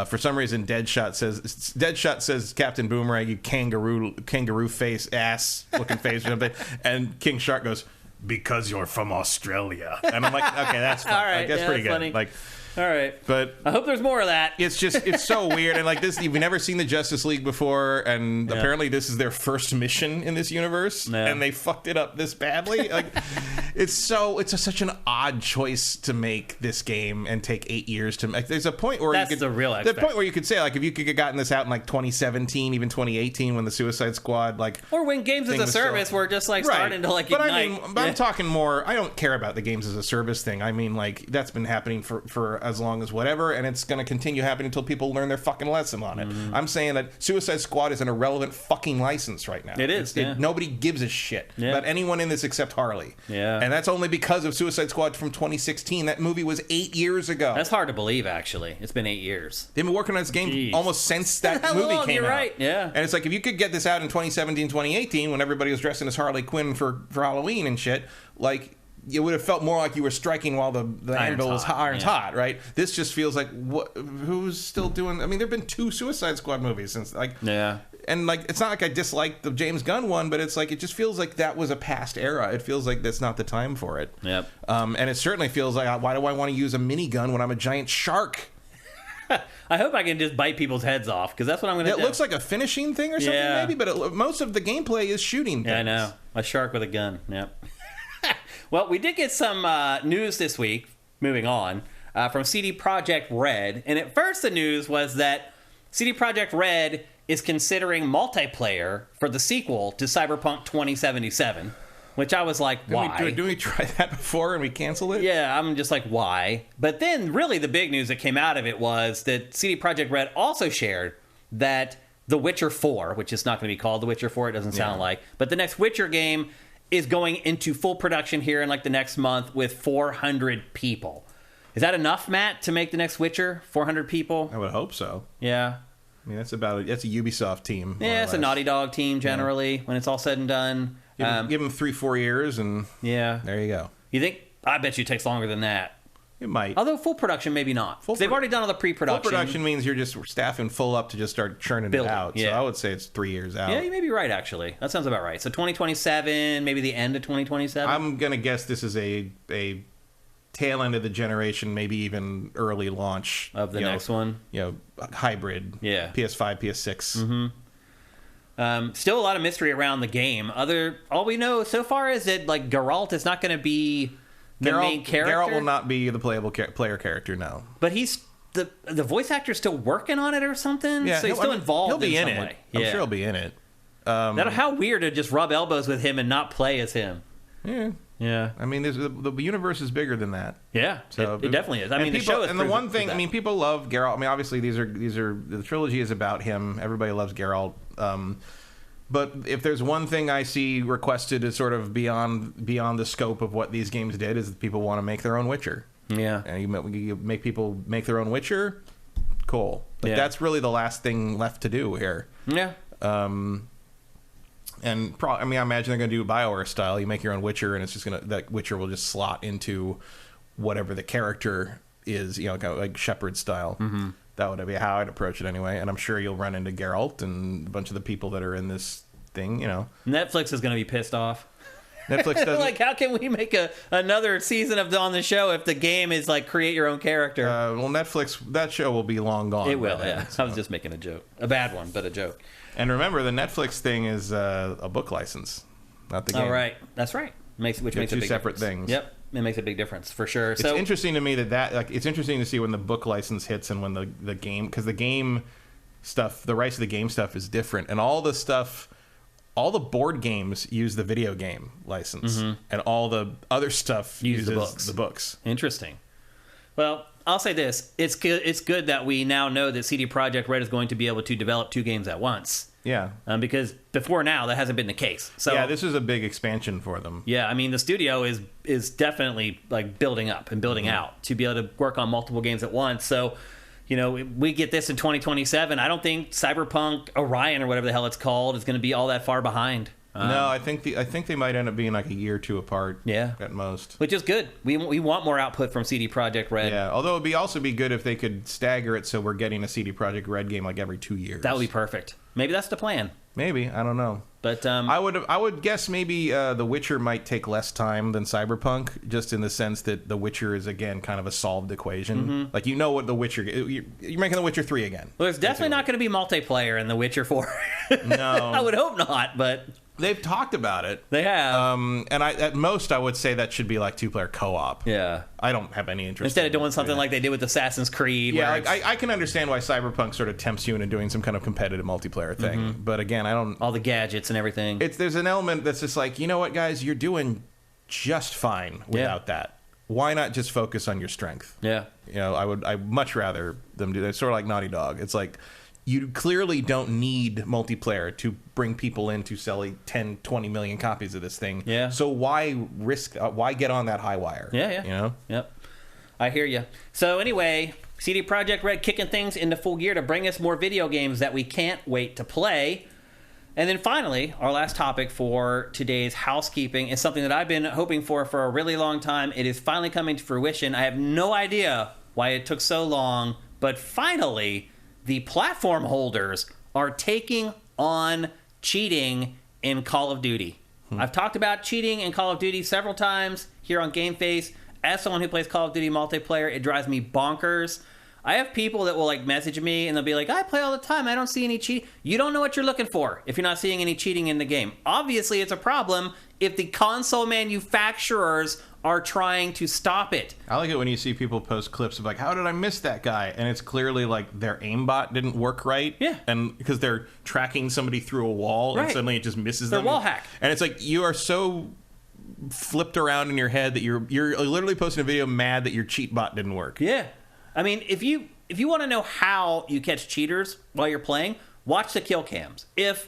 for some reason Deadshot says Captain Boomerang, you kangaroo face ass looking face or something, and King Shark goes, because you're from Australia, and I'm okay, that's fun. All right, that's pretty good. Funny. All right, but I hope there's more of that. It's so weird, and this you've never seen the Justice League before, and apparently this is their first mission in this universe, and they fucked it up this badly. It's such an odd choice to make this game and take 8 years to make. There's a point where the point where you could say if you could have gotten this out in 2017, even 2018, when the Suicide Squad or when games as a service were just starting to ignite. I'm talking more. I don't care about the games as a service thing. I mean that's been happening for as long as whatever, and it's going to continue happening until people learn their fucking lesson on it. I'm saying that Suicide Squad is an irrelevant fucking license right now. It is. Nobody gives a shit about anyone in this except Harley. Yeah. And that's only because of Suicide Squad from 2016. That movie was 8 years ago. That's hard to believe, actually. It's been 8 years. They've been working on this game almost since that movie came out. Right, yeah. And it's if you could get this out in 2017, 2018, when everybody was dressing as Harley Quinn for Halloween and shit, it would have felt more like you were striking while the anvil was iron's hot, right? This just feels like who's still doing? I mean, there've been 2 Suicide Squad movies since and like it's not like I dislike the James Gunn one, but it's like it just feels like that was a past era. It feels like that's not the time for it. Yep. And it certainly feels like why do I want to use a minigun when I'm a giant shark? I hope I can just bite people's heads off, because that's what I'm going to do. It looks like a finishing thing or something, maybe, but most of the gameplay is shooting things. Yeah, I know. A shark with a gun. Yep. Well, we did get some news this week, moving on, from CD Projekt Red. And at first the news was that CD Projekt Red is considering multiplayer for the sequel to Cyberpunk 2077. Which I was like, why? Did we try that before and we canceled it? Yeah, I'm just like, why? But then really the big news that came out of it was that CD Projekt Red also shared that The Witcher 4, which is not going to be called The Witcher 4, it doesn't sound like, but the next Witcher game is going into full production here in like the next month with 400 people. Is that enough, Matt, to make the next Witcher? 400 people? I would hope so. Yeah. I mean, that's a Ubisoft team. Yeah, it's a Naughty Dog team generally when it's all said and done. Give them 3-4 years, and there you go. You think? I bet you it takes longer than that. It might. Although full production, maybe not. They've already done all the pre-production. Full production means you're just staffing full up to just start churning it out. Yeah. So I would say it's 3 years out. Yeah, you may be right, actually. That sounds about right. So 2027, maybe the end of 2027? I'm going to guess this is a tail end of the generation, maybe even early launch. Of the next one? Hybrid. Yeah. PS5, PS6. Mm-hmm. Still a lot of mystery around the game. All we know so far is that like Geralt is not going to be the main character. Geralt will not be the playable player character, no. But he's the voice actor's still working on it or something. Yeah, so he's still involved. He'll be in some it. Way. I'm sure he'll be in it. How weird to just rub elbows with him and not play as him. Yeah. I mean, the universe is bigger than that. Yeah, so it definitely is. I mean, the show is. And the one thing, I mean, people love Geralt. I mean, obviously, these are the trilogy is about him. Everybody loves Geralt. But if there's one thing I see requested is sort of beyond the scope of what these games did, is that people want to make their own Witcher. Yeah. And you make people make their own Witcher. Cool. That's really the last thing left to do here. Yeah. I imagine they're going to do BioWare style. You make your own Witcher, and it's just that Witcher will just slot into whatever the character is, kind of like Shepard style. Mm-hmm. That would be how I'd approach it anyway. And I'm sure you'll run into Geralt and a bunch of the people that are in this thing, Netflix is going to be pissed off. Netflix doesn't... like, how can we make another season on the show if the game is like create your own character? Well, Netflix, that show will be long gone. It will, yeah. So. I was just making a joke. A bad one, but a joke. And remember, the Netflix thing is a book license, not the game. Oh, right. That's right. Which makes a big difference. Two separate things. Yep. It makes a big difference, for sure. It's interesting to me that it's interesting to see when the book license hits and when the game... Because the game stuff, the rights to the game stuff is different. And all the board games use the video game license. Mm-hmm. And all the other stuff uses the books. Interesting. Well, I'll say this. It's good that we now know that CD Projekt Red is going to be able to develop 2 games at once. Yeah. Because before now, that hasn't been the case. So yeah, this is a big expansion for them. Yeah, I mean, the studio is definitely like building up and building out to be able to work on multiple games at once. So, we get this in 2027. I don't think Cyberpunk Orion or whatever the hell it's called is going to be all that far behind. No, I think they might end up being like a year or 2 apart. Yeah, at most, which is good. We want more output from CD Projekt Red. Yeah, although it'd also be good if they could stagger it so we're getting a CD Projekt Red game like every 2 years. That would be perfect. Maybe that's the plan. Maybe, I don't know. But I would guess maybe The Witcher might take less time than Cyberpunk, just in the sense that The Witcher is again kind of a solved equation. Mm-hmm. Like what The Witcher, you're making The Witcher 3 again. Well, there's definitely not going to be multiplayer in The Witcher 4. No, I would hope not, but. They've talked about it. They have. And at most, I would say that should be like 2-player co-op. Yeah. I don't have any interest instead of doing something like they did with Assassin's Creed. Yeah, I can understand why Cyberpunk sort of tempts you into doing some kind of competitive multiplayer thing. Mm-hmm. But again, I don't... All the gadgets and everything. There's an element that's just like, you know what, guys? You're doing just fine without that. Why not just focus on your strength? Yeah. I'd much rather them do that. It's sort of like Naughty Dog. It's like... You clearly don't need multiplayer to bring people in to sell 10, 20 million copies of this thing. Yeah. So why risk? Why get on that high wire? Yeah. Yep. I hear you. So anyway, CD Projekt Red kicking things into full gear to bring us more video games that we can't wait to play. And then finally, our last topic for today's housekeeping is something that I've been hoping for a really long time. It is finally coming to fruition. I have no idea why it took so long, but finally, the platform holders are taking on cheating in Call of Duty. I've talked about cheating in Call of Duty several times here on GameFace. As someone who plays Call of Duty multiplayer, it drives me bonkers. I have people that will like message me and they'll be like, I play all the time, I don't see any cheating. You don't know what you're looking for if you're not seeing any cheating in the game. Obviously, it's a problem if the console manufacturers are trying to stop it. I like it when you see people post clips of like, how did I miss that guy? And it's clearly like their aimbot didn't work right. Yeah. And because they're tracking somebody through a wall and suddenly it just misses them. They're wall hack. And it's like, you are so flipped around in your head that you're literally posting a video mad that your cheat bot didn't work. Yeah. I mean, if you want to know how you catch cheaters while you're playing, watch the kill cams. If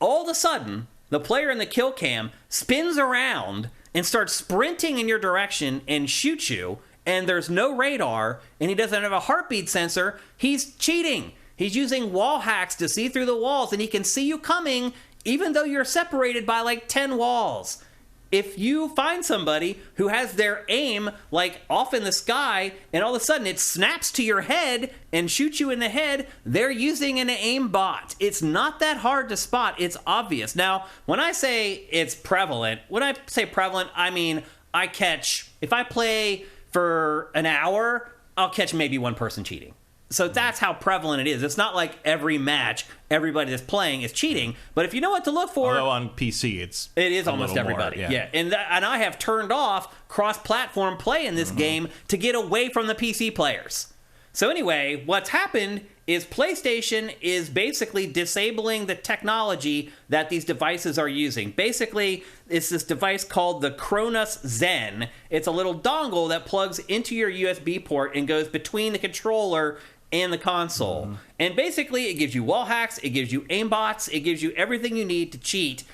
all of a sudden the player in the kill cam spins around and starts sprinting in your direction and shoots you, and there's no radar, and he doesn't have a heartbeat sensor, he's cheating. He's using wall hacks to see through the walls, and he can see you coming even though you're separated by like 10 walls. If you find somebody who has their aim like off in the sky and all of a sudden it snaps to your head and shoots you in the head, they're using an aim bot. It's not that hard to spot. It's obvious. Now, when I say it's prevalent, I mean I catch, if I play for an hour, I'll catch maybe one person cheating. So that's how prevalent it is. It's not like every match, everybody that's playing is cheating. But if you know what to look for... Although on PC, it is almost everybody. More, yeah. And I have turned off cross-platform play in this game to get away from the PC players. So anyway, what's happened is PlayStation is basically disabling the technology that these devices are using. Basically, it's this device called the Cronus Zen. It's a little dongle that plugs into your USB port and goes between the controller and the console. And basically, it gives you wall hacks, it gives you aimbots, it gives you everything you need to cheat.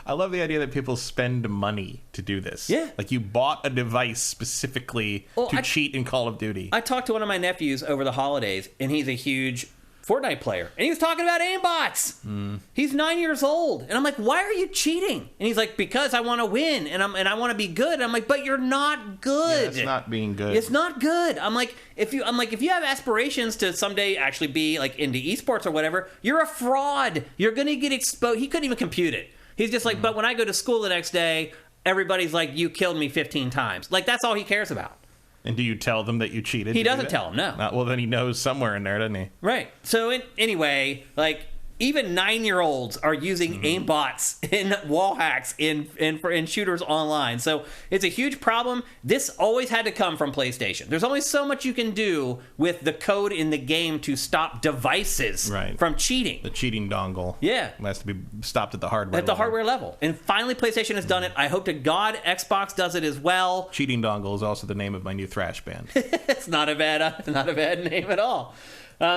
I love the idea that people spend money to do this. Yeah. Like you bought a device specifically to cheat in Call of Duty. I talked to one of my nephews over the holidays, and he's a huge Fortnite player, and he was talking about aimbots. He's 9 years old, and I'm like, "Why are you cheating?" And he's like, "Because I want to win, and I want to be good." And I'm like, "But you're not good. Yeah, it's not being good. It's not good." I'm like, if you have aspirations to someday actually be like into esports or whatever, you're a fraud. You're gonna get exposed. He couldn't even compute it. He's just like, but when I go to school the next day, everybody's like, "You killed me 15 times." Like that's all he cares about. And do you tell them that you cheated? He doesn't tell them, no. Well, then he knows somewhere in there, doesn't he? Right. So anyway, like even 9-year-olds are using aimbots and wall hacks in shooters online. So it's a huge problem. This always had to come from PlayStation. There's only so much you can do with the code in the game to stop devices from cheating. The cheating dongle. Yeah. It has to be stopped at the hardware level. Hardware level. And finally PlayStation has done it. I hope to God Xbox does it as well. Cheating dongle is also the name of my new thrash band. It's not a bad name at all.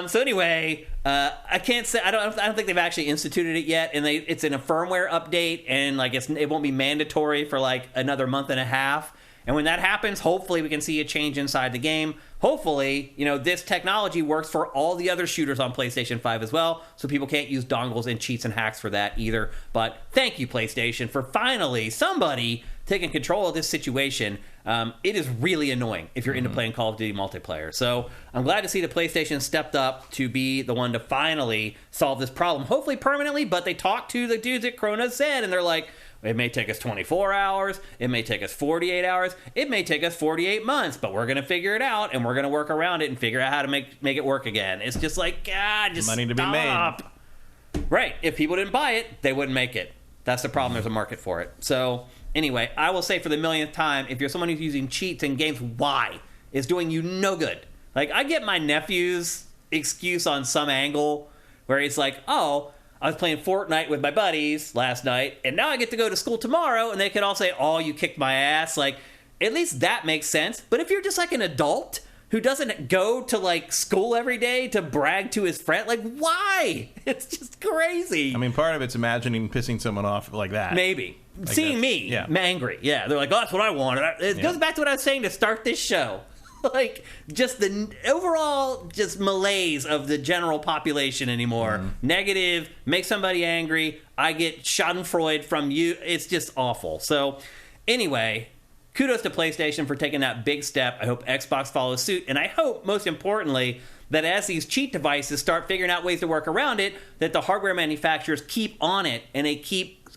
So anyway, I can't say I don't think they've actually instituted it yet, and it's in a firmware update, and like it won't be mandatory for like another month and a half. And when that happens, hopefully we can see a change inside the game. Hopefully, this technology works for all the other shooters on PlayStation 5 as well, so people can't use dongles and cheats and hacks for that either. But thank you, PlayStation, for finally somebody taking control of this situation. It is really annoying if you're into playing Call of Duty multiplayer. So I'm glad to see the PlayStation stepped up to be the one to finally solve this problem, hopefully permanently. But they talked to the dudes at Cronus Zen, and they're like, it may take us 24 hours, it may take us 48 hours, it may take us 48 months, but we're going to figure it out, and we're going to work around it and figure out how to make it work again. It's just like, just money to stop. Be made. Right. If people didn't buy it, they wouldn't make it. That's the problem. There's a market for it. So anyway, I will say for the millionth time, if you're someone who's using cheats in games, why? It's doing you no good. Like, I get my nephew's excuse on some angle where he's like, oh, I was playing Fortnite with my buddies last night, and now I get to go to school tomorrow, and they could all say, oh, you kicked my ass. Like, at least that makes sense. But if you're just like an adult who doesn't go to like school every day to brag to his friend, like, why? It's just crazy. I mean, part of it's imagining pissing someone off like that. Maybe. Seeing me angry. Yeah, they're like, oh, that's what I wanted. It goes back to what I was saying to start this show. like, just the overall just malaise of the general population anymore. Negative, make somebody angry, I get schadenfreude from you. It's just awful. So, anyway, kudos to PlayStation for taking that big step. I hope Xbox follows suit, and I hope, most importantly, that as these cheat devices start figuring out ways to work around it, that the hardware manufacturers keep on it, and they keep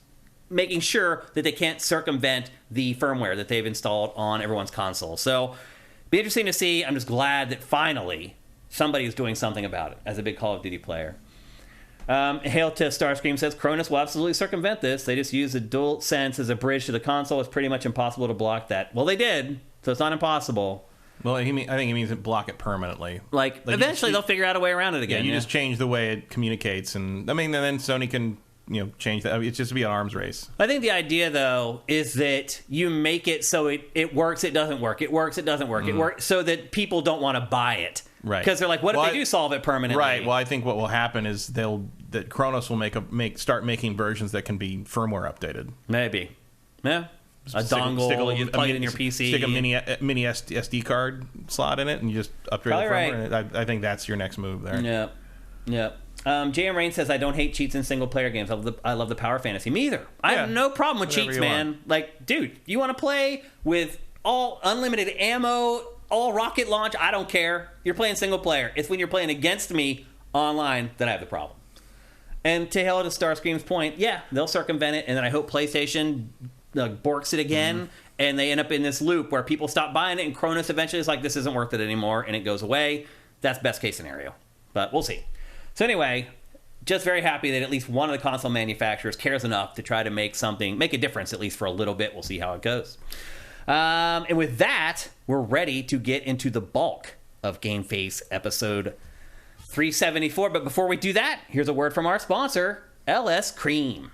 making sure that they can't circumvent the firmware that they've installed on everyone's console. So, be interesting to see. I'm just glad that finally somebody's doing something about it as a big Call of Duty player. Hail to Starscream says, Cronus will absolutely circumvent this. They just use the DualSense as a bridge to the console. It's pretty much impossible to block that. Well, they did, so it's not impossible. Well, I think he means block it permanently. Like eventually they'll figure out a way around it again. Yeah, you just change the way it communicates, and then Sony can change that. It's just to be an arms race. I think the idea, though, is that you make it so it works, it doesn't work, it works, it doesn't work, it works, so that people don't want to buy it. Right. Because they're like, what if they do solve it permanently? Right. Well, I think what will happen is that Kronos will start making versions that can be firmware updated. Maybe. Yeah. A dongle, you plug it in your PC. Stick a mini SD card slot in it, and you just upgrade the firmware. Right. I think that's your next move there. Yeah. JM Rain says, I don't hate cheats in single-player games. I love the power fantasy. Me either. I have no problem with cheats, man. Like, dude, you want to play with all unlimited ammo, all rocket launch? I don't care. You're playing single-player. It's when you're playing against me online that I have the problem. And to hell to Starscream's point, yeah, they'll circumvent it, and then I hope PlayStation borks it again, and they end up in this loop where people stop buying it, and Cronus eventually is like, this isn't worth it anymore, and it goes away. That's best case scenario. But we'll see. So anyway, just very happy that at least one of the console manufacturers cares enough to try to make a difference, at least for a little bit. We'll see how it goes. And with that, we're ready to get into the bulk of GameFace episode 374. But before we do that, here's a word from our sponsor, LS Cream.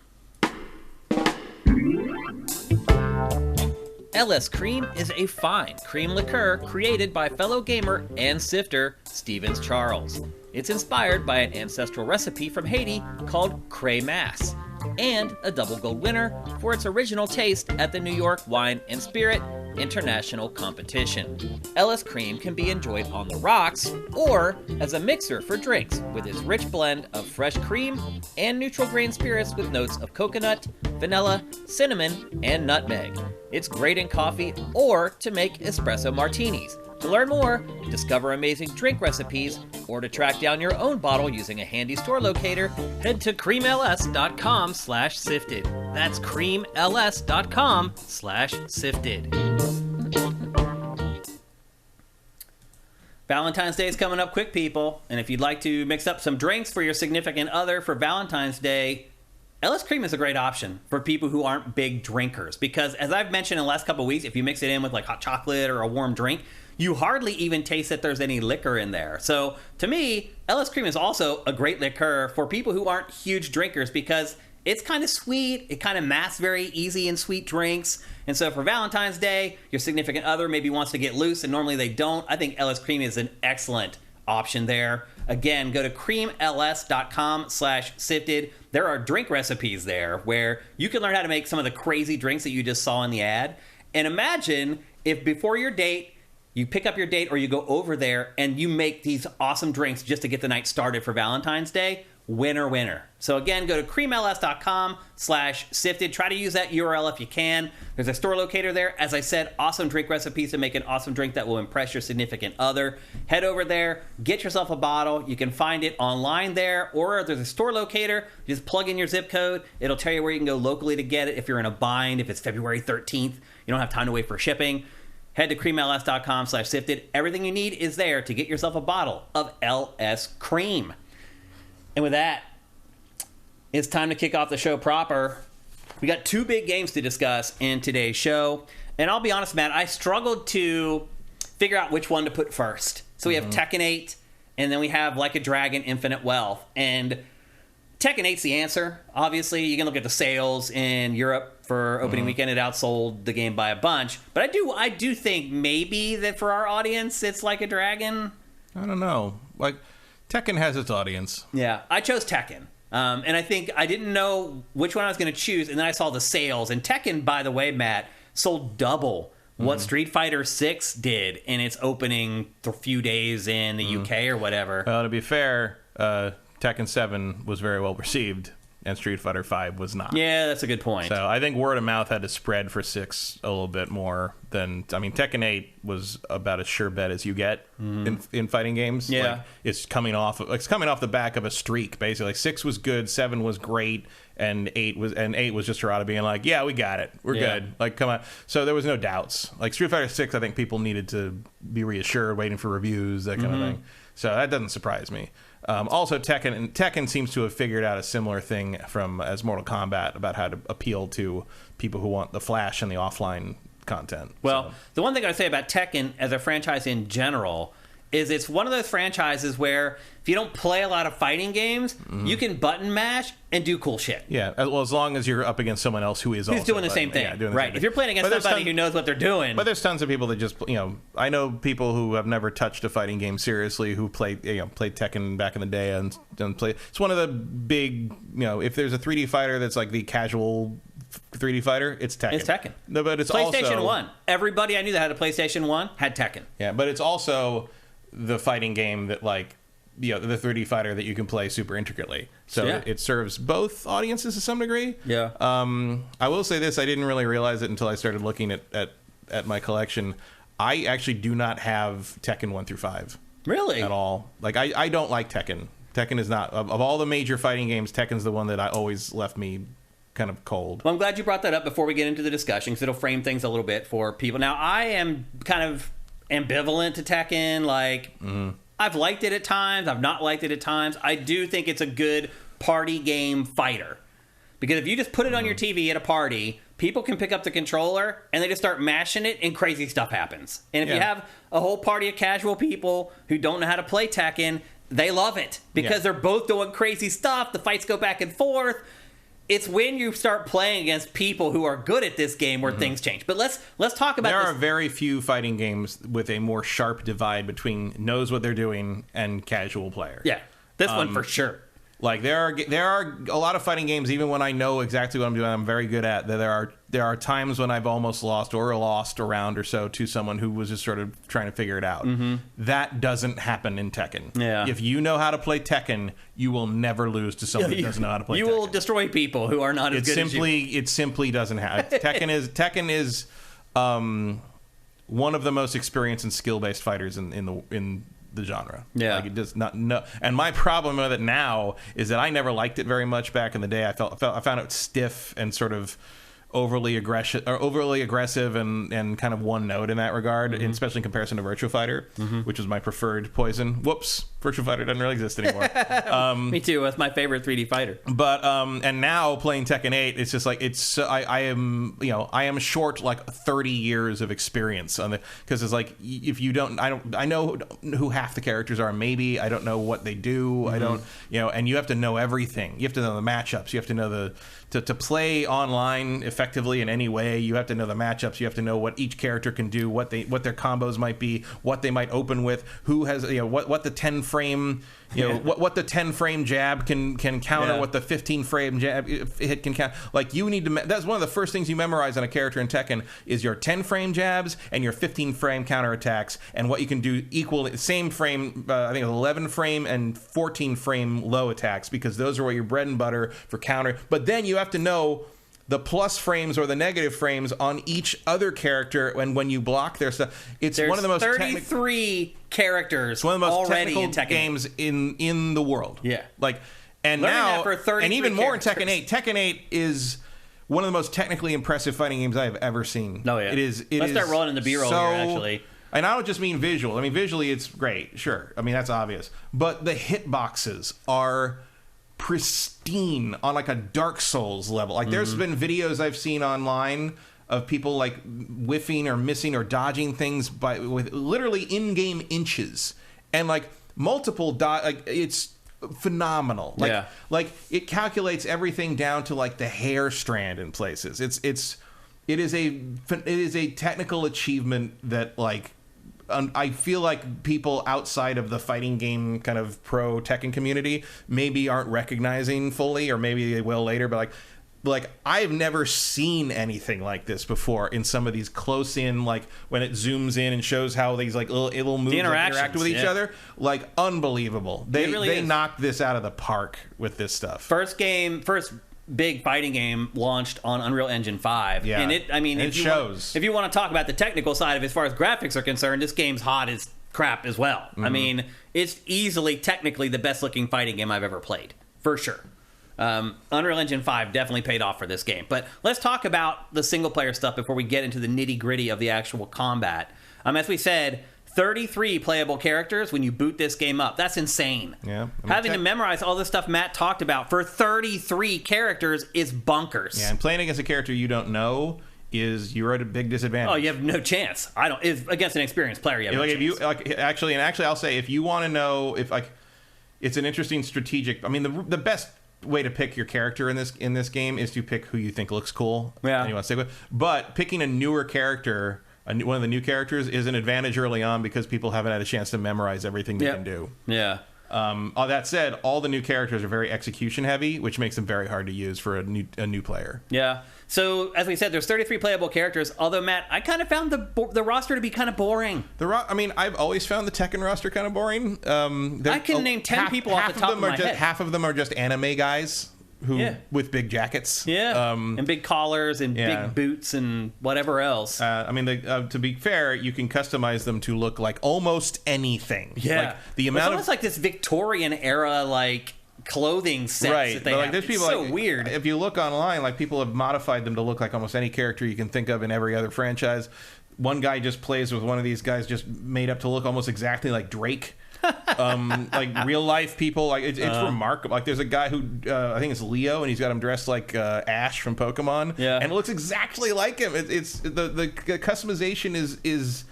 LS Cream is a fine cream liqueur created by fellow gamer and sifter Stevens Charles. It's inspired by an ancestral recipe from Haiti called Cray Mass, and a double gold winner for its original taste at the New York Wine and Spirit International Competition. LS Cream can be enjoyed on the rocks or as a mixer for drinks with its rich blend of fresh cream and neutral grain spirits with notes of coconut, vanilla, cinnamon, and nutmeg. It's great in coffee or to make espresso martinis. To learn more, discover amazing drink recipes, or to track down your own bottle using a handy store locator, head to creamls.com/sifted. That's creamls.com/sifted. Valentine's Day is coming up quick, people. And if you'd like to mix up some drinks for your significant other for Valentine's Day, LS Cream is a great option for people who aren't big drinkers. Because as I've mentioned in the last couple of weeks, if you mix it in with like hot chocolate or a warm drink, you hardly even taste that there's any liquor in there. So to me, LS Cream is also a great liqueur for people who aren't huge drinkers because it's kind of sweet. It kind of masks very easy and sweet drinks. And so for Valentine's Day, your significant other maybe wants to get loose and normally they don't. I think LS Cream is an excellent option there. Again, go to creamls.com/sifted. There are drink recipes there where you can learn how to make some of the crazy drinks that you just saw in the ad. And imagine if before your date, you pick up your date or you go over there and you make these awesome drinks just to get the night started for Valentine's Day. Winner, winner. So again, go to creamls.com/sifted. Try to use that URL if you can. There's a store locator there. As I said, awesome drink recipes to make an awesome drink that will impress your significant other. Head over there, get yourself a bottle. You can find it online there, or there's a store locator. Just plug in your zip code. It'll tell you where you can go locally to get it if you're in a bind. If it's February 13th, you don't have time to wait for shipping. Head to creamls.com/sifted. Everything you need is there to get yourself a bottle of LS Cream. And with that, it's time to kick off the show proper. We got two big games to discuss in today's show. And I'll be honest, Matt, I struggled to figure out which one to put first. So we have Tekken 8, and then we have Like a Dragon Infinite Wealth. And Tekken 8's the answer. Obviously, you can look at the sales in Europe for opening weekend. It outsold the game by a bunch. But I do think maybe that for our audience, it's Like a Dragon. I don't know. Like, Tekken has its audience. Yeah, I chose Tekken. And I think I didn't know which one I was going to choose. And then I saw the sales. And Tekken, by the way, Matt, sold double what Street Fighter 6 did in its opening few days in the UK or whatever. Well, to be fair, Tekken 7 was very well received, and Street Fighter 5 was not. Yeah, that's a good point. So I think word of mouth had to spread for 6 a little bit more than... I mean, Tekken 8 was about as sure bet as you get in fighting games. Yeah. Like, it's coming off the back of a streak, basically. Like, 6 was good, 7 was great, and 8 was just Harada being like, yeah, we got it. We're good. Like, come on. So there was no doubts. Like, Street Fighter 6, I think people needed to be reassured, waiting for reviews, that kind of thing. So that doesn't surprise me. Also, Tekken seems to have figured out a similar thing as Mortal Kombat about how to appeal to people who want the flash and the offline content. Well, the one thing I would say about Tekken as a franchise in general is it's one of those franchises where if you don't play a lot of fighting games, you can button mash and do cool shit. Yeah, well, as long as you're up against someone else who's also doing the same thing. Yeah, doing the right. same thing. If you're playing against somebody who knows what they're doing. But there's tons of people that just, I know people who have never touched a fighting game seriously who played Tekken back in the day and play. It's one of the big, if there's a 3D fighter that's like the casual 3D fighter, it's Tekken. It's Tekken. No, but it's PlayStation also 1. Everybody I knew that had a PlayStation 1 had Tekken. Yeah, but it's also the fighting game that the 3D fighter that you can play super intricately. So it serves both audiences to some degree. Yeah. I will say this, I didn't really realize it until I started looking at my collection. I actually do not have Tekken 1 through 5. Really? At all. Like, I don't like Tekken. Tekken is not, of all the major fighting games, Tekken's the one that always left me kind of cold. Well, I'm glad you brought that up before we get into the discussion, because it'll frame things a little bit for people. Now, I am kind of ambivalent to Tekken. Like, I've liked it at times. I've not liked it at times. I do think it's a good party game fighter. Because if you just put it on your TV at a party, people can pick up the controller and they just start mashing it and crazy stuff happens. And if you have a whole party of casual people who don't know how to play Tekken, they love it. Because they're both doing crazy stuff. The fights go back and forth. It's when you start playing against people who are good at this game where things change. But let's talk about There this. are very few fighting games with a more sharp divide between knows what they're doing and casual player. Yeah, this one for sure. Like there are a lot of fighting games, even when I know exactly what I'm doing, I'm very good at. That there are times when I've almost lost a round or so to someone who was just sort of trying to figure it out. That doesn't happen in Tekken. Yeah. If you know how to play Tekken, you will never lose to someone who doesn't know how to play Tekken. You will destroy people who are not as good as you. It simply doesn't happen. Tekken is one of the most experienced and skill-based fighters in the genre. Yeah. Like, it does not know. And my problem with it now is that I never liked it very much back in the day. I found it stiff and sort of overly aggressive and kind of one note in that regard, especially in comparison to Virtua Fighter, which was my preferred poison. Whoops, Virtua Fighter doesn't really exist anymore. Me too. That's my favorite 3D fighter. But and now playing Tekken 8, it's just like I am short like 30 years of experience on the, because it's like if you don't, I know who half the characters are. Maybe I don't know what they do. I don't, and you have to know everything. You have to know the matchups. You have to know to play online effectively in any way, you have to know the matchups. You have to know what each character can do, what their combos might be, what they might open with, who has what the 10 frame what the 10 frame jab can counter, what the 15 frame jab hit can counter. Like you need to. That's one of the first things you memorize on a character in Tekken is your 10 frame jabs and your 15 frame counter attacks, and what you can do same frame. I think it's 11 frame and 14 frame low attacks, because those are what your bread and butter for counter. But then you have to know the plus frames or the negative frames on each other character, and when you block their stuff, it's one of the most 33 characters. It's one of the most already technical in Tekken games in the world. Yeah, like and learning now that for and even more in characters. Tekken 8. Tekken 8 is one of the most technically impressive fighting games I have ever seen. Oh yeah, it is. Let's start rolling in the B-roll here, actually. And I don't just mean visual. I mean visually, it's great. Sure, I mean that's obvious, but the hitboxes are pristine on like a Dark Souls level. Like there's been videos I've seen online of people like whiffing or missing or dodging things with literally in-game inches, and like multiple it's phenomenal. Like it calculates everything down to like the hair strand in places. It is a technical achievement that like I feel like people outside of the fighting game kind of pro Tekken community maybe aren't recognizing fully, or maybe they will later, but like like, I've never seen anything like this before in some of these close in, like when it zooms in and shows how these like little moves interact with each other. Like, unbelievable. They knocked this out of the park with this stuff. First big fighting game launched on Unreal Engine 5. Yeah. And it shows. If you want to talk about the technical side of it, as far as graphics are concerned, this game's hot as crap as well. I mean, it's easily technically the best looking fighting game I've ever played. For sure. Unreal Engine 5 definitely paid off for this game. But let's talk about the single-player stuff before we get into the nitty-gritty of the actual combat. As we said, 33 playable characters when you boot this game up. That's insane. Yeah. Having to memorize all the stuff Matt talked about for 33 characters is bonkers. Yeah, and playing against a character you don't know you're at a big disadvantage. Oh, you have no chance. Against an experienced player, you have no chance. Actually, I'll say, if you want to know if it's an interesting strategic. I mean, the best way to pick your character in this game is to pick who you think looks cool. Yeah. And you want to stick with. But picking a newer character, one of the new characters, is an advantage early on because people haven't had a chance to memorize everything they can do. Yeah. All that said, all the new characters are very execution heavy, which makes them very hard to use for a new player. Yeah. So, as we said, there's 33 playable characters. Although, Matt, I kind of found the roster to be kind of boring. I've always found the Tekken roster kind of boring. I can name 10 people off the top of my head. Half of them are just anime guys with big jackets. Yeah. And big collars and big boots and whatever else. To be fair, you can customize them to look like almost anything. Yeah. Like, it's almost like this Victorian era, like, clothing sets that they have. There's people so weird. If you look online, like, people have modified them to look like almost any character you can think of in every other franchise. One guy just plays with one of these guys just made up to look almost exactly like Drake. Like real life people, like it's remarkable. Like, there's a guy who I think it's Leo, and he's got him dressed like Ash from Pokemon, and it looks exactly like him. It's the customization is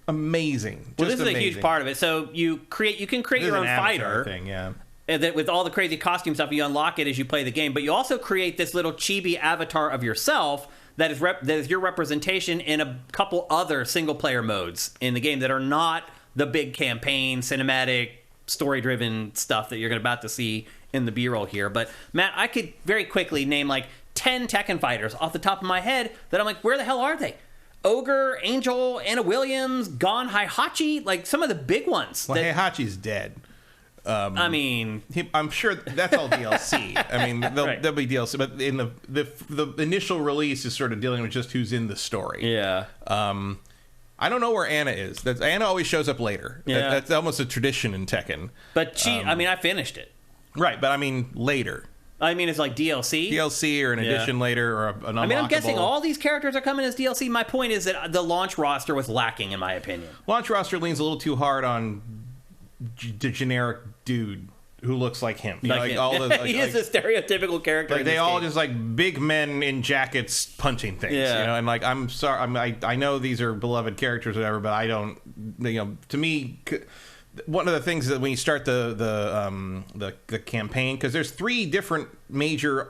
amazing. Well, this is a huge part of it. So you can create your own fighter thing, yeah. And that with all the crazy costume stuff, you unlock it as you play the game. But you also create this little chibi avatar of yourself that is your representation in a couple other single-player modes in the game that are not the big campaign, cinematic, story-driven stuff that you're about to see in the B-roll here. But, Matt, I could very quickly name, like, 10 Tekken fighters off the top of my head that I'm like, where the hell are they? Ogre, Angel, Anna Williams, Gon Heihachi, like, some of the big ones. Well, Heihachi's dead. I'm sure that's all DLC. I mean, there'll be DLC, but in the initial release is sort of dealing with just who's in the story. Yeah. I don't know where Anna is. Anna always shows up later. Yeah. That's almost a tradition in Tekken. But I finished it. Right, but I mean later. I mean, it's like DLC or an addition later or an unlockable. I mean, I'm guessing all these characters are coming as DLC. My point is that the launch roster was lacking, in my opinion. Launch roster leans a little too hard on the generic dude who looks like him. He is a stereotypical character. Like, they all just like big men in jackets punching things. Yeah. And like, I'm sorry, I know these are beloved characters or whatever, but I don't. To me, one of the things that when you start the campaign, because there's 3 different major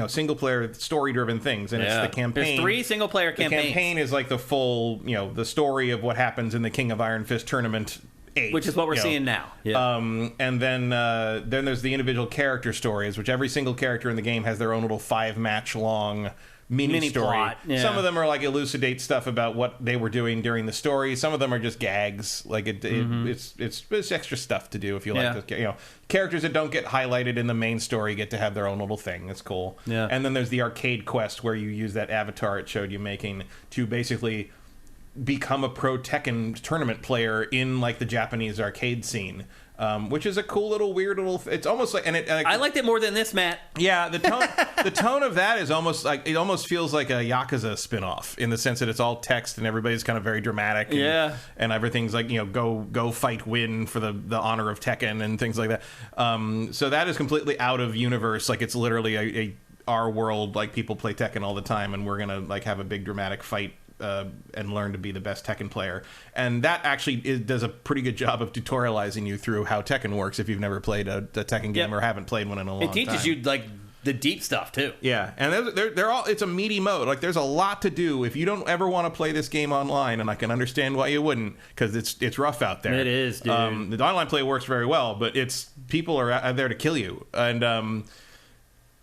single player story driven things, and it's the campaign. There's 3 single player campaigns. The campaign is like the full the story of what happens in the King of Iron Fist tournament. Which is what we're seeing now. Yeah. And then there's the individual character stories, which every single character in the game has their own little 5-match long mini story. Plot. Yeah. Some of them are like elucidate stuff about what they were doing during the story. Some of them are just gags. Like it's extra stuff to do if you like this. Characters that don't get highlighted in the main story get to have their own little thing. That's cool. Yeah. And then there's the arcade quest where you use that avatar it showed you making to basically become a pro Tekken tournament player in like the Japanese arcade scene, which is a cool little weird little. It's almost like, I liked it more than this, Matt. Yeah, the tone of that is almost like, it almost feels like a Yakuza spinoff in the sense that it's all text and everybody's kind of very dramatic. And everything's like go fight, win for the honor of Tekken and things like that. So that is completely out of universe. Like, it's literally our world. Like, people play Tekken all the time, and we're gonna like have a big dramatic fight. And learn to be the best Tekken player. And that actually does a pretty good job of tutorializing you through how Tekken works if you've never played a Tekken game or haven't played one in a long time. It teaches you, like, the deep stuff, too. Yeah, and they're all, it's a meaty mode. Like, there's a lot to do. If you don't ever want to play this game online, and I can understand why you wouldn't, because it's rough out there. It is, dude. The online play works very well, but people are out there to kill you. And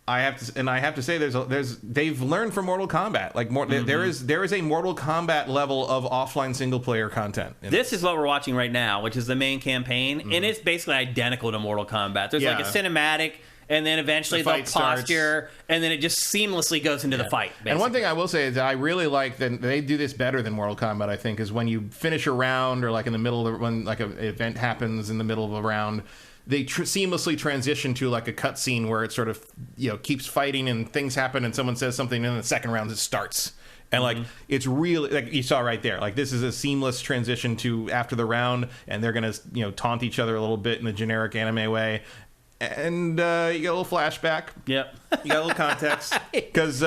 I have to say they've learned from Mortal Kombat. Like there is a Mortal Kombat level of offline single player content. This is what we're watching right now, which is the main campaign, and it's basically identical to Mortal Kombat. There's like a cinematic, and then eventually the posture, and then it just seamlessly goes into the fight. Basically. And one thing I will say is that I really like that they do this better than Mortal Kombat. I think is when you finish a round or like in the middle of when like an event happens in the middle of a round. They seamlessly transition to like a cutscene where it sort of keeps fighting and things happen and someone says something and in the second round it starts and like it's really like you saw right there, like this is a seamless transition to after the round and they're gonna taunt each other a little bit in the generic anime way. And you get a little flashback. Yep. You got a little context. Because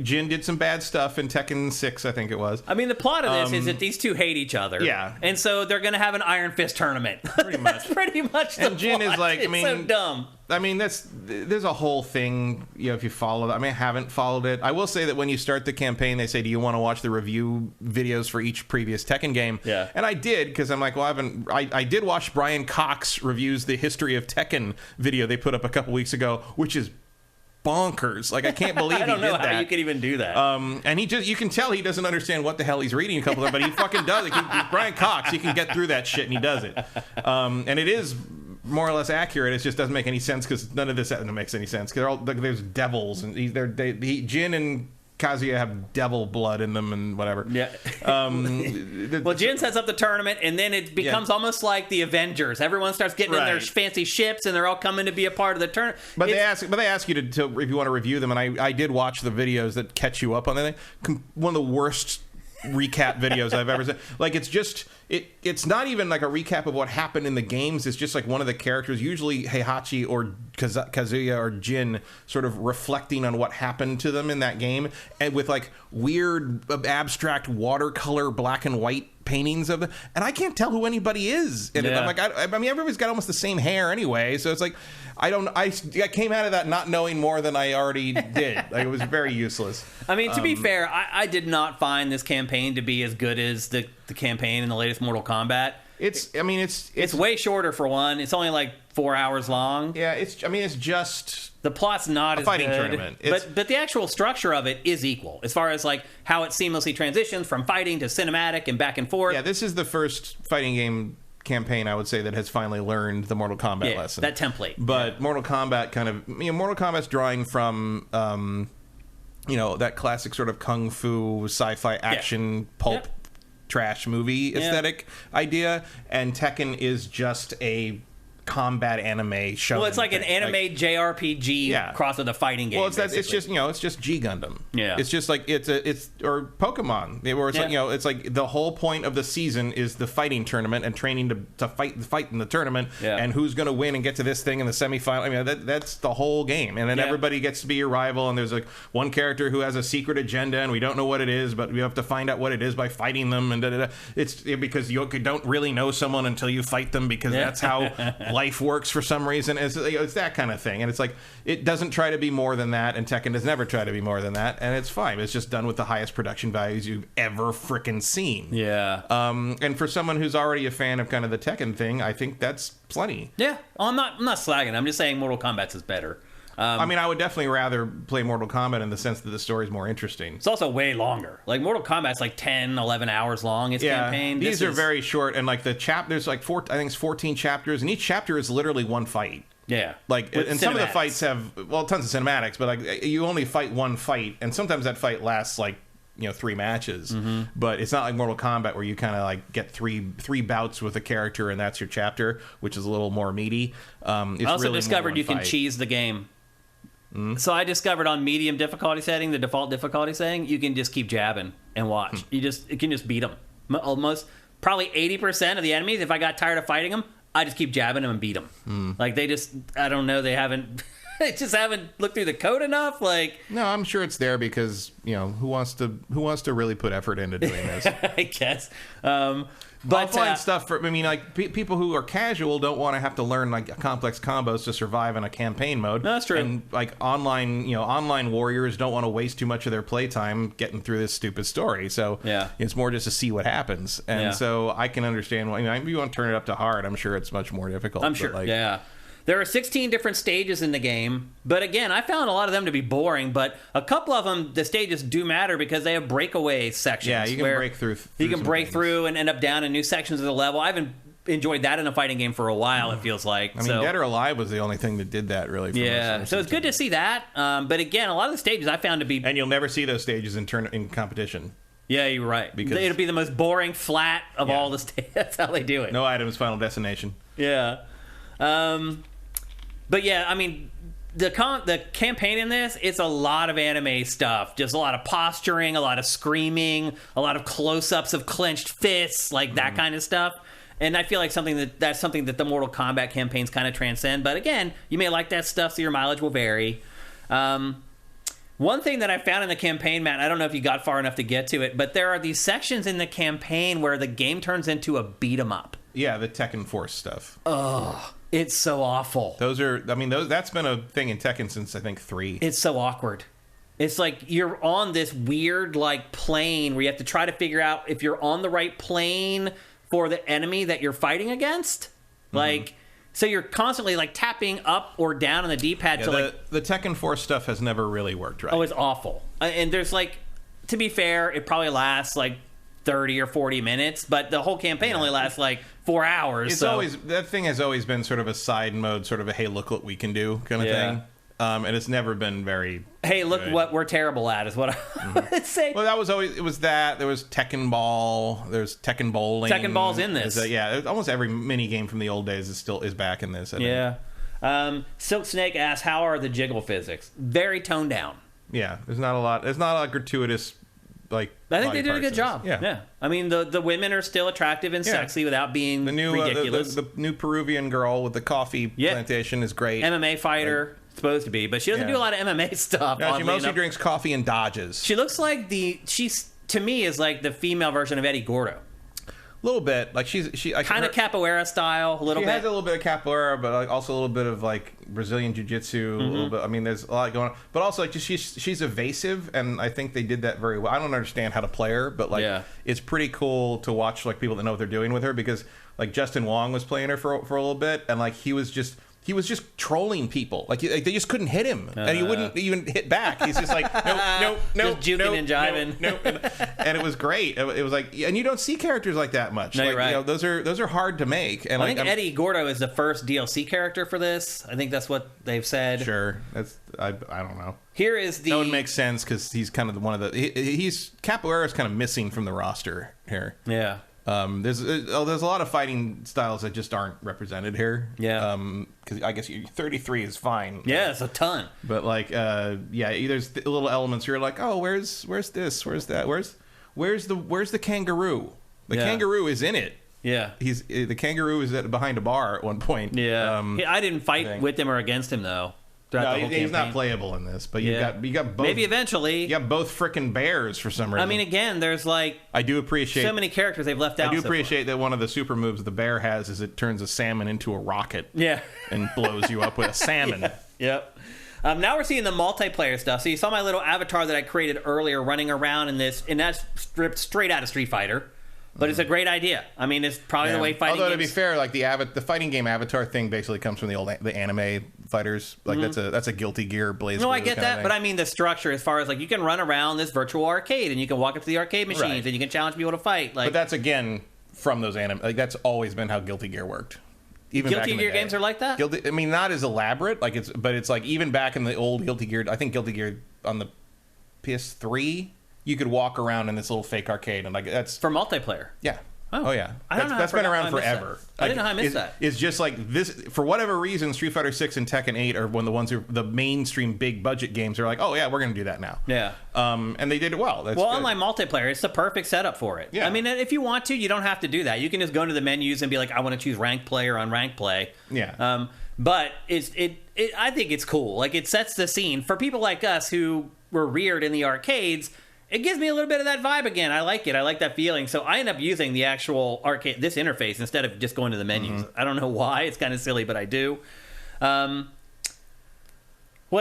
Jin did some bad stuff in Tekken 6, I think it was. I mean, the plot of this is that these two hate each other. Yeah. And so they're going to have an Iron Fist tournament. Pretty much. That's pretty much the And Jin plot. is like, it's so dumb. I mean, there's a whole thing, if you follow that. I mean, I haven't followed it. I will say that when you start the campaign, they say, do you want to watch the review videos for each previous Tekken game? Yeah. And I did, because I'm like, well, I did watch Brian Cox reviews the History of Tekken video they put up a couple weeks ago, which is bonkers. Like, I can't believe he did that. I don't know how you could even do that. And you can tell he doesn't understand what the hell he's reading a couple of them, but he fucking does it. Brian Cox, he can get through that shit, and he does it. And it is more or less accurate. It just doesn't make any sense because none of this makes any sense. Because there's devils, and Jin and Kazuya have devil blood in them and whatever. Yeah. Well, Jin sets up the tournament, and then it becomes almost like the Avengers. Everyone starts getting in their fancy ships, and they're all coming to be a part of the tournament. But they ask you to if you want to review them, and I did watch the videos that catch you up on that thing. One of the worst recap videos I've ever seen. Like, it's not even like a recap of what happened in the games. It's just like one of the characters, usually Heihachi or Kazuya or Jin, sort of reflecting on what happened to them in that game, and with like weird abstract watercolor black and white paintings of them, and I can't tell who anybody is. And I'm like, I mean, everybody's got almost the same hair anyway, so it's like I came out of that not knowing more than I already did. Like, it was very useless. I mean, to be fair, I did not find this campaign to be as good as the campaign in the latest Mortal Kombat. It's way shorter for one. It's only like 4 hours long. Yeah, it's just the plot's not as fighting good, tournament. But the actual structure of it is equal as far as like how it seamlessly transitions from fighting to cinematic and back and forth. Yeah, this is the first fighting game campaign I would say that has finally learned the Mortal Kombat lesson. That template. But Mortal Kombat Mortal Kombat's drawing from that classic sort of kung fu sci-fi action pulp trash movie aesthetic idea, and Tekken is just a combat anime show. Well, it's like an anime JRPG cross with a fighting game. Well, it's just G Gundam. Yeah, it's just like it's or Pokemon, where it's like it's like the whole point of the season is the fighting tournament and training to fight in the tournament, and who's going to win and get to this thing in the semifinal. I mean, that's the whole game, and then everybody gets to be your rival, and there's like one character who has a secret agenda, and we don't know what it is, but we have to find out what it is by fighting them, and it's because you don't really know someone until you fight them, because that's how life works for some reason. It's that kind of thing, and it's like it doesn't try to be more than that, and Tekken does never try to be more than that, and it's fine. It's just done with the highest production values you've ever frickin' seen. And for someone who's already a fan of kind of the Tekken thing, I think that's plenty. Well, I'm not slagging. I'm just saying Mortal Kombat's is better. I mean, I would definitely rather play Mortal Kombat in the sense that the story's more interesting. It's also way longer. Like, Mortal Kombat's like 10, 11 hours long, its campaign. These are very short, and like there's like I think it's 14 chapters, and each chapter is literally one fight. Like, and some of the fights have, tons of cinematics, but like you only fight one fight, and sometimes that fight lasts like 3 matches. But it's not like Mortal Kombat where you kind of like get three bouts with a character and that's your chapter, which is a little more meaty. I also discovered you can cheese the game. So I discovered on medium difficulty setting, the default difficulty setting, you can just keep jabbing and watch. You can just beat them. Almost probably 80% of the enemies, if I got tired of fighting them, I just keep jabbing them and beat them. Like, they just, I don't know, they just haven't looked through the code enough. Like, no, I'm sure it's there because who wants to really put effort into doing this? I guess. But offline stuff people who are casual don't want to have to learn like complex combos to survive in a campaign mode. That's true. And like online warriors don't want to waste too much of their playtime getting through this stupid story. So it's more just to see what happens. And so I can understand why. If you want to turn it up to hard, I'm sure it's much more difficult. I'm sure. There are 16 different stages in the game, but again, I found a lot of them to be boring, but a couple of them, the stages do matter because they have breakaway sections. Yeah, you can break through you can break through and end up down in new sections of the level. I haven't enjoyed that in a fighting game for a while, it feels like. I mean, Dead or Alive was the only thing that did that, really. So it's good to see that. But again, a lot of the stages I found to be... And you'll never see those stages in competition. Yeah, you're right. Because it'll be the most boring flat of all the stages. That's how they do it. No items, final destination. Yeah. But yeah, I mean, the campaign in this, it's a lot of anime stuff. Just a lot of posturing, a lot of screaming, a lot of close-ups of clenched fists, like that kind of stuff. And I feel like that's something that the Mortal Kombat campaigns kind of transcend. But again, you may like that stuff, so your mileage will vary. One thing that I found in the campaign, Matt, I don't know if you got far enough to get to it, but there are these sections in the campaign where the game turns into a beat-em-up. Yeah, the Tekken Force stuff. Oh, it's so awful. That's been a thing in Tekken since, I think, 3. It's so awkward. It's like you're on this weird, like, plane where you have to try to figure out if you're on the right plane for the enemy that you're fighting against. Like, so you're constantly, like, tapping up or down on the D-pad the Tekken Force stuff has never really worked right. Oh, it's awful. And there's, like, to be fair, it probably lasts, like, 30 or 40 minutes, but the whole campaign only lasts like 4 hours. That thing has always been sort of a side mode, sort of a hey, look what we can do kind of thing. And it's never been very hey, look what we're terrible at is what I would say. Well, it was that. There was Tekken Ball, there's Tekken Bowling. Tekken Ball's in this. Almost every mini game from the old days is back in this. I think. Silk Snake asks, how are the jiggle physics? Very toned down. Yeah, there's not a lot gratuitous. I think they did a good job. Yeah. I mean, the women are still attractive and sexy without being ridiculous. The new Peruvian girl with the coffee plantation is great. MMA fighter, supposed to be, but she doesn't do a lot of MMA stuff. No, she mostly drinks coffee and dodges. She looks like to me, is like the female version of Eddie Gordo. A little bit, like she kind of capoeira style. She has a little bit of capoeira, but also a little bit of like Brazilian jiu-jitsu. A little bit. I mean, there's a lot going on, but also like she's evasive, and I think they did that very well. I don't understand how to play her, but it's pretty cool to watch like people that know what they're doing with her, because like Justin Wong was playing her for a little bit, and like he was just trolling people. Like they just couldn't hit him, and he wouldn't even hit back. He's just like, no, just juking and jiving. No. And it was great. It was like, and you don't see characters like that much. No, like, you're right. Those are hard to make. And I think Eddie Gordo is the first DLC character for this. I think that's what they've said. Sure, I don't know. Here is that would make sense because he's kind of one of the he's Capoeira is kind of missing from the roster here. Yeah. There's a lot of fighting styles that just aren't represented here. Yeah. Because I guess 33 is fine. Yeah, it's a ton. But like, there's little elements where you're like, oh, where's this? Where's that? Where's the kangaroo? The kangaroo is in it. Yeah. The kangaroo is behind a bar at one point. Yeah. I didn't fight with him or against him though. No, he's not playable in this, but you got both. Maybe eventually. You got both frickin' bears for some reason. I mean, again, there's like I do appreciate so many characters they've left out. I do appreciate that one of the super moves the bear has is it turns a salmon into a rocket. Yeah, and blows you up with a salmon. Yep. Now we're seeing the multiplayer stuff. So you saw my little avatar that I created earlier running around in this, and that's stripped straight out of Street Fighter. But it's a great idea. I mean, it's probably the way fighting. Although to be fair, like the fighting game avatar thing basically comes from the anime fighters. Like that's a Guilty Gear Blaze. No, I get that, but I mean the structure as far as like you can run around this virtual arcade and you can walk up to the arcade machines and you can challenge people to fight. Like, but that's again from those anime. Like that's always been how Guilty Gear worked. Even Guilty Gear games are like that. I mean, not as elaborate. Like but it's like even back in the old Guilty Gear. I think Guilty Gear on the PS3, you could walk around in this little fake arcade and like that's for multiplayer. Yeah. Oh yeah, that's been around forever. I didn't know how I missed that. It's just like this for whatever reason. Street Fighter 6 and Tekken 8 are one of the ones who the mainstream big budget games are like, oh yeah, we're going to do that now. Yeah. And they did it well. That's online multiplayer, it's the perfect setup for it. Yeah. I mean, if you want to, you don't have to do that. You can just go into the menus and be like, I want to choose ranked play or unranked play. Yeah. But I think it's cool. Like it sets the scene for people like us who were reared in the arcades. It gives me a little bit of that vibe again. I like it. I like that feeling. So I end up using the actual arcade, this interface, instead of just going to the menus. I don't know why. It's kind of silly, but I do. What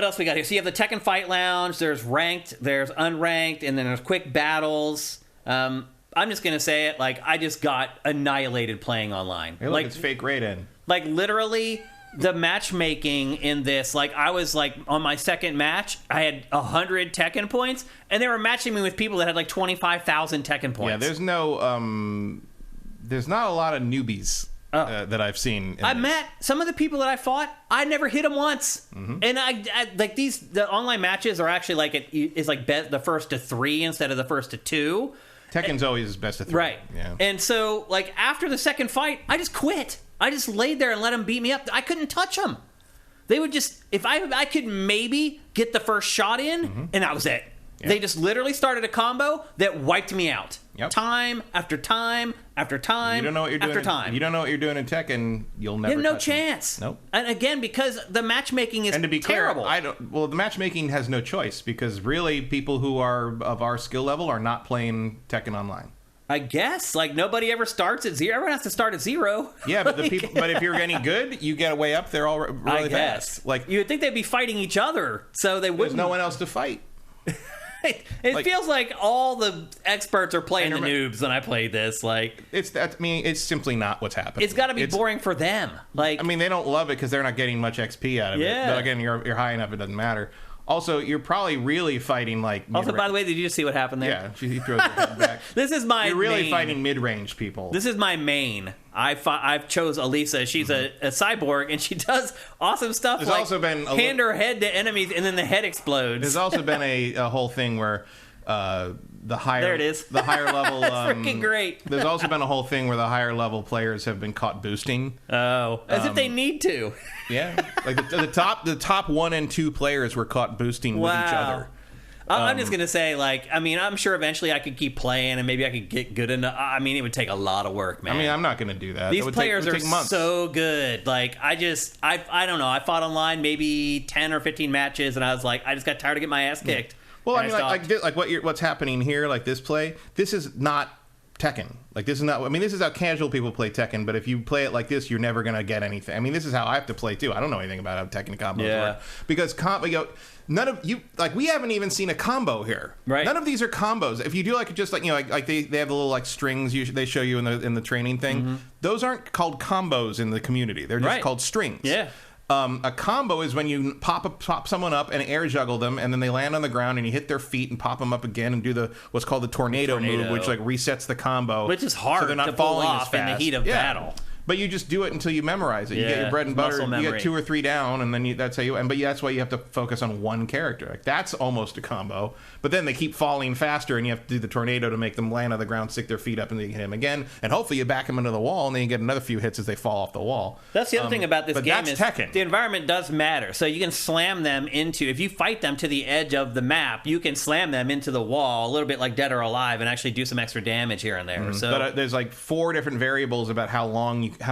else we got here? So you have the Tekken Fight Lounge. There's ranked, there's unranked, and then there's quick battles. I'm just going to say it. Like, I just got annihilated playing online. Hey, look, it's fake Raiden. Like, literally, the matchmaking in this, like, I was, like, on my second match, I had 100 Tekken points, and they were matching me with people that had, like, 25,000 Tekken points. Yeah, there's not a lot of newbies that I've seen. I met some of the people that I fought. I never hit them once, and I like the online matches are actually like it's like the first to 3 instead of the first to 2. Tekken's always best of 3, right? Yeah, and so like after the second fight, I just quit. I just laid there and let them beat me up. I couldn't touch them. They would just if I could maybe get the first shot in, and that was it. Yeah. They just literally started a combo that wiped me out. Yep. Time after time after time. You don't know what you're doing. After time. If you don't know what you're doing in Tekken, you'll never. You have no chance. Nope. And again, because the matchmaking is and to be terrible. Clear, well, the matchmaking has no choice because really, people who are of our skill level are not playing Tekken Online. I guess like nobody ever starts at 0. Everyone has to start at 0. Yeah, but but if you're any good, you get way up there all really fast. Like you would think they'd be fighting each other, so they wouldn't. There's no one else to fight. It feels like all the experts are playing the noobs when I played this. Like it's simply not what's happening. It's got to be boring for them. Like I mean, they don't love it because they're not getting much XP out of it. But again, you're high enough; it doesn't matter. Also, you're probably really fighing like. Also, by the way, did you just see what happened there? Yeah, he throws her head back. This is my. You're really fighting mid-range people. This is my main. I've chose Elisa. She's a cyborg, and she does awesome stuff. There's like also been hand her head to enemies, and then the head explodes. There's also been a whole thing where the higher there it is. The higher level. That's freaking great. There's also been a whole thing where the higher level players have been caught boosting. Oh, as if they need to. Yeah, like the top 1 and 2 players were caught boosting with each other. I'm just gonna say, like, I mean, I'm sure eventually I could keep playing and maybe I could get good enough. I mean, it would take a lot of work, man. I mean, I'm not gonna do that. These players are so good. Like, I don't know. I fought online maybe 10 or 15 matches, and I was like, I just got tired of getting my ass kicked. Well, I mean, like what's happening here, like this play. This is not Tekken. Like this is not. I mean, this is how casual people play Tekken. But if you play it like this, you're never gonna get anything. I mean, this is how I have to play too. I don't know anything about how Tekken combos work because none of you like we haven't even seen a combo here. Right. None of these are combos. If you do like just like like they have the little like strings they show you in the training thing. Those aren't called combos in the community. They're just called strings. Yeah. A combo is when you pop someone up and air juggle them, and then they land on the ground, and you hit their feet and pop them up again, and do what's called the tornado move, which like resets the combo, which is hard so they're not to pull falling off as fast. in the heat of battle. But you just do it until you memorize it. You get your bread and butter. You get 2 or 3 down, and then that's how you. But that's why you have to focus on one character. Like that's almost a combo. But then they keep falling faster, and you have to do the tornado to make them land on the ground, stick their feet up, and then you hit them again. And hopefully you back them into the wall, and then you get another few hits as they fall off the wall. That's the other thing about this game is Tekken. The environment does matter. So you can slam them into, if you fight them to the edge of the map, you can slam them into the wall, a little bit like Dead or Alive, and actually do some extra damage here and there. So, but there's like 4 different variables about how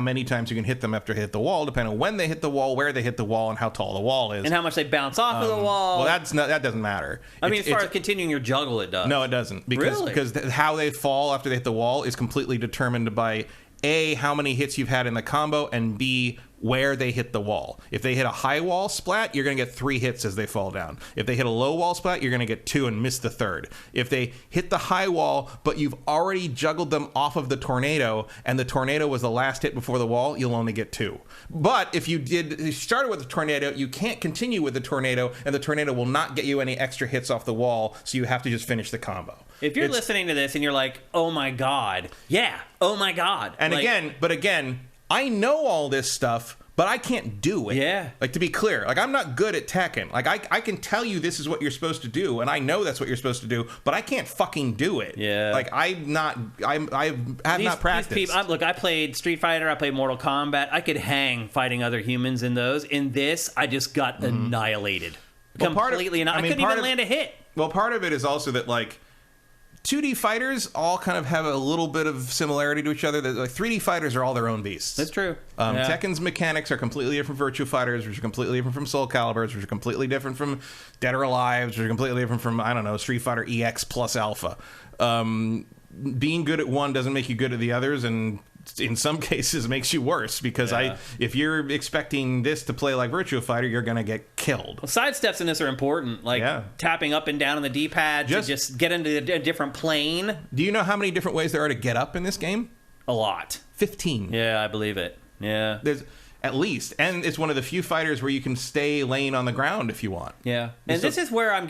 many times you can hit them after they hit the wall, depending on when they hit the wall, where they hit the wall, and how tall the wall is, and how much they bounce off of the wall. Well, that doesn't matter. I mean, as far as continuing your juggle, it does. No, it doesn't, because how they fall after they hit the wall is completely determined by A, how many hits you've had in the combo, and B, where they hit the wall. If they hit a high wall splat, you're going to get 3 hits as they fall down. If they hit a low wall splat, you're going to get 2 and miss the 3rd. If they hit the high wall, but you've already juggled them off of the tornado, and the tornado was the last hit before the wall, you'll only get 2. But if you started with the tornado, you can't continue with the tornado, and the tornado will not get you any extra hits off the wall, so you have to just finish the combo. If you're listening to this and you're like, oh my God, oh my God. And again, I know all this stuff, but I can't do it. Yeah. Like, to be clear, like, I'm not good at Tekken. Like, I can tell you this is what you're supposed to do, and I know that's what you're supposed to do, but I can't fucking do it. Yeah. Like, I have not practiced. Look, I played Street Fighter, I played Mortal Kombat. I could hang fighting other humans in those. In this, I just got annihilated. Completely. I couldn't even land a hit. Well, part of it is also that, like, 2D fighters all kind of have a little bit of similarity to each other. Like 3D fighters are all their own beasts. That's true. Tekken's mechanics are completely different from Virtua Fighters, which are completely different from Soul Calibers, which are completely different from Dead or Alive, which are completely different from, I don't know, Street Fighter EX plus Alpha. Being good at one doesn't make you good at the others, and in some cases makes you worse, because if you're expecting this to play like Virtua Fighter, you're going to get killed. Well, side steps in this are important, like tapping up and down on the D-pad to just get into a different plane. Do you know how many different ways there are to get up in this game? A lot. 15. Yeah, I believe it. Yeah. At least. And it's one of the few fighters where you can stay laying on the ground if you want. Yeah. And this is where I'm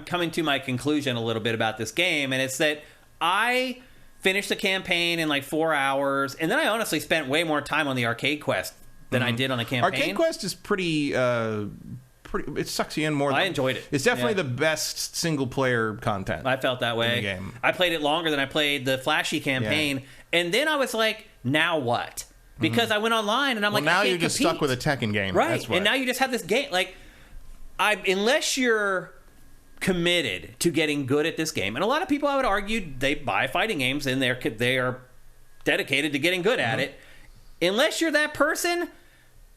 coming to my conclusion a little bit about this game, and it's that I finished the campaign in like 4 hours, and then I honestly spent way more time on the arcade quest than I did on the campaign. Arcade quest is pretty it sucks you in more. I enjoyed it. It's definitely the best single player content. I felt that way. In the game. I played it longer than I played the flashy campaign, and then I was like, now what? Because I went online and I'm like, now I can't you're just compete. stuck with a Tekken game, right? That's what. And now you just have this game. Like, unless you're committed to getting good at this game, and a lot of people, I would argue, they buy fighting games and they are dedicated to getting good at it. Unless you're that person,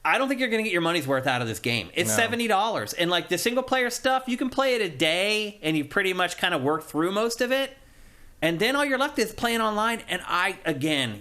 I don't think you're going to get your money's worth out of this game. It's $70, and like the single player stuff, you can play it a day, and you pretty much kind of work through most of it. And then all you're left is playing online. And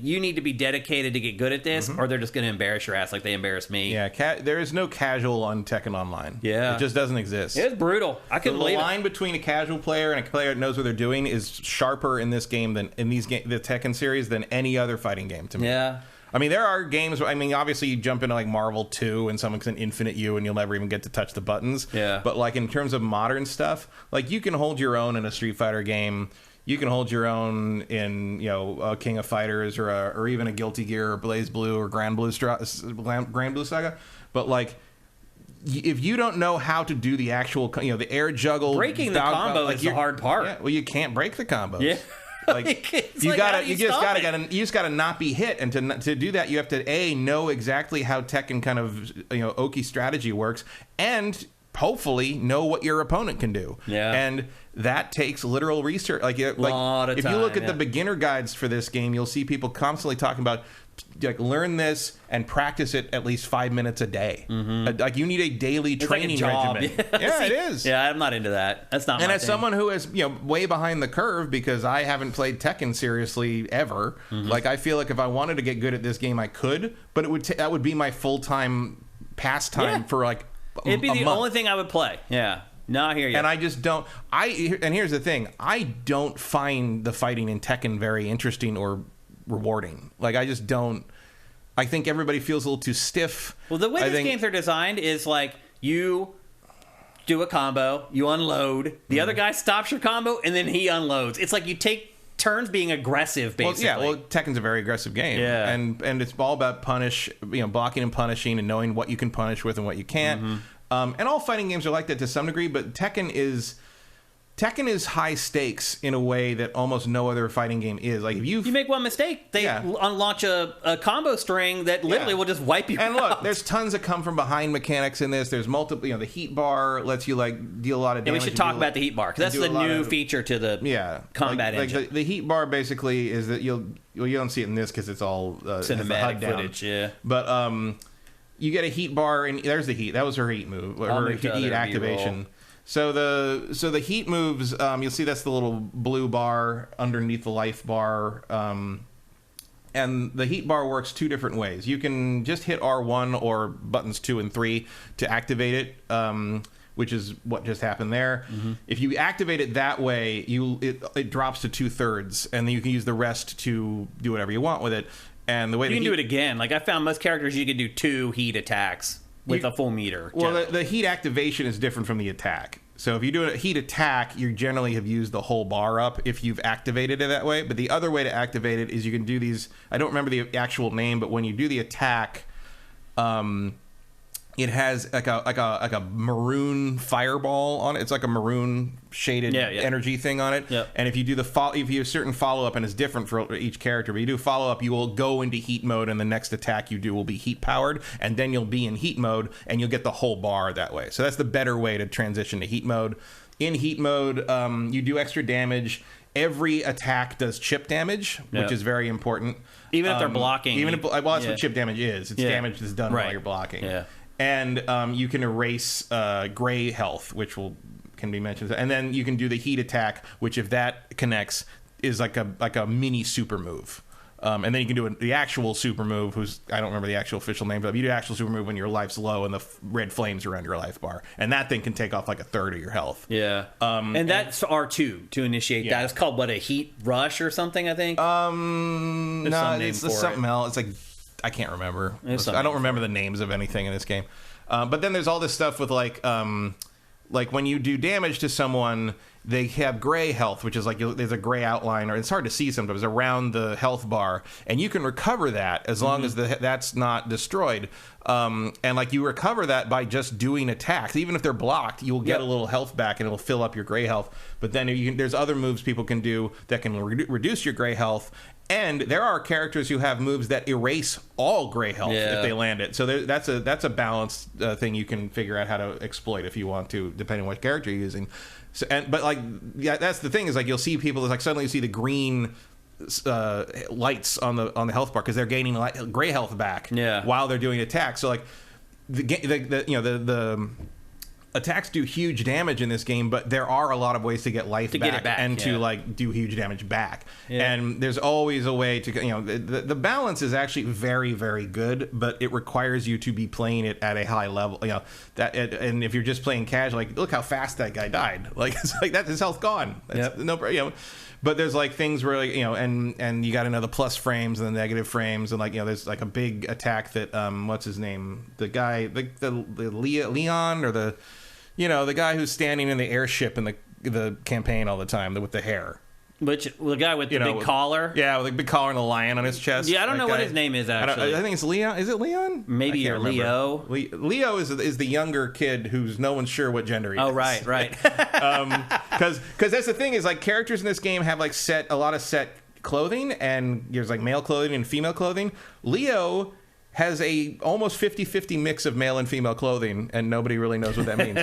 you need to be dedicated to get good at this, or they're just going to embarrass your ass like they embarrassed me. Yeah, there is no casual on Tekken Online. Yeah. It just doesn't exist. It's brutal. I couldn't believe it. The line between a casual player and a player that knows what they're doing is sharper in this game than in the Tekken series than any other fighting game to me. Yeah. I mean, there are games where, obviously you jump into like Marvel 2 and someone's an infinite you and you'll never even get to touch the buttons. Yeah. But like in terms of modern stuff, like you can hold your own in a Street Fighter game. You can hold your own in, a King of Fighters or even a Guilty Gear or Blaze Blue or Grand Blue Saga. But like, if you don't know how to do the actual, the air juggle, breaking the combo is the hard part. Yeah, well, you can't break the combos. Yeah. Like you just gotta not be hit, and to do that you have to know exactly how Tekken kind of Oki strategy works, and hopefully know what your opponent can do. Yeah. And that takes literal research. Like if you look at the beginner guides for this game, you'll see people constantly talking about like learn this and practice it at least 5 minutes a day. Like you need a daily training regimen. Yeah, it is. Yeah, I'm not into that. That's not. And my as thing. someone who is way behind the curve because I haven't played Tekken seriously ever, like I feel like if I wanted to get good at this game, I could, but that would be my full-time pastime for like. It'd be the month. only thing I would play. Yeah. No, I hear you. And I just don't. And here's the thing: I don't find the fighting in Tekken very interesting or rewarding. Like I just don't. I think everybody feels a little too stiff. Well, the way these games are designed is like you do a combo, you unload, the other guy stops your combo, and then he unloads. It's like you take turns being aggressive, basically. Well, Tekken's a very aggressive game. Yeah. And it's all about blocking and punishing and knowing what you can punish with and what you can't. And all fighting games are like that to some degree, but Tekken is high stakes in a way that almost no other fighting game is. Like if you make one mistake, they unlaunch a combo string that literally will just wipe you out. And look, there's tons of come from behind mechanics in this. There's multiple, the heat bar lets you like deal a lot of damage. And we should talk about the heat bar because that's the new feature to the combat engine. Like the heat bar basically is that you don't see it in this because it's all cinematic footage. Yeah, but you get a heat bar and there's the heat. That was her heat move. Her heat activation. So the heat moves, you'll see that's the little blue bar underneath the life bar. And the heat bar works two different ways. You can just hit R1 or buttons 2 and 3 to activate it, which is what just happened there. If you activate it that way, it drops to 2/3, and then you can use the rest to do whatever you want with it. And the way you can do it again. Like I found most characters, you can do 2 heat attacks with a full meter. Well, the heat activation is different from the attack. So if you do a heat attack, you generally have used the whole bar up if you've activated it that way. But the other way to activate it is you can do these. I don't remember the actual name, but when you do the attack, it has like a maroon fireball on it. It's like a maroon shaded energy thing on it. Yep. And if you do if you have certain follow up, and it's different for each character, but you do follow up, you will go into heat mode, and the next attack you do will be heat powered, and then you'll be in heat mode, and you'll get the whole bar that way. So that's the better way to transition to heat mode. In heat mode, you do extra damage. Every attack does chip damage, which is very important. Even if they're blocking. That's what chip damage is. It's damage that's done while you're blocking. Yeah. And you can erase gray health, which can be mentioned. And then you can do the heat attack, which if that connects is like a mini super move. And then you can do the actual super move, I don't remember the actual official name, but you do actual super move when your life's low and the red flames are around your life bar. And that thing can take off like 1/3 of your health. Yeah. And that's R2 to initiate that. It's called, a heat rush or something, I think? No, it's something else. It's like I can't remember. I don't remember the names of anything in this game. But then there's all this stuff with like when you do damage to someone, they have gray health, which is like there's a gray outline, or it's hard to see sometimes, around the health bar, and you can recover that as long as that's not destroyed. And like you recover that by just doing attacks. Even if they're blocked, you'll get a little health back, and it'll fill up your gray health. But then there's other moves people can do that can reduce your gray health. And there are characters who have moves that erase all gray health if they land it. So that's a balanced thing you can figure out how to exploit if you want to, depending on what character you're using. So, but like, that's the thing is like you'll see people like suddenly you see the green lights on the health bar because they're gaining gray health back while they're doing attacks. So like the attacks do huge damage in this game, but there are a lot of ways to get life back, and to like do huge damage back. And there's always a way to, the balance is actually very, very good, but it requires you to be playing it at a high level. And if you're just playing casual, like look how fast that guy died. Like it's like that's his health gone. No, but there's like things where like and you got to know the plus frames and the negative frames, and like there's like a big attack that what's his name, the guy the Leon or the guy who's standing in the airship in the campaign all the time with the hair. The guy with the big collar? Yeah, with the big collar and the lion on his chest. Yeah, I don't know what his name is, actually. I think it's Leon. Is it Leon? Maybe or Leo. Leo is the younger kid who's no one's sure what gender he is. Oh, right. Because that's the thing is like characters in this game have like a lot of set clothing, and there's like male clothing and female clothing. Leo has a almost 50-50 mix of male and female clothing, and nobody really knows what that means.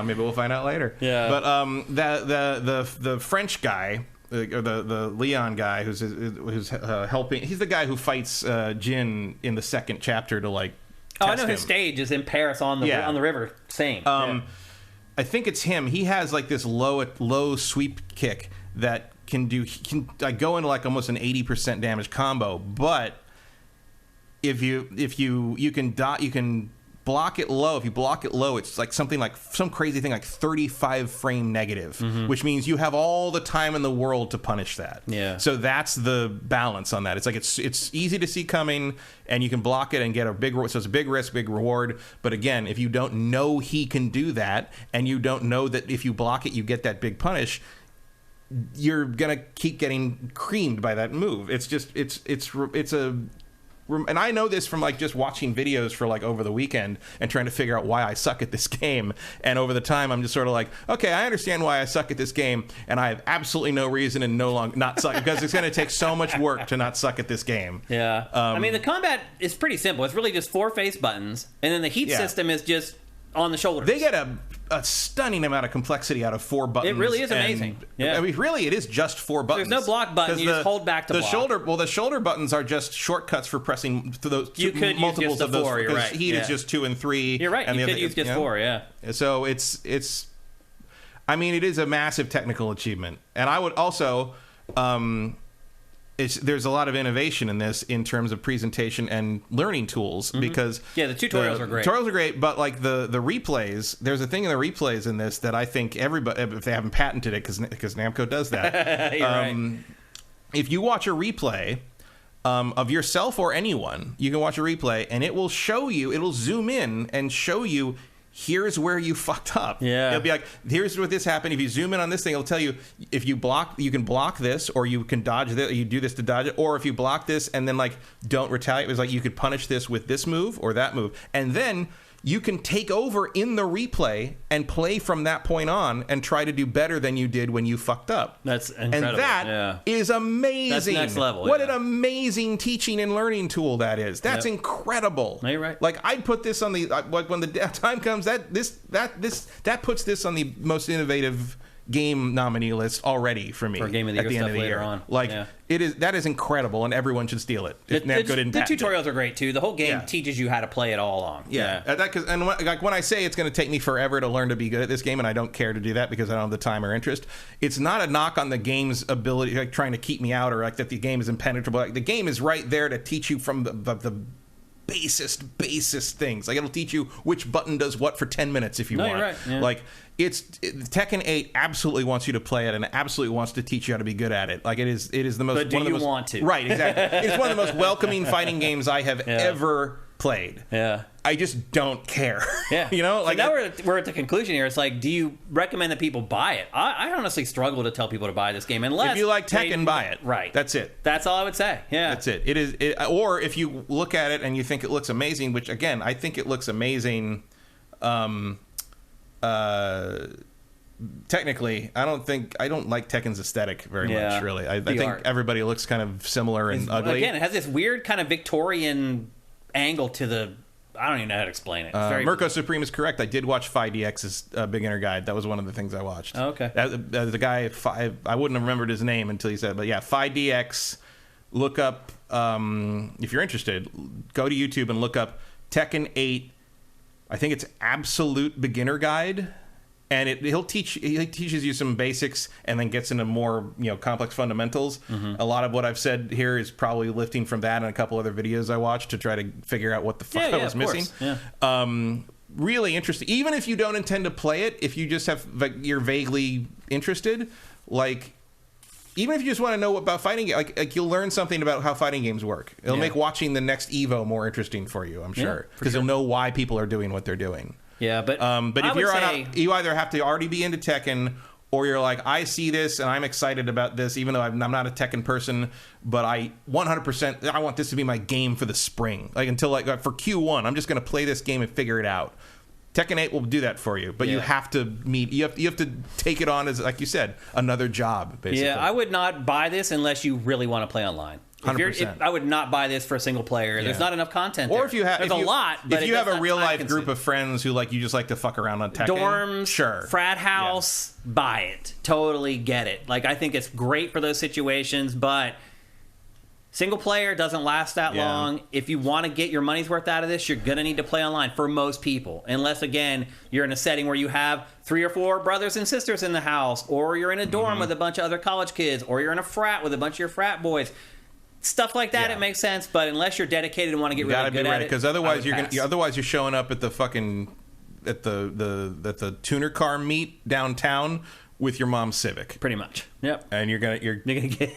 Maybe we'll find out later. Yeah. But the French guy, or the Leon guy, who's helping. He's the guy who fights Jin in the second chapter to like. I know his stage is in Paris on the river. Same. I think it's him. He has like this low sweep kick that can go into like almost an 80% damage combo, but if you can block it low. If you block it low, it's like some crazy thing like 35 frame negative, which means you have all the time in the world to punish that. Yeah. So that's the balance on that. It's like it's easy to see coming, and you can block it and get a big. So it's a big risk, big reward. But again, if you don't know he can do that, and you don't know that if you block it, you get that big punish, you're gonna keep getting creamed by that move. It's just it's a. And I know this from like just watching videos for like over the weekend and trying to figure out why I suck at this game. And over the time, I'm just sort of like, okay, I understand why I suck at this game, and I have absolutely no reason and no longer not suck because it's going to take so much work to not suck at this game. Yeah, I mean the combat is pretty simple. It's really just 4 face buttons, and then the heat system is just on the shoulders. They get a stunning amount of complexity out of 4 buttons. It really is amazing. I mean, really, it is just 4 buttons. There's no block button. You just hold back to block. The shoulder buttons are just shortcuts for pressing to those. You could multiples use just the 4. You're right. Heat is just 2 and 3. You're right. You could use just 4. Yeah. So it's. I mean, it is a massive technical achievement, and I would also. There's a lot of innovation in this in terms of presentation and learning tools because the tutorials are great. Tutorials are great, but like the replays, there's a thing in the replays in this that I think everybody, if they haven't patented it, because Namco does that. Right. If you watch a replay of yourself or anyone, you can watch a replay and it will zoom in and show you. Here's where you fucked up. Yeah. It'll be like, here's what this happened. If you zoom in on this thing, it'll tell you if you can block this, or you can dodge this, or you do this to dodge it, or if you block this and then like don't retaliate, it's like you could punish this with this move or that move. And then you can take over in the replay and play from that point on and try to do better than you did when you fucked up. That's incredible. And that is amazing. That's next level. What an amazing teaching and learning tool that is. That's incredible. No, you're right. Like I'd put this on the like when the time comes that puts this on the most innovative game nominee list already for me for Game of the Year stuff later on. Like that is incredible, and everyone should steal it. The tutorials are great too. The whole game teaches you how to play it all along. When I say it's going to take me forever to learn to be good at this game, and I don't care to do that because I don't have the time or interest, it's not a knock on the game's ability, like trying to keep me out, or like that the game is impenetrable. Like, the game is right there to teach you from the basest things. Like, it'll teach you which button does what for 10 minutes if you want. You're right. Yeah. Like, Tekken 8 absolutely wants you to play it and absolutely wants to teach you how to be good at it. Like, it is the most. But do you want to? Right, exactly. It's one of the most welcoming fighting games I have ever played. Yeah. I just don't care. Yeah. You know, like, so now we're at the conclusion here. It's like, do you recommend that people buy it? I honestly struggle to tell people to buy this game unless if you like Tekken, buy it. Right. That's it. That's all I would say. Yeah. That's it. It is. Or if you look at it and you think it looks amazing, which again, I think it looks amazing. Technically, I don't like Tekken's aesthetic very much. Really, I think everybody looks kind of similar and ugly. Again, it has this weird kind of Victorian angle to the. I don't even know how to explain it. Mirko Supreme is correct. I did watch 5DX's beginner guide. That was one of the things I watched. Oh, okay. The guy, I wouldn't have remembered his name until he said it. But yeah, 5DX. Look up, if you're interested, go to YouTube and look up Tekken 8. I think it's Absolute Beginner Guide. And he teaches you some basics and then gets into more, complex fundamentals. Mm-hmm. A lot of what I've said here is probably lifting from that and a couple other videos I watched to try to figure out what the fuck I was missing. Yeah. Really interesting. Even if you don't intend to play it, if you just you're vaguely interested, like, even if you just want to know about fighting, like you'll learn something about how fighting games work. It'll make watching the next Evo more interesting for you, I'm sure, because you'll know why people are doing what they're doing. Yeah, but if you either have to already be into Tekken, or you're like, I see this and I'm excited about this, even though I'm not a Tekken person, but I 100% I want this to be my game for the spring. Like, until for Q1, I'm just going to play this game and figure it out. Tekken 8 will do that for you, but you have to you have to take it on as, like you said, another job, basically. Yeah, I would not buy this unless you really want to play online. 100%. I would not buy this for a single player. There's not enough content there. Or if you have, there's a lot, but if you have a real life group of friends who you just like to fuck around on Tekken, dorms, frat house, buy it. Totally get it. Like, I think it's great for those situations, but single player doesn't last that long. If you want to get your money's worth out of this, you're going to need to play online for most people. Unless, again, you're in a setting where you have 3 or 4 brothers and sisters in the house, or you're in a dorm with a bunch of other college kids, or you're in a frat with a bunch of your frat boys. Stuff like that, it makes sense. But unless you're dedicated and want to get really good at it, because otherwise you're showing up at the fucking at the tuner car meet downtown with your mom's Civic, pretty much. Yep. And you're gonna get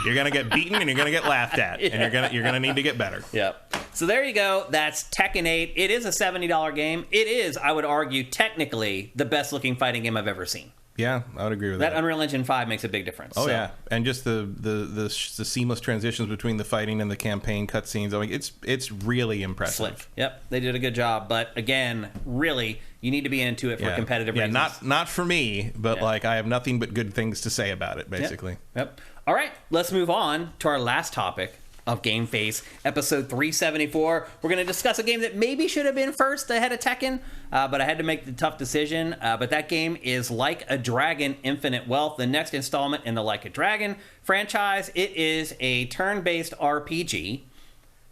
you're gonna get beaten and you're gonna get laughed at, and you're gonna need to get better. Yep. So there you go. That's Tekken 8. It is a $70 game. It is, I would argue, technically the best looking fighting game I've ever seen. Yeah, I would agree with that. That Unreal Engine 5 makes a big difference. Oh, yeah. And just the seamless transitions between the fighting and the campaign cutscenes. I mean, it's really impressive. Slick. Yep, they did a good job. But again, really, you need to be into it for competitive reasons. Yeah, not for me, but I have nothing but good things to say about it, basically. Yep. All right, let's move on to our last topic of GameFace, episode 374. We're going to discuss a game that maybe should have been first ahead of Tekken, but I had to make the tough decision. But that game is Like a Dragon Infinite Wealth, the next installment in the Like a Dragon franchise. It is a turn-based RPG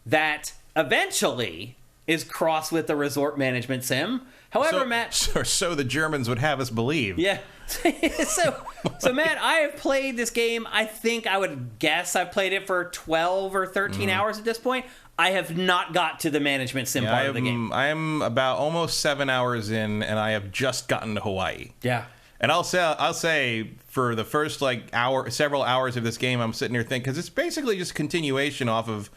that eventually is crossed with the resort management sim. However, Matt... So the Germans would have us believe. Yeah. So Matt, I have played this game. I think I would guess I've played it for 12 or 13 hours at this point. I have not got to the management sim part of the game. I am about almost 7 hours in, and I have just gotten to Hawaii. Yeah. And I'll say for the first several hours of this game, I'm sitting here thinking, because it's basically just a continuation off of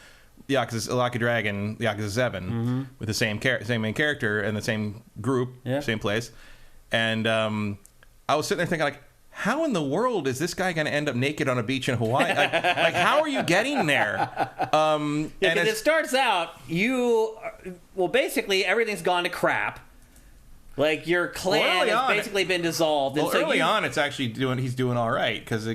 Yakuza, Like a Dragon, Yakuza 7, with the same main character and the same group, same place. And I was sitting there thinking, how in the world is this guy going to end up naked on a beach in Hawaii? Like how are you getting there? And it starts out, basically everything's gone to crap. Like, your clan has basically been dissolved. Well, early on, it's actually he's doing all right, because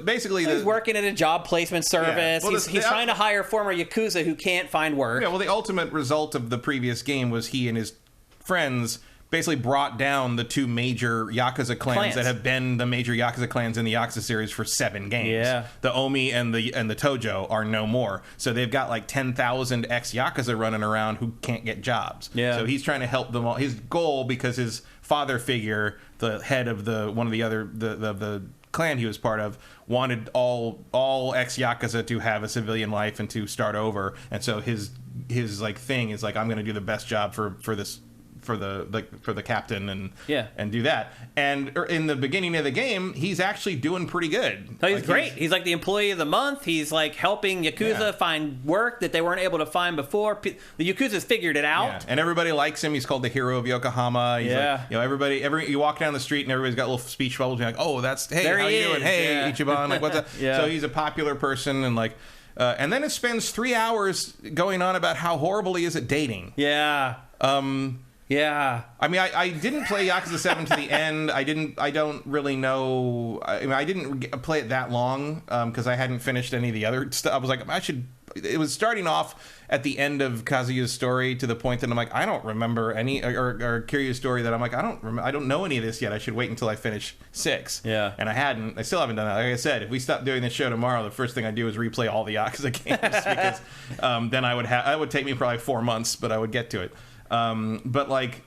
basically he's working at a job placement service. Yeah. He's trying to hire former Yakuza who can't find work. Yeah, well, the ultimate result of the previous game was he and his friends basically brought down the 2 major Yakuza clans that have been the major Yakuza clans in the Yakuza series for 7 games. Yeah. The Omi and the Tojo are no more. So they've got 10,000 ex-Yakuza running around who can't get jobs. Yeah. So he's trying to help them all. His goal, because his father figure, the head of one of the other the clan he was part of, wanted all ex-Yakuza to have a civilian life and to start over. And so his his like thing is like, I'm going to do the best job for the captain and do that. And in the beginning of the game, he's actually doing pretty good. So he's great. He's like the employee of the month. He's like helping Yakuza find work that they weren't able to find before. The Yakuza's figured it out. Yeah. And everybody likes him. He's called the hero of Yokohama. He's like, you walk down the street and everybody's got little speech bubbles. You're like, oh, that's, hey, there how you doing? Hey, yeah. Ichiban. Like, what's up? So he's a popular person and like, and then it spends 3 hours going on about how horrible he is at dating. Yeah. Yeah. I mean, I didn't play Yakuza 7 to the end. I don't really know. I mean, I didn't play it that long because I hadn't finished any of the other stuff. I was like, it was starting off at the end of Kazuya's story to the point that I'm like, I don't remember any, or Kiryu's story that I'm like, I don't know any of this yet. I should wait until I finish 6. Yeah. And I still haven't done that. Like I said, if we stop doing this show tomorrow, the first thing I do is replay all the Yakuza games because then it would take me probably 4 months, but I would get to it. But like,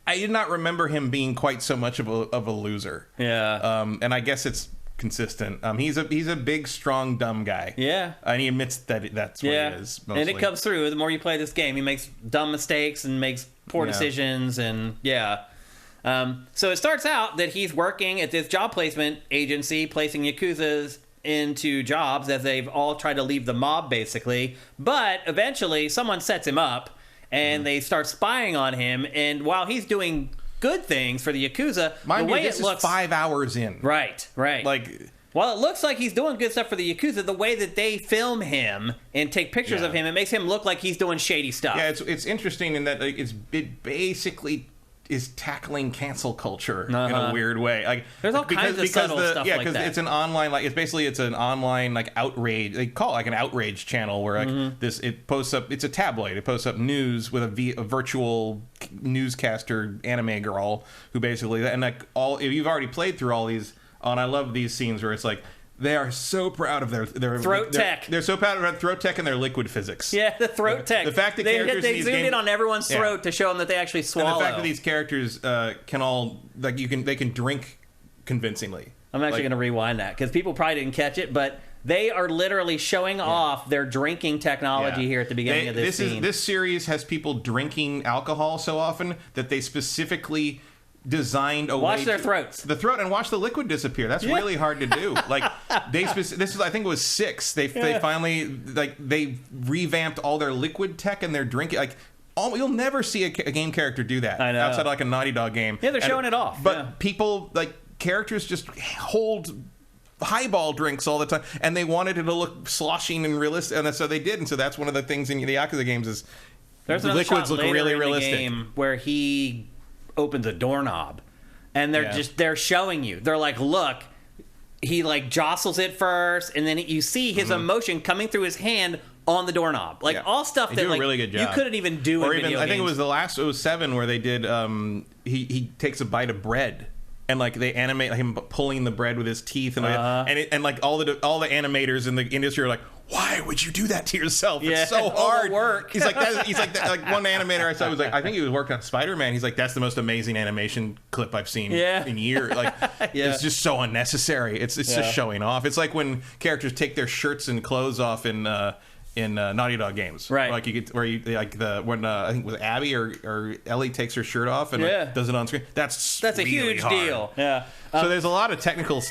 I did not remember him being quite so much of a loser. Yeah. And I guess it's consistent. He's a big, strong, dumb guy. Yeah. And he admits that that's what he is. Mostly. And it comes through. The more you play this game, he makes dumb mistakes and makes poor decisions. And so it starts out that he's working at this job placement agency, placing Yakuzas into jobs as they've all tried to leave the mob, basically. But eventually, someone sets him up. And they start spying on him, and while he's doing good things for the Yakuza, Mind the way you, this it looks, is 5 hours in. Right. Like, while it looks like he's doing good stuff for the Yakuza, the way that they film him and take pictures of him, it makes him look like he's doing shady stuff. Yeah, it's interesting in that like, it basically is tackling cancel culture in a weird way. Like, there's all kinds of subtle stuff like that. because it's an online, like it's an online like outrage. They call it like an outrage channel where like it posts up. It's a tabloid. It posts up news with a virtual newscaster anime girl who basically, and like if you've already played through all these. And I love these scenes where it's like, they are so proud of their throat tech. They're so proud of their throat tech and their liquid physics. Yeah, the throat tech. The fact that characters they zoomed in on everyone's throat to show them that they actually swallow. And the fact that these characters can all like they can drink convincingly. I'm actually going to rewind that because people probably didn't catch it, but they are literally showing off their drinking technology here at the beginning of this scene. This series has people drinking alcohol so often that they specifically designed a watch way their throats. The throat and watch the liquid disappear. That's really hard to do. Like this is I think it was 6. They finally they revamped all their liquid tech and their drinking you'll never see a game character do that outside of like a Naughty Dog game. Yeah, they're showing it off. But people characters just hold highball drinks all the time, and they wanted it to look sloshing and realistic, and so they did. And so that's one of the things in the Yakuza games is there's the liquids look really realistic. In the game where he opens a doorknob and they're showing you, they're like, look, he like jostles it first and then you see his emotion coming through his hand on the doorknob, all stuff they that do like a really good job. You couldn't even do or in even video I think games. it was 7 where they did he takes a bite of bread and like they animate him pulling the bread with his teeth and all the animators in the industry are like, why would you do that to yourself? It's so hard. Work. He's like one animator I saw was like, I think he was working on Spider-Man. He's like, that's the most amazing animation clip I've seen in years. Like, it's just so unnecessary. It's just showing off. It's like when characters take their shirts and clothes off in Naughty Dog games, right? Like you get where you when I think it was Abby or Ellie takes her shirt off and does it on screen. That's really a huge hard. deal. Yeah. So there's a lot of technical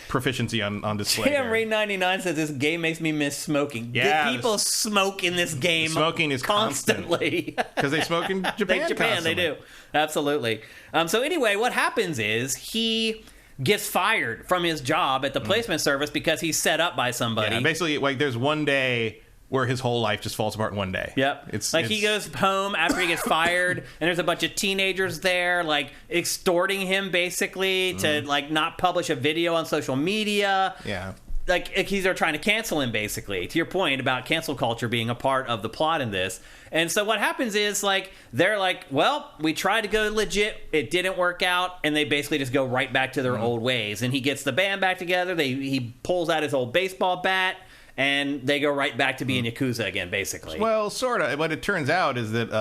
proficiency on display. Ray99 says this game makes me miss smoking. Yeah, people smoke in this game. Smoking is constantly because they smoke in Japan. They do absolutely. So anyway, what happens is he gets fired from his job at the placement service because he's set up by somebody. Yeah, basically, like there's one day where his whole life just falls apart in one day. Yep. He goes home after he gets fired, and there's a bunch of teenagers there, like, extorting him, basically, to, like, not publish a video on social media. Yeah. Like, they're trying to cancel him, basically, to your point about cancel culture being a part of the plot in this. And so what happens is, like, they're like, well, we tried to go legit, it didn't work out, and they basically just go right back to their old ways. And he gets the band back together, he pulls out his old baseball bat, and they go right back to being Yakuza again, basically. Well, sort of. What it turns out is that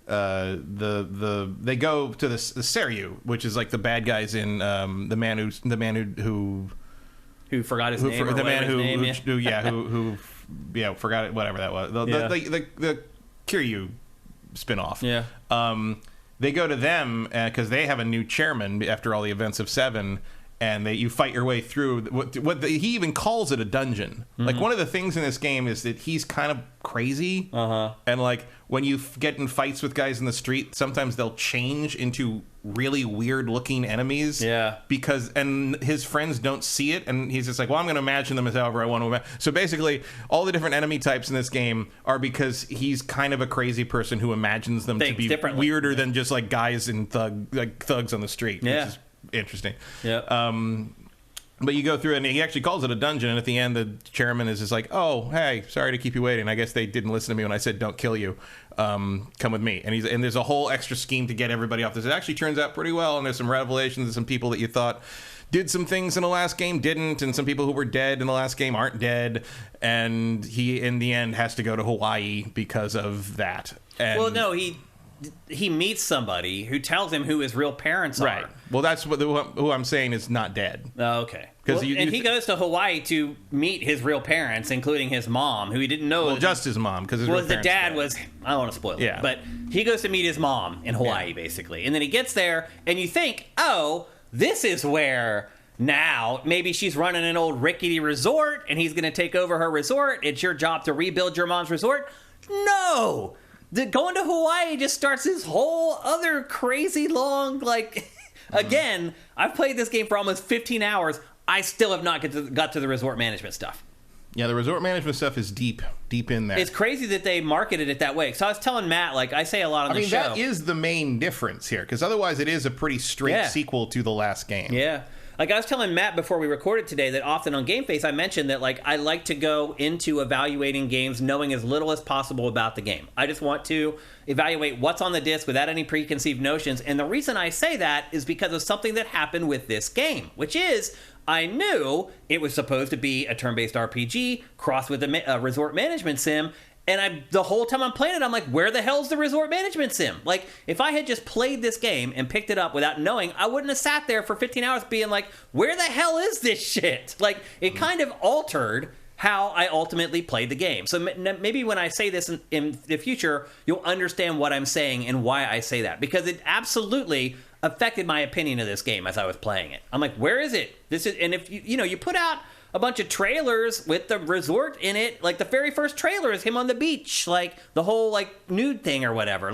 they go to the Seiryu, which is like the bad guys in the man who who forgot his name. The man who forgot it. Whatever that was. The Kiryu spinoff. Yeah. They go to them because they have a new chairman after all the events of 7. And you fight your way through he even calls it a dungeon. Like, one of the things in this game is that he's kind of crazy. And like, when you get in fights with guys in the street, sometimes they'll change into really weird looking enemies. Yeah. And his friends don't see it, and he's just like, well, I'm going to imagine them as however I want to imagine. So basically, all the different enemy types in this game are because he's kind of a crazy person who imagines them to be weirder than just like guys in thugs on the street. Yeah. Which is interesting. Yeah. But you go through it, and he actually calls it a dungeon, and at the end, the chairman is just like, oh, hey, sorry to keep you waiting. I guess they didn't listen to me when I said don't kill you. Come with me. And there's a whole extra scheme to get everybody off this. It actually turns out pretty well, and there's some revelations and some people that you thought did some things in the last game didn't, and some people who were dead in the last game aren't dead, and he, in the end, has to go to Hawaii because of that. And well, no, he meets somebody who tells him who his real parents are. Right. Well, that's who I'm saying is not dead. Oh, okay. He goes to Hawaii to meet his real parents, including his mom, who he didn't know. Well, just his mom, because the dad was. I don't want to spoil it, but he goes to meet his mom in Hawaii, basically, and then he gets there, and you think, oh, this is where. Now, maybe she's running an old rickety resort, and he's going to take over her resort. It's your job to rebuild your mom's resort. No! Going to Hawaii just starts this whole other crazy long, again, I've played this game for almost 15 hours. I still have not got to the resort management stuff. Yeah, the resort management stuff is deep in there. It's crazy that they marketed it that way. So I was telling Matt, I say a lot on the show. That is the main difference here, because otherwise it is a pretty straight sequel to the last game. Yeah. I was telling Matt before we recorded today that often on GameFace I mentioned that I like to go into evaluating games knowing as little as possible about the game. I just want to evaluate what's on the disc without any preconceived notions. And the reason I say that is because of something that happened with this game, which is I knew it was supposed to be a turn-based RPG crossed with a resort management sim. And the whole time I'm playing it, I'm like, where the hell's the resort management sim? If I had just played this game and picked it up without knowing, I wouldn't have sat there for 15 hours being like, where the hell is this shit? It kind of altered how I ultimately played the game. So maybe when I say this in the future, you'll understand what I'm saying and why I say that. Because it absolutely affected my opinion of this game as I was playing it. I'm like, where is it? And if you put out a bunch of trailers with the resort in it. The very first trailer is him on the beach. The whole, nude thing or whatever.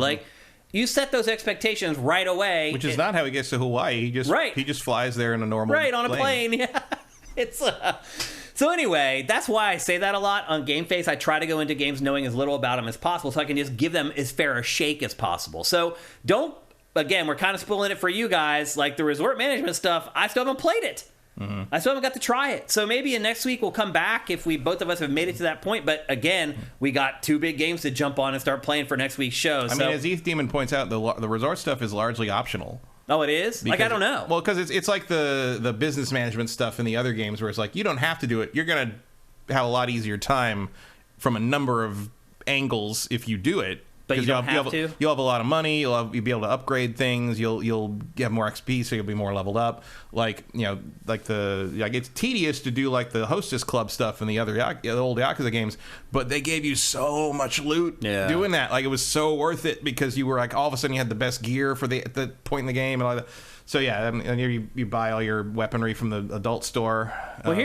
You set those expectations right away. Which is not how he gets to Hawaii. He just flies there in a normal plane. Right, on a plane, yeah. It's... So anyway, that's why I say that a lot on GameFace. I try to go into games knowing as little about them as possible so I can just give them as fair a shake as possible. So again, we're kind of spoiling it for you guys. The resort management stuff, I still haven't played it. Mm-hmm. I still haven't got to try it. So maybe in next week we'll come back if both of us have made it to that point. But again, we got 2 big games to jump on and start playing for next week's show. I mean, as Eth Demon points out, the resort stuff is largely optional. Oh, it is? I don't know. Well, because it's like the business management stuff in the other games where it's you don't have to do it. You're going to have a lot easier time from a number of angles if you do it. But you don't have to? You'll have a lot of money. You'll be able to upgrade things. You'll have more XP, so you'll be more leveled up. It's tedious to do the Hostess Club stuff in the old Yakuza games, but they gave you so much loot doing that. It was so worth it because you were all of a sudden you had the best gear for the point in the game and all that. So yeah, and you buy all your weaponry from the adult store. Well,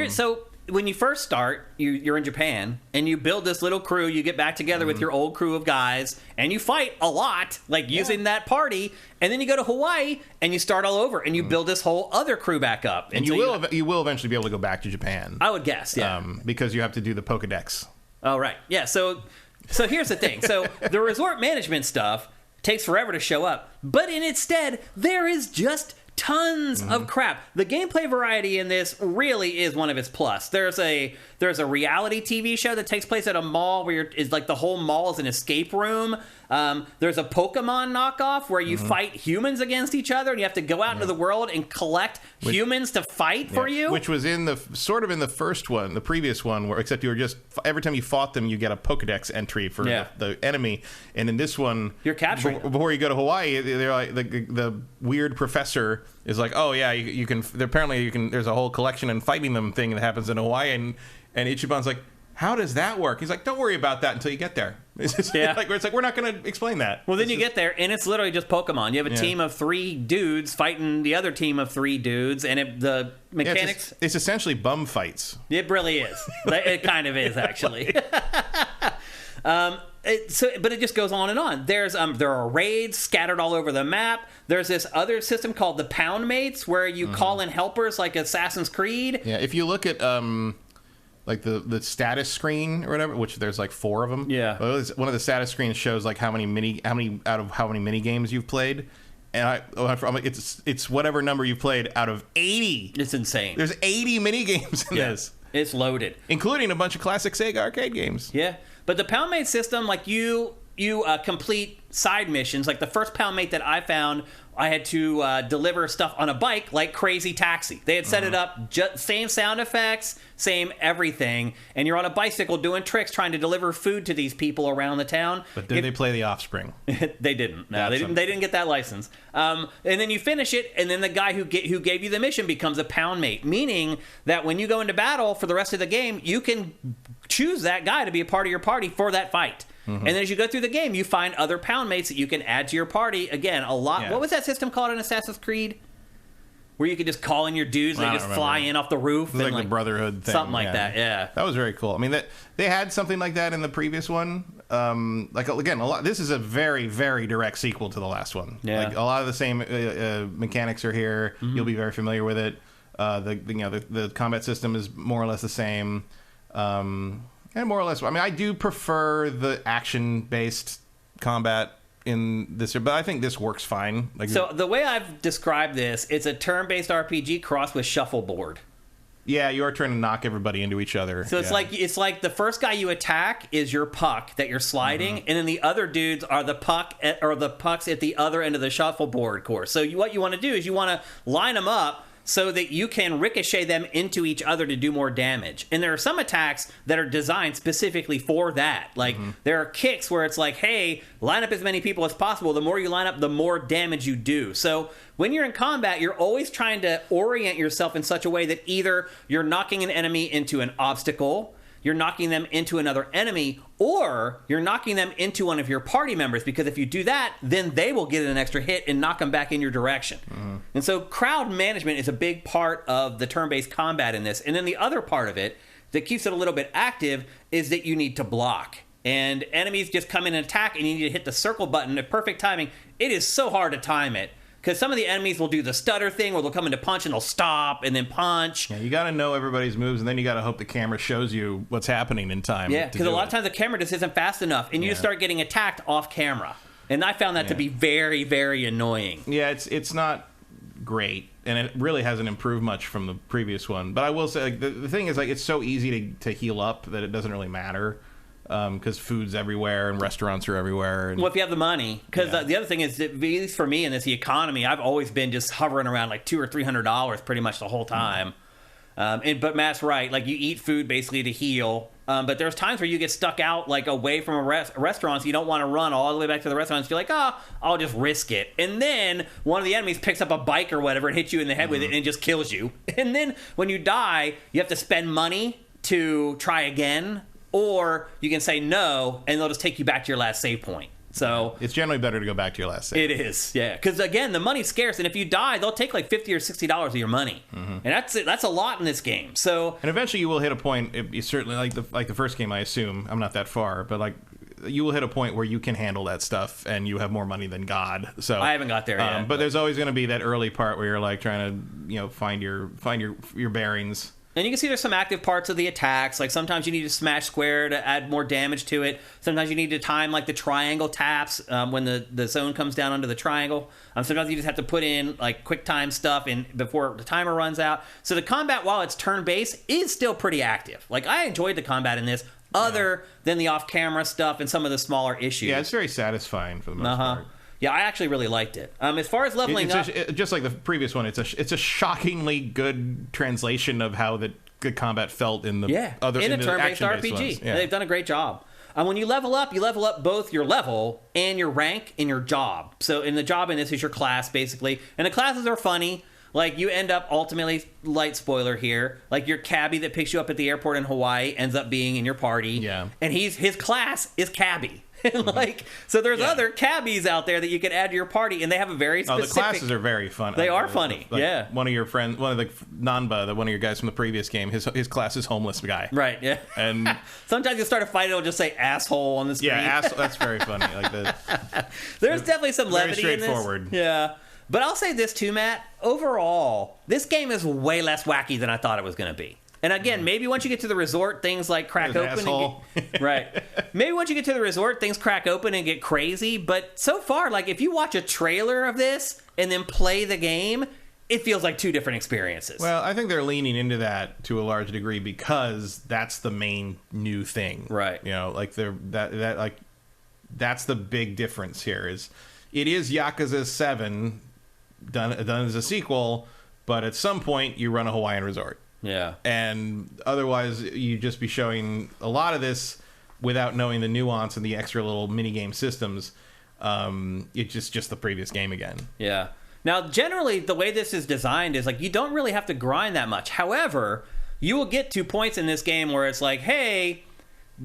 when you first start, you're in Japan, and you build this little crew. You get back together with your old crew of guys, and you fight a lot, using that party. And then you go to Hawaii, and you start all over, and you build this whole other crew back up. And you will eventually be able to go back to Japan. I would guess, yeah. Because you have to do the Pokedex. Oh, right. Yeah, so here's the thing. So the resort management stuff takes forever to show up, but in its stead, there is just tons of crap. The gameplay variety in this really is one of its plus. There's a reality TV show that takes place at a mall where the whole mall is an escape room. There's a Pokemon knockoff where you fight humans against each other, and you have to go out into the world and collect humans to fight for you. Which was in the first one, the previous one, where except you were just every time you fought them, you get a Pokedex entry for the enemy, and in this one, you're capturing before you go to Hawaii. They're like the weird professor is like, oh yeah, you can. Apparently, you can. There's a whole collection and fighting them thing that happens in Hawaii, and Ichiban's like, how does that work? He's like, don't worry about that until you get there. It's like we're not going to explain that. Well, then you get there, and it's literally just Pokemon. You have a team of 3 dudes fighting the other team of 3 dudes, and the mechanics... it's essentially bum fights. It really is. It kind of is, actually. But it just goes on and on. There are raids scattered all over the map. There's this other system called the Pound Mates, where you call in helpers like Assassin's Creed. Yeah, if you look at... like the status screen or whatever, which there's like 4 of them. Yeah. One of the status screens shows like how many mini games you've played, and it's whatever number you've played out of 80. It's insane. There's 80 mini games in this. It's loaded, including a bunch of classic Sega arcade games. Yeah, but the Pound Mate system, like you complete side missions. Like the first Pound Mate that I found, I had to deliver stuff on a bike like Crazy Taxi. They had set it up, same sound effects, same everything, and you're on a bicycle doing tricks trying to deliver food to these people around the town. But did they play The Offspring? They didn't. No, they didn't get that license. And then you finish it, and then the guy who gave you the mission becomes a Pound Mate, meaning that when you go into battle for the rest of the game, you can choose that guy to be a part of your party for that fight. And then as you go through the game, you find other Pound Mates that you can add to your party. Again, a lot. Yeah. What was that system called in Assassin's Creed? Where you could just call in your dudes and they just fly in off the roof. It was like the Brotherhood thing. Something like that, yeah. That was very cool. I mean, they had something like that in the previous one. Like, again, this is a very, very direct sequel to the last one. Yeah. Like, a lot of the same mechanics are here. You'll be very familiar with it. The combat system is more or less the same. And more or less, I mean, I do prefer the action-based combat in this, but I think this works fine. Like, so the way I've described this, it's a turn-based RPG crossed with shuffleboard. Yeah, you're trying to knock everybody into each other. So it's like the first guy you attack is your puck that you're sliding, and then the other dudes are the pucks at the other end of the shuffleboard course. So what you want to do is you want to line them up so that you can ricochet them into each other to do more damage. And there are some attacks that are designed specifically for that. Like, there are kicks where it's like, hey, line up as many people as possible. The more you line up, the more damage you do. So when you're in combat, you're always trying to orient yourself in such a way that either you're knocking an enemy into an obstacle, you're knocking them into another enemy, or you're knocking them into one of your party members, because if you do that, then they will get an extra hit and knock them back in your direction. And so crowd management is a big part of the turn-based combat in this. And then the other part of it that keeps it a little bit active is that you need to block. And enemies just come in and attack, and you need to hit the circle button at perfect timing. It is so hard to time it. Because some of the enemies will do the stutter thing where they'll come into punch and they'll stop and then punch. Yeah, you got to know everybody's moves, and then you got to hope the camera shows you what's happening in time. Yeah, because a lot of times the camera just isn't fast enough, and you just start getting attacked off camera. And I found that to be very, very annoying. Yeah, it's not great, and it really hasn't improved much from the previous one. But I will say, like, the thing is, like, it's so easy to heal up that it doesn't really matter. Because food's everywhere and restaurants are everywhere. And, well, if you have the money, because the other thing is, that, at least for me in this economy, I've always been just hovering around like $200 or $300 pretty much the whole time. But Matt's right, like you eat food basically to heal. But there's times where you get stuck out like away from a restaurant, so you don't want to run all the way back to the restaurant. So you're like, I'll just risk it. And then one of the enemies picks up a bike or whatever and hits you in the head with it and just kills you. And then when you die, you have to spend money to try again. Or you can say no, and they'll just take you back to your last save point. So it's generally better to go back to your last save. It is, yeah. Because again, the money's scarce, and if you die, they'll take like $50 or $60 of your money, and that's a lot in this game. So, and eventually you will hit a point. You certainly like the first game. I assume I'm not that far, but like you will hit a point where you can handle that stuff, and you have more money than God. So I haven't got there yet. But there's always going to be that early part where you're like trying to find your bearings. And you can see there's some active parts of the attacks. Like sometimes you need to smash square to add more damage to it. Sometimes you need to time like the triangle taps when the zone comes down under the triangle. Sometimes you just have to put in like quick time stuff in before the timer runs out. So the combat, while it's turn-based, is still pretty active. Like I enjoyed the combat in this. other than the off-camera stuff and some of the smaller issues. Yeah, it's very satisfying for the most part. Yeah, I actually really liked it. As far as leveling up... Just like the previous one, it's a shockingly good translation of how the combat felt in the in a turn-based RPG. Yeah. They've done a great job. When you level up both your level and your rank in your job. So in the job in this is your class, basically. And the classes are funny. Like, you end up ultimately, light spoiler here, like your cabbie that picks you up at the airport in Hawaii ends up being in your party. Yeah. And his class is cabbie. So there's other cabbies out there that you can add to your party, and they have a very specific... the classes are very fun. They are funny, One of your friends, one of the Nanba, one of your guys from the previous game, his class is homeless guy. Right, yeah. And sometimes you start a fight, it'll just say asshole on the screen. Yeah, that's very funny. There's definitely some levity very in this. Straightforward. Yeah. But I'll say this too, Matt. Overall, this game is way less wacky than I thought it was going to be. And again, maybe once you get to the resort, things like crack open. Right. Maybe once you get to the resort, things crack open and get crazy. But so far, like, if you watch a trailer of this and then play the game, it feels like two different experiences. Well, I think they're leaning into that to a large degree because that's the main new thing. Right. You know, like that's the big difference here is it is Yakuza 7 done as a sequel, but at some point you run a Hawaiian resort. Yeah. And otherwise, you'd just be showing a lot of this without knowing the nuance and the extra little mini-game systems. It's just the previous game again. Yeah. Now, generally, the way this is designed is, like, you don't really have to grind that much. However, you will get to points in this game where it's like, hey,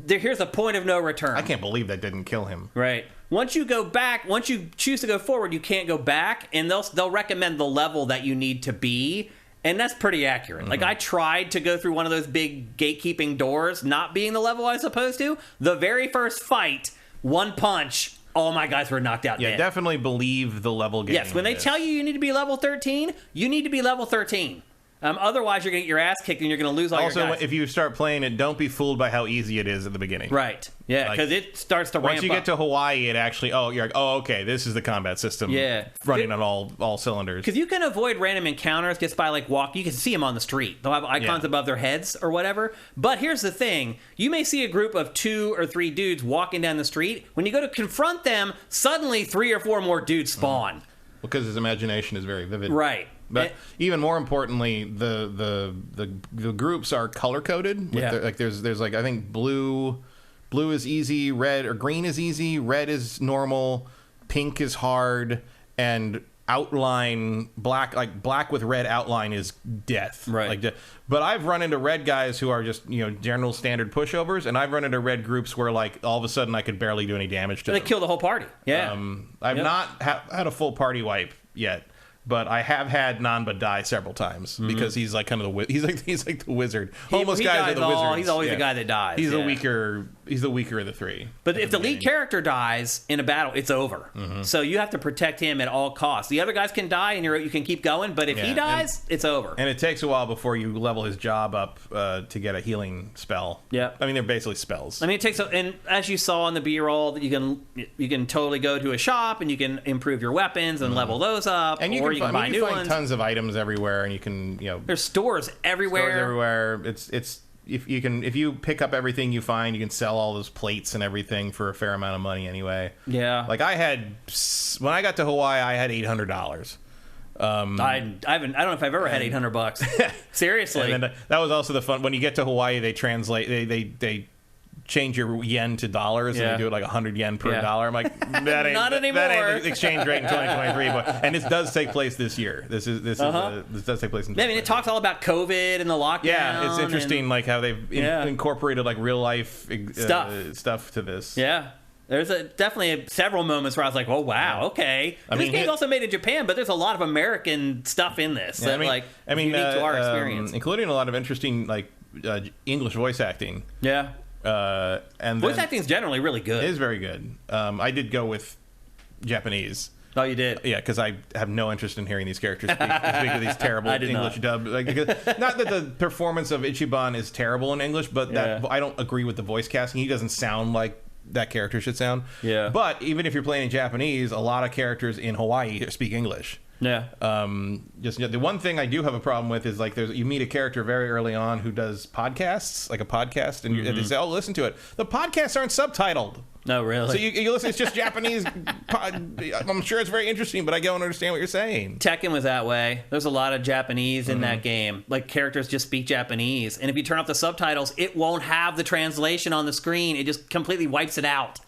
here's a point of no return. I can't believe that didn't kill him. Right. Once you go back, once you choose to go forward, you can't go back, and they'll recommend the level that you need to be. And that's pretty accurate. Mm-hmm. Like, I tried to go through one of those big gatekeeping doors, not being the level I was supposed to. The very first fight, one punch, all my guys were knocked out dead. Yeah, definitely believe the level game. Yes, when they tell you need to be level 13, you need to be level 13. Otherwise, you're going to get your ass kicked and you're going to lose all your guys. Also, if you start playing it, don't be fooled by how easy it is at the beginning. Right. Yeah, because it starts to ramp up. Once you get to Hawaii, it actually, you're like, okay, this is the combat system running on all cylinders. Because you can avoid random encounters just by, like, you can see them on the street. They'll have icons above their heads or whatever. But here's the thing. You may see a group of 2 or 3 dudes walking down the street. When you go to confront them, suddenly 3 or 4 more dudes spawn. Because his imagination is very vivid. Right. But even more importantly, the groups are color coded. There's I think blue is easy, red or green is easy, red is normal, pink is hard, and outline black with red outline is death. Right. But I've run into red guys who are just general standard pushovers, and I've run into red groups where all of a sudden I could barely do any damage to them. They kill the whole party. Yeah. I've not had a full party wipe yet. But I have had Nanba die several times because he's like kind of he's like the wizard. Homeless guys are the wizards. He's always the guy that dies. He's the weaker of the 3. But if the lead character dies in a battle, it's over. Mm-hmm. So you have to protect him at all costs. The other guys can die and you can keep going, but if he dies, it's over. And it takes a while before you level his job up to get a healing spell. Yeah. I mean, they're basically spells. I mean, it takes and as you saw in the B-roll, you can totally go to a shop and you can improve your weapons and level those up. And you can buy new ones. Tons of items everywhere, and you can there's stores everywhere. It's if you pick up everything you find, you can sell all those plates and everything for a fair amount of money anyway. Yeah, like when I got to Hawaii, I had $800. I don't know if I've ever had $800. Seriously, and then that was also the fun. When you get to Hawaii, they translate they change your yen to dollars and they do it like 100 yen per dollar. I'm like, that ain't not anymore. That ain't the exchange rate in 2023. And this does take place this year. This does take place in. I mean, it talks all about COVID and the lockdown. Yeah, it's interesting like how they've incorporated like real life stuff to this. Yeah. There's definitely several moments where I was like, "Oh wow, okay." This game's also made in Japan, but there's a lot of American stuff in this unique to our experience, including a lot of interesting English voice acting. Yeah. And voice acting is generally really good. It is very good. I did go with Japanese. Oh, you did? Yeah, because I have no interest in hearing these characters speak of these terrible English dub. Not that the performance of Ichiban is terrible in English, but that I don't agree with the voice casting. He doesn't sound like that character should sound. Yeah. But even if you're playing in Japanese, a lot of characters in Hawaii speak English. Yeah. Just the one thing I do have a problem with is like you meet a character very early on who does podcasts, like a podcast, and they say, "Oh, listen to it." The podcasts aren't subtitled. No, really. So you listen. It's just Japanese. I'm sure it's very interesting, but I don't understand what you're saying. Tekken was that way. There's a lot of Japanese in that game. Like, characters just speak Japanese, and if you turn off the subtitles, it won't have the translation on the screen. It just completely wipes it out.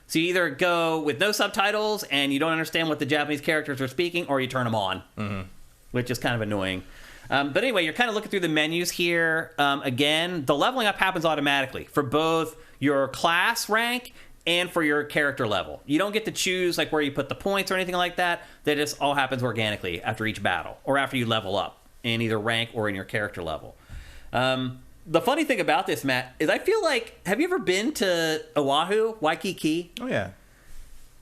So you either go with no subtitles and you don't understand what the Japanese characters are speaking, or you turn them on, which is kind of annoying. But anyway, you're kind of looking through the menus here. Again, the leveling up happens automatically for both your class rank and for your character level. You don't get to choose like where you put the points or anything like that. That just all happens organically after each battle or after you level up in either rank or in your character level. The funny thing about this, Matt, is I feel like, have you ever been to Oahu, Waikiki? Oh, yeah.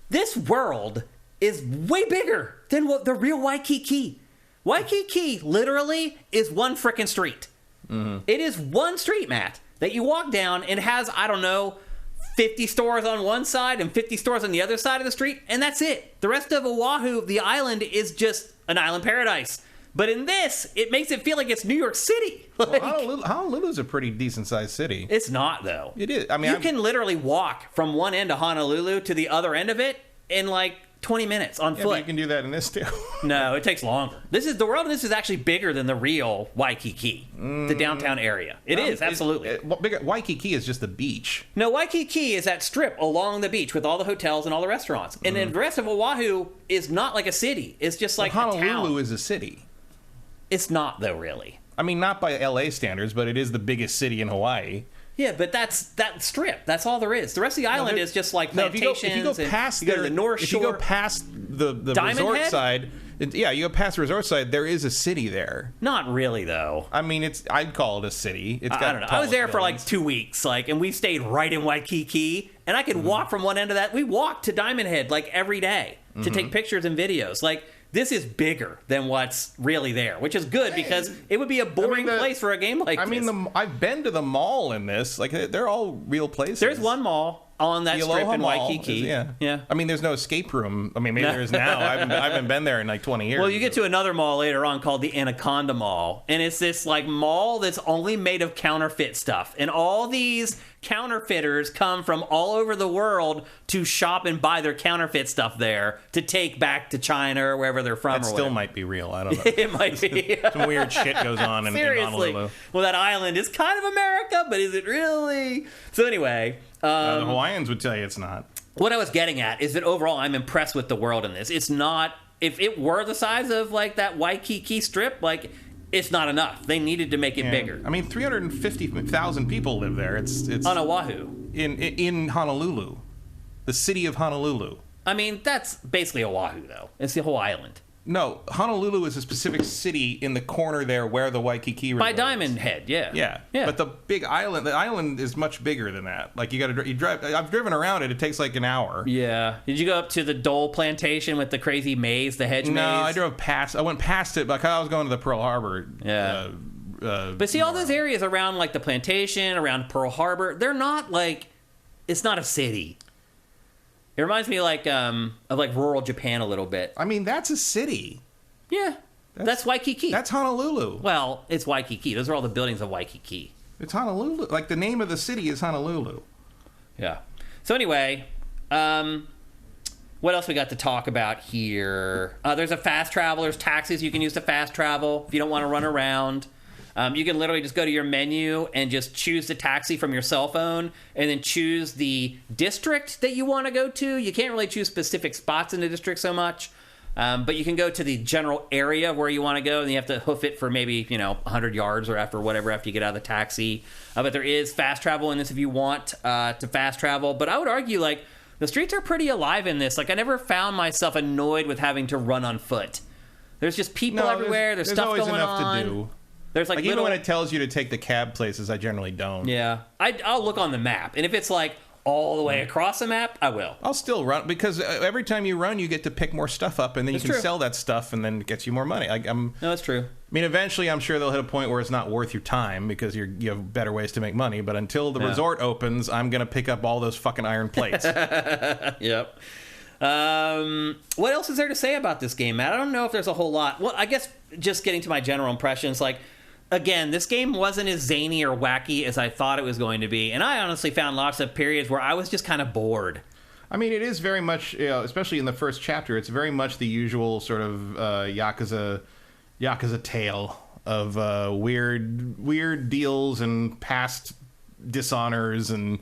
This world is way bigger than the real Waikiki. Waikiki literally is one frickin' street. It is one street, Matt, that you walk down and has, I don't know, 50 stores on one side and 50 stores on the other side of the street, and that's it. The rest of Oahu, the island, is just an island paradise. But in this, it makes it feel like it's New York City. Like, well, Honolulu's a pretty decent-sized city. It's not, though. It is. I mean, you can literally walk from one end of Honolulu to the other end of it in like 20 minutes on foot. But you can do that in this, too. No, it takes longer. The world of this is actually bigger than the real Waikiki, the downtown area. It is, absolutely. Waikiki is just the beach. No, Waikiki is that strip along the beach with all the hotels and all the restaurants. And then the rest of Oahu is not like a city. It's just like a town. Honolulu is a city. It's not, though, really. I mean, not by LA standards, but it is the biggest city in Hawaii. Yeah, but that's that strip. That's all there is. The rest of the island is just like plantations. If you go past you go to the North Shore. If you go past the resort side, you go past the resort side, there is a city there. Not really, though. I mean, I'd call it a city. It's got I don't know. I was there for like 2 weeks, and we stayed right in Waikiki, and I could walk from one end of that. We walked to Diamond Head like every day to take pictures and videos. Like, this is bigger than what's really there, which is good because it would be a boring place for a game like this. I mean, I've been to the mall in this. Like, they're all real places. There's one mall on that strip in Waikiki. Yeah. I mean, there's no escape room. I mean, maybe there is now. I haven't been there in like 20 years. Well, you get to another mall later on called the Anaconda Mall, and it's this like mall that's only made of counterfeit stuff, and all these counterfeiters come from all over the world to shop and buy their counterfeit stuff there to take back to China or wherever they're from. That still might be real. I don't know. It might be. Some weird shit goes on in Honolulu. Well, that island is kind of America, but is it really? So anyway, the Hawaiians would tell you it's not. What I was getting at is that overall, I'm impressed with the world in this. It's not. If it were the size of like that Waikiki strip, like, it's not enough. They needed to make it bigger. I mean, 350,000 people live there. It's on Oahu. In Honolulu, the city of Honolulu. I mean, that's basically Oahu, though. It's the whole island. No, Honolulu is a specific city in the corner there where the Waikiki River by Diamond Head, yeah. But the big island, the island is much bigger than that. Like, you drive. I've driven around it. It takes like an hour. Yeah. Did you go up to the Dole Plantation with the crazy maze, the hedge maze? No, I drove past. I went past it, but I was going to the Pearl Harbor. Yeah. But see, all those areas around like the plantation, around Pearl Harbor, they're not like. It's not a city. It reminds me of rural Japan a little bit. I mean, that's a city. Yeah. That's Waikiki. That's Honolulu. Well, it's Waikiki. Those are all the buildings of Waikiki. It's Honolulu. Like, the name of the city is Honolulu. Yeah. So anyway, what else we got to talk about here? There's a fast travel. There's taxis you can use to fast travel if you don't want to run around. You can literally just go to your menu and just choose the taxi from your cell phone and then choose the district that you want to go to. You can't really choose specific spots in the district so much, but you can go to the general area where you want to go, and you have to hoof it for maybe 100 yards or after you get out of the taxi. But there is fast travel in this if you want to fast travel. But I would argue, like, the streets are pretty alive in this. Like, I never found myself annoyed with having to run on foot. There's just people everywhere. There's stuff always going enough on. To do. There's like even when it tells you to take the cab places, I generally don't. Yeah. I'll look on the map, and if it's like all the way across the map, I will. I'll still run, because every time you run, you get to pick more stuff up, and then you can sell that stuff, and then it gets you more money. No, that's true. I mean, eventually, I'm sure they'll hit a point where it's not worth your time because you have better ways to make money. But until the resort opens, I'm going to pick up all those fucking iron plates. Yep. What else is there to say about this game, Matt? I don't know if there's a whole lot. Well, I guess just getting to my general impressions, like, again, this game wasn't as zany or wacky as I thought it was going to be, and I honestly found lots of periods where I was just kind of bored. I mean, it is very much, especially in the first chapter, it's very much the usual sort of Yakuza tale of weird deals and past dishonors and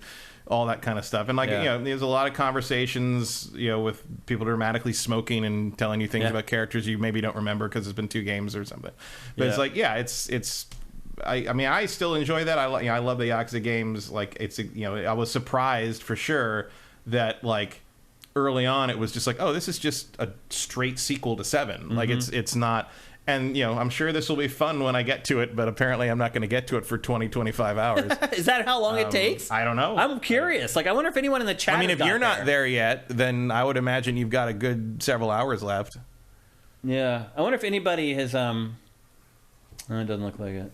all that kind of stuff. And there's a lot of conversations, with people dramatically smoking and telling you things about characters you maybe don't remember because it's been 2 games or something. But it's like, it's. I mean, I still enjoy that. I love the Yakuza games. Like, it's I was surprised for sure that like early on it was just like, oh, this is just a straight sequel to 7. Mm-hmm. Like it's not. And, I'm sure this will be fun when I get to it, but apparently I'm not going to get to it for 25 hours. Is that how long it takes? I don't know. I'm curious. Like, I wonder if anyone in the chat. I mean, if you're not there yet, then I would imagine you've got a good several hours left. Yeah. I wonder if anybody has, oh, it doesn't look like it.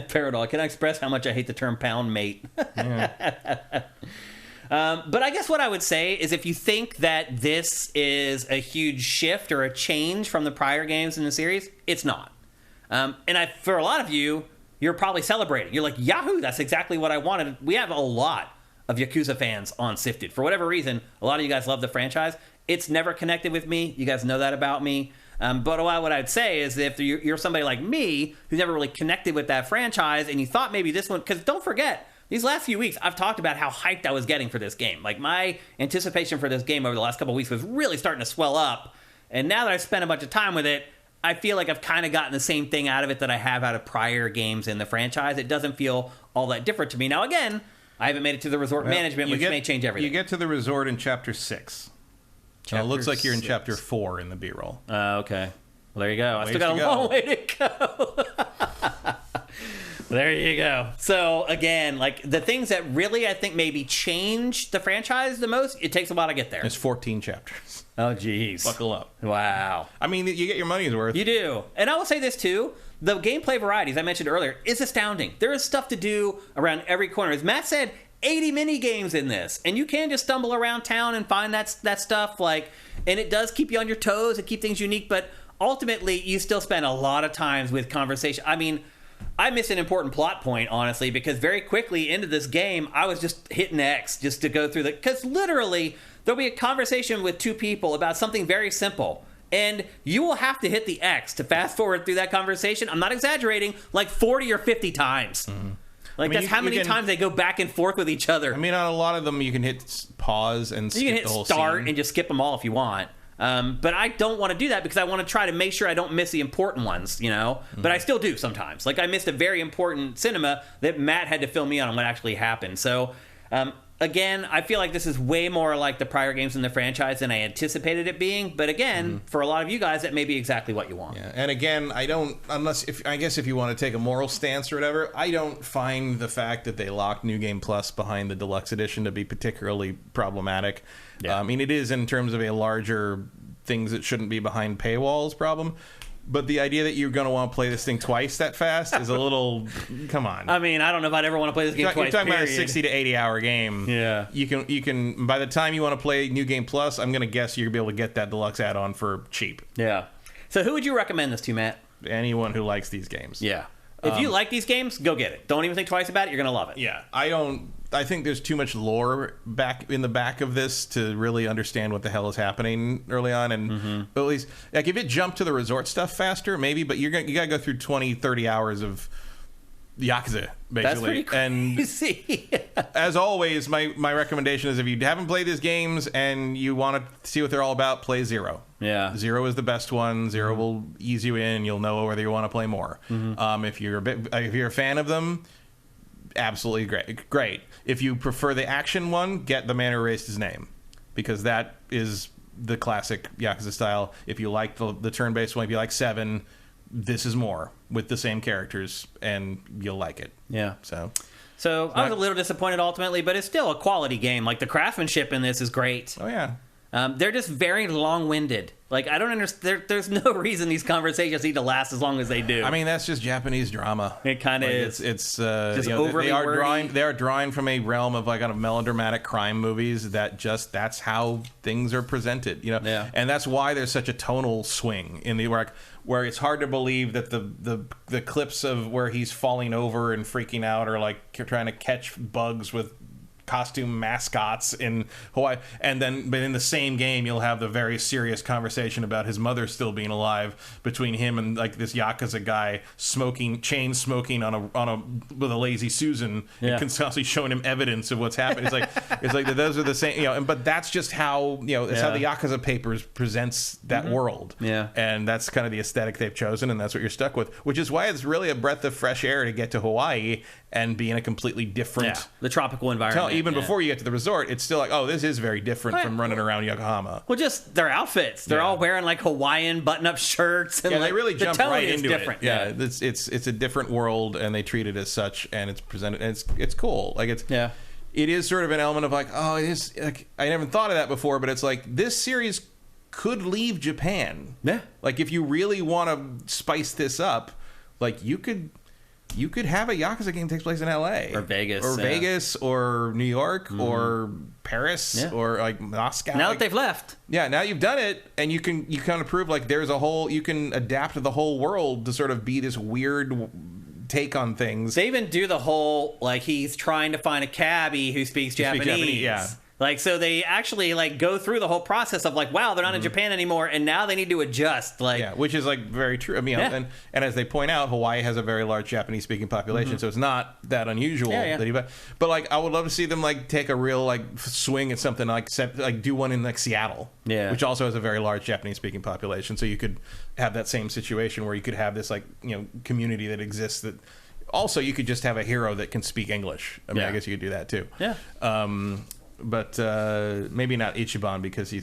Paradol, can I express how much I hate the term pound mate? Yeah. But I guess what I would say is if you think that this is a huge shift or a change from the prior games in the series, it's not. For a lot of you, you're probably celebrating. You're like, Yahoo, that's exactly what I wanted. We have a lot of Yakuza fans on Sifted. For whatever reason, a lot of you guys love the franchise. It's never connected with me. You guys know that about me. But what I'd say is if you're somebody like me who's never really connected with that franchise and you thought maybe this one, because don't forget, these last few weeks, I've talked about how hyped I was getting for this game. Like, my anticipation for this game over the last couple of weeks was really starting to swell up. And now that I've spent a bunch of time with it, I feel like I've kind of gotten the same thing out of it that I have out of prior games in the franchise. It doesn't feel all that different to me. Now, again, I haven't made it to the resort management, which may change everything. You get to the resort in Chapter 6. It looks like you're in Chapter 4 in the B-roll. Okay. Well, there you go. I still got a long way to go. There you go. So, again, like, the things that really, I think, maybe change the franchise the most, it takes a while to get there. It's 14 chapters. Oh, geez. Buckle up. Wow. I mean, you get your money's worth. You do. And I will say this, too. The gameplay varieties I mentioned earlier is astounding. There is stuff to do around every corner. As Matt said, 80 mini games in this. And you can just stumble around town and find that stuff. Like, and it does keep you on your toes and keep things unique. But ultimately, you still spend a lot of times with conversation. I mean, I missed an important plot point, honestly, because very quickly into this game, I was just hitting X just to go through because literally, there'll be a conversation with 2 people about something very simple. And you will have to hit the X to fast forward through that conversation. I'm not exaggerating, like 40 or 50 times. Mm-hmm. Like, that's how many times they go back and forth with each other. I mean, on a lot of them, you can hit pause and skip the whole scene. You can hit start and just skip them all if you want. But I don't want to do that because I want to try to make sure I don't miss the important ones, Mm-hmm. But I still do sometimes. Like, I missed a very important cinema that Matt had to fill me on what actually happened. So, again, I feel like this is way more like the prior games in the franchise than I anticipated it being. But again, for a lot of you guys, that may be exactly what you want. Yeah. And again, I guess if you want to take a moral stance or whatever, I don't find the fact that they locked New Game Plus behind the Deluxe Edition to be particularly problematic. Yeah. I mean, it is in terms of a larger things that shouldn't be behind paywalls problem. But the idea that you're going to want to play this thing twice that fast is a little... Come on. I mean, I don't know if I'd ever want to play this game twice, You're talking about a 60 to 80 hour game. Yeah. You can. By the time you want to play New Game Plus, I'm going to guess you're going to be able to get that deluxe add-on for cheap. Yeah. So who would you recommend this to, Matt? Anyone who likes these games. Yeah. If you like these games, go get it. Don't even think twice about it. You're going to love it. Yeah. I think there's too much lore back in the back of this to really understand what the hell is happening early on. And at least, like, if it jumped to the resort stuff faster, maybe, but you got to go through 20, 30 hours of Yakuza, basically. That's pretty crazy. And as always, my recommendation is if you haven't played these games and you want to see what they're all about, play Zero. Yeah. Zero is the best one. Zero will ease you in. You'll know whether you want to play more. If you're a fan of them, absolutely great. If you prefer the action one, get The Man Who Erased His Name, because that is the classic Yakuza style. If you like the turn-based one, if you like 7, this is more with the same characters, and you'll like it. Yeah. So I was a little disappointed ultimately, but it's still a quality game. Like, the craftsmanship in this is great. Oh yeah. They're just very long-winded. Like, I don't understand. There's no reason these conversations need to last as long as they do. I mean, that's just Japanese drama. It kind of is. It's just overly wordy. They are drawing from a realm of like kind of melodramatic crime movies that's how things are presented. Yeah. And that's why there's such a tonal swing in the where it's hard to believe that the clips of where he's falling over and freaking out or like trying to catch bugs with costume mascots in Hawaii, but in the same game you'll have the very serious conversation about his mother still being alive between him and like this Yakuza guy chain smoking with a lazy Susan, and constantly showing him evidence of what's happened. It's like those are the same, but that's just how it's how the Yakuza Papers presents that world, and that's kind of the aesthetic they've chosen, and that's what you're stuck with, which is why it's really a breath of fresh air to get to Hawaii and be in a completely different the tropical environment. Even before you get to the resort, it's still like, oh, this is very different from running around Yokohama. Well, just their outfits. They're all wearing like Hawaiian button-up shirts. And they really jump right into different. it. Yeah, it's a different world, and they treat it as such, and it's presented, and it's cool. Like it is sort of an element of like, oh, it is. Like, I never thought of that before, but it's like this series could leave Japan. Yeah. Like if you really want to spice this up, like you could have a Yakuza game that takes place in L.A. Or Vegas. Or Vegas, or New York, or Paris, or like Moscow. Now that they've left. Yeah, now you've done it, and you kind of prove like there's you can adapt the whole world to sort of be this weird take on things. They even do the whole, like, he's trying to find a cabbie who speaks Japanese. Yeah. Like, so they actually, like, go through the whole process of, like, wow, they're not in Japan anymore, and now they need to adjust. Like, yeah, which is, like, very true. I mean, and as they point out, Hawaii has a very large Japanese-speaking population, so it's not that unusual. But, like, I would love to see them, like, take a real, like, swing at something, like do one in, like, Seattle, which also has a very large Japanese-speaking population, so you could have that same situation where you could have this, like, community that exists that... Also, you could just have a hero that can speak English. I mean, I guess you could do that, too. Yeah. But maybe not Ichiban, because he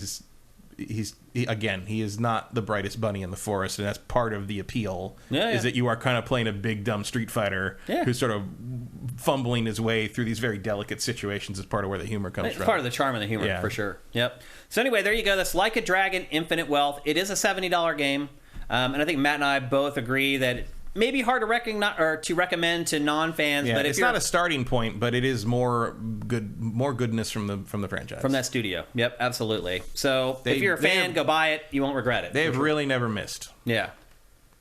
is not the brightest bunny in the forest, and that's part of the appeal. Is that you are kind of playing a big dumb Street Fighter who's sort of fumbling his way through these very delicate situations. Is part of where the humor comes from. It's part of the charm of the humor, for sure. Yep. So anyway, there you go. That's Like a Dragon: Infinite Wealth. It is a $70 game, and I think Matt and I both agree that maybe hard to recognize or to recommend to non-fans, but it's not a starting point, but it is more goodness from the franchise, from that studio. Yep, absolutely. So if you're a fan, go buy it. You won't regret it. They've really never missed. Yeah,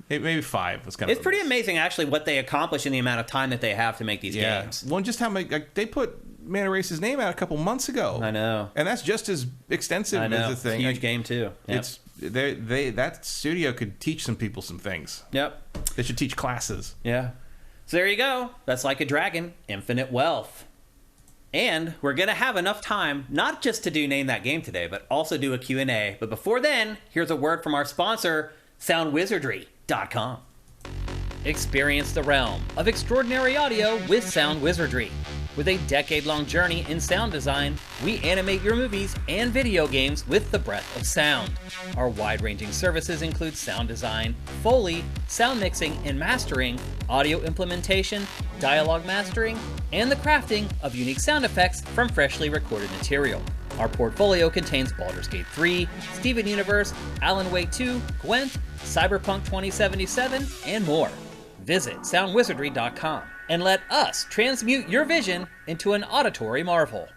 maybe 5 was kind of. It's pretty amazing, actually, what they accomplish in the amount of time that they have to make these games. Well, just how they put Man Eraser's name out a couple months ago. I know, and that's just as extensive as the thing. It's a huge game too. Yep. It's that studio could teach some people some things. Yep. They should teach classes. Yeah. So there you go. That's Like a Dragon: Infinite Wealth. And we're going to have enough time, not just to do Name That Game today, but also do a Q&A. But before then, here's a word from our sponsor, SoundWizardry.com. Experience the realm of extraordinary audio with Sound Wizardry. With a decade-long journey in sound design, we animate your movies and video games with the breath of sound. Our wide-ranging services include sound design, Foley, sound mixing and mastering, audio implementation, dialogue mastering, and the crafting of unique sound effects from freshly recorded material. Our portfolio contains Baldur's Gate 3, Steven Universe, Alan Wake 2, Gwent, Cyberpunk 2077, and more. Visit SoundWizardry.com and let us transmute your vision into an auditory marvel.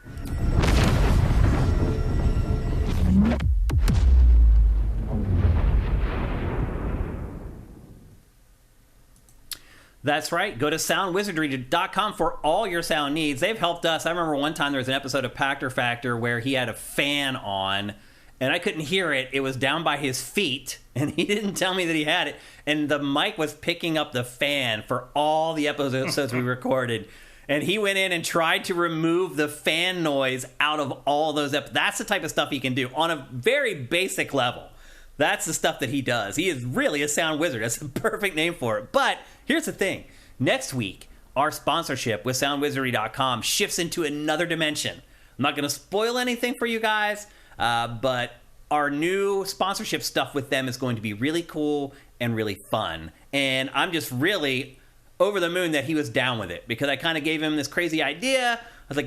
That's right. Go to SoundWizardry.com for all your sound needs. They've helped us. I remember one time there was an episode of Pactor Factor where he had a fan on, and I couldn't hear it. It was down by his feet, and he didn't tell me that he had it. And the mic was picking up the fan for all the episodes we recorded. And he went in and tried to remove the fan noise out of all those episodes. That's the type of stuff he can do on a very basic level. That's the stuff that he does. He is really a sound wizard. That's the perfect name for it. But here's the thing. Next week, our sponsorship with SoundWizardry.com shifts into another dimension. I'm not going to spoil anything for you guys, but our new sponsorship stuff with them is going to be really cool and really fun. And I'm just really over the moon that he was down with it, because I kind of gave him this crazy idea. I was like,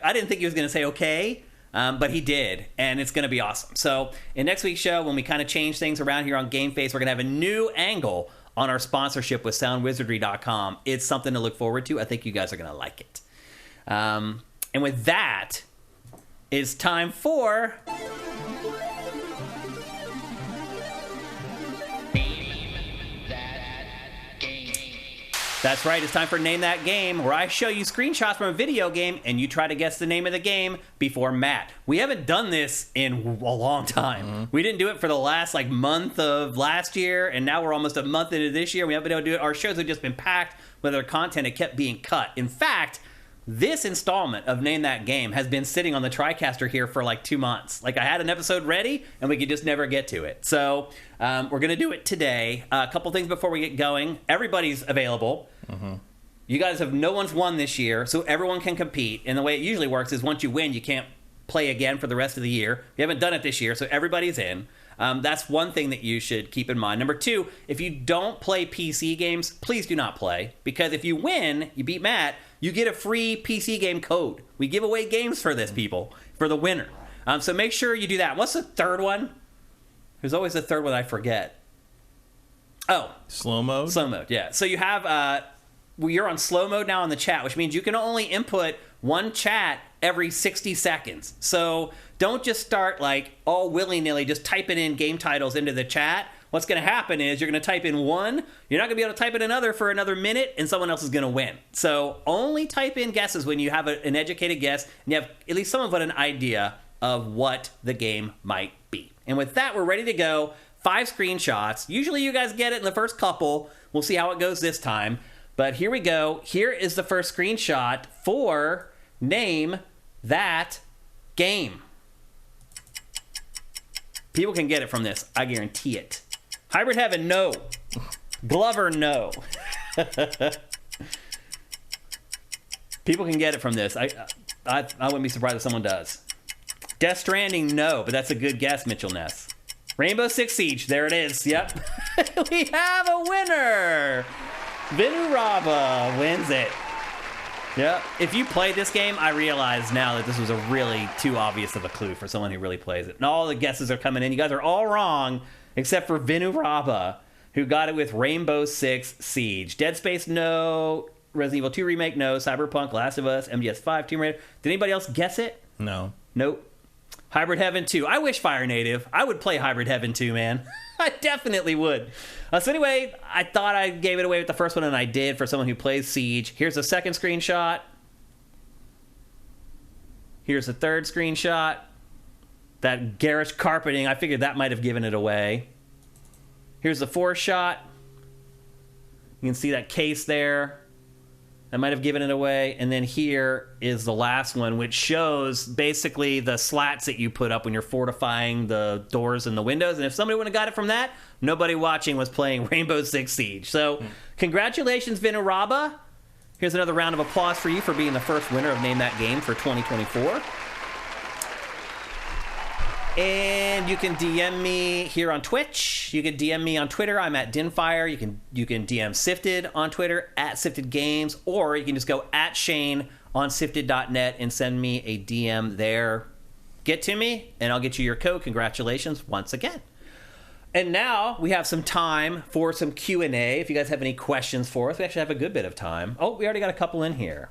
I didn't think he was going to say okay. But he did, and it's going to be awesome. So in next week's show, when we kind of change things around here on GameFace, we're going to have a new angle on our sponsorship with SoundWizardry.com. It's something to look forward to. I think you guys are going to like it. And with that, it's time for... That's right, it's time for Name That Game, where I show you screenshots from a video game and you try to guess the name of the game before Matt. We haven't done this in a long time. Mm-hmm. We didn't do it for the last month of last year, and now we're almost a month into this year. We haven't been able to do it. Our shows have just been packed with our content. It kept being cut. In fact, this installment of Name That Game has been sitting on the TriCaster here for 2 months. I had an episode ready, and we could just never get to it. So we're going to do it today. A couple things before we get going. Everybody's available. Mm-hmm. You guys no one's won this year, so everyone can compete. And the way it usually works is once you win, you can't play again for the rest of the year. We haven't done it this year, so everybody's in. That's one thing that you should keep in mind. Number two, if you don't play PC games, please do not play. Because if you win, you beat Matt, you get a free PC game code. We give away games for this, people, for the winner. So make sure you do that. What's the third one? There's always a third one I forget. Oh. Slow mode? Slow mode, yeah. So you have... you're on slow mode now on the chat, which means you can only input one chat every 60 seconds. So don't just start all willy-nilly just typing in game titles into the chat. What's going to happen is you're going to type in one, you're not going to be able to type in another for another minute, and someone else is going to win. So only type in guesses when you have an educated guess, and you have at least somewhat an idea of what the game might be. And with that, we're ready to go. 5 screenshots. Usually you guys get it in the first couple. We'll see how it goes this time. But here we go. Here is the first screenshot for Name That Game. People can get it from this. I guarantee it. Hybrid Heaven, no. Glover, no. People can get it from this. I wouldn't be surprised if someone does. Death Stranding, no. But that's a good guess, Mitchell Ness. Rainbow Six Siege, there it is. Yep. We have a winner. Vinu Raba wins it. Yeah. If you play this game, I realize now that this was a really too obvious of a clue for someone who really plays it. And all the guesses are coming in. You guys are all wrong, except for Vinu Raba, who got it with Rainbow Six Siege. Dead Space, no. Resident Evil 2 Remake, no. Cyberpunk, Last of Us, MGS5, Tomb Raider. Did anybody else guess it? No. Nope. Hybrid Heaven 2. I wish Fire Native. I would play Hybrid Heaven 2, man. I definitely would. So anyway, I thought I gave it away with the first one, and I did for someone who plays Siege. Here's a second screenshot. Here's a third screenshot. That garish carpeting, I figured that might have given it away. Here's the fourth shot. You can see that case there. That might have given it away. And then here is the last one, which shows basically the slats that you put up when you're fortifying the doors and the windows. And if somebody would have got it from that, nobody watching was playing Rainbow Six Siege. So congratulations, Vinaraba. Here's another round of applause for you for being the first winner of Name That Game for 2024. And you can DM me here on Twitch. You can DM me on Twitter. I'm at Dinfire. You can DM Sifted on Twitter, at Sifted Games, or you can just go at Shane on Sifted.net and send me a DM there. Get to me, and I'll get you your code. Congratulations once again. And now we have some time for some Q&A. If you guys have any questions for us, we actually have a good bit of time. Oh, we already got a couple in here.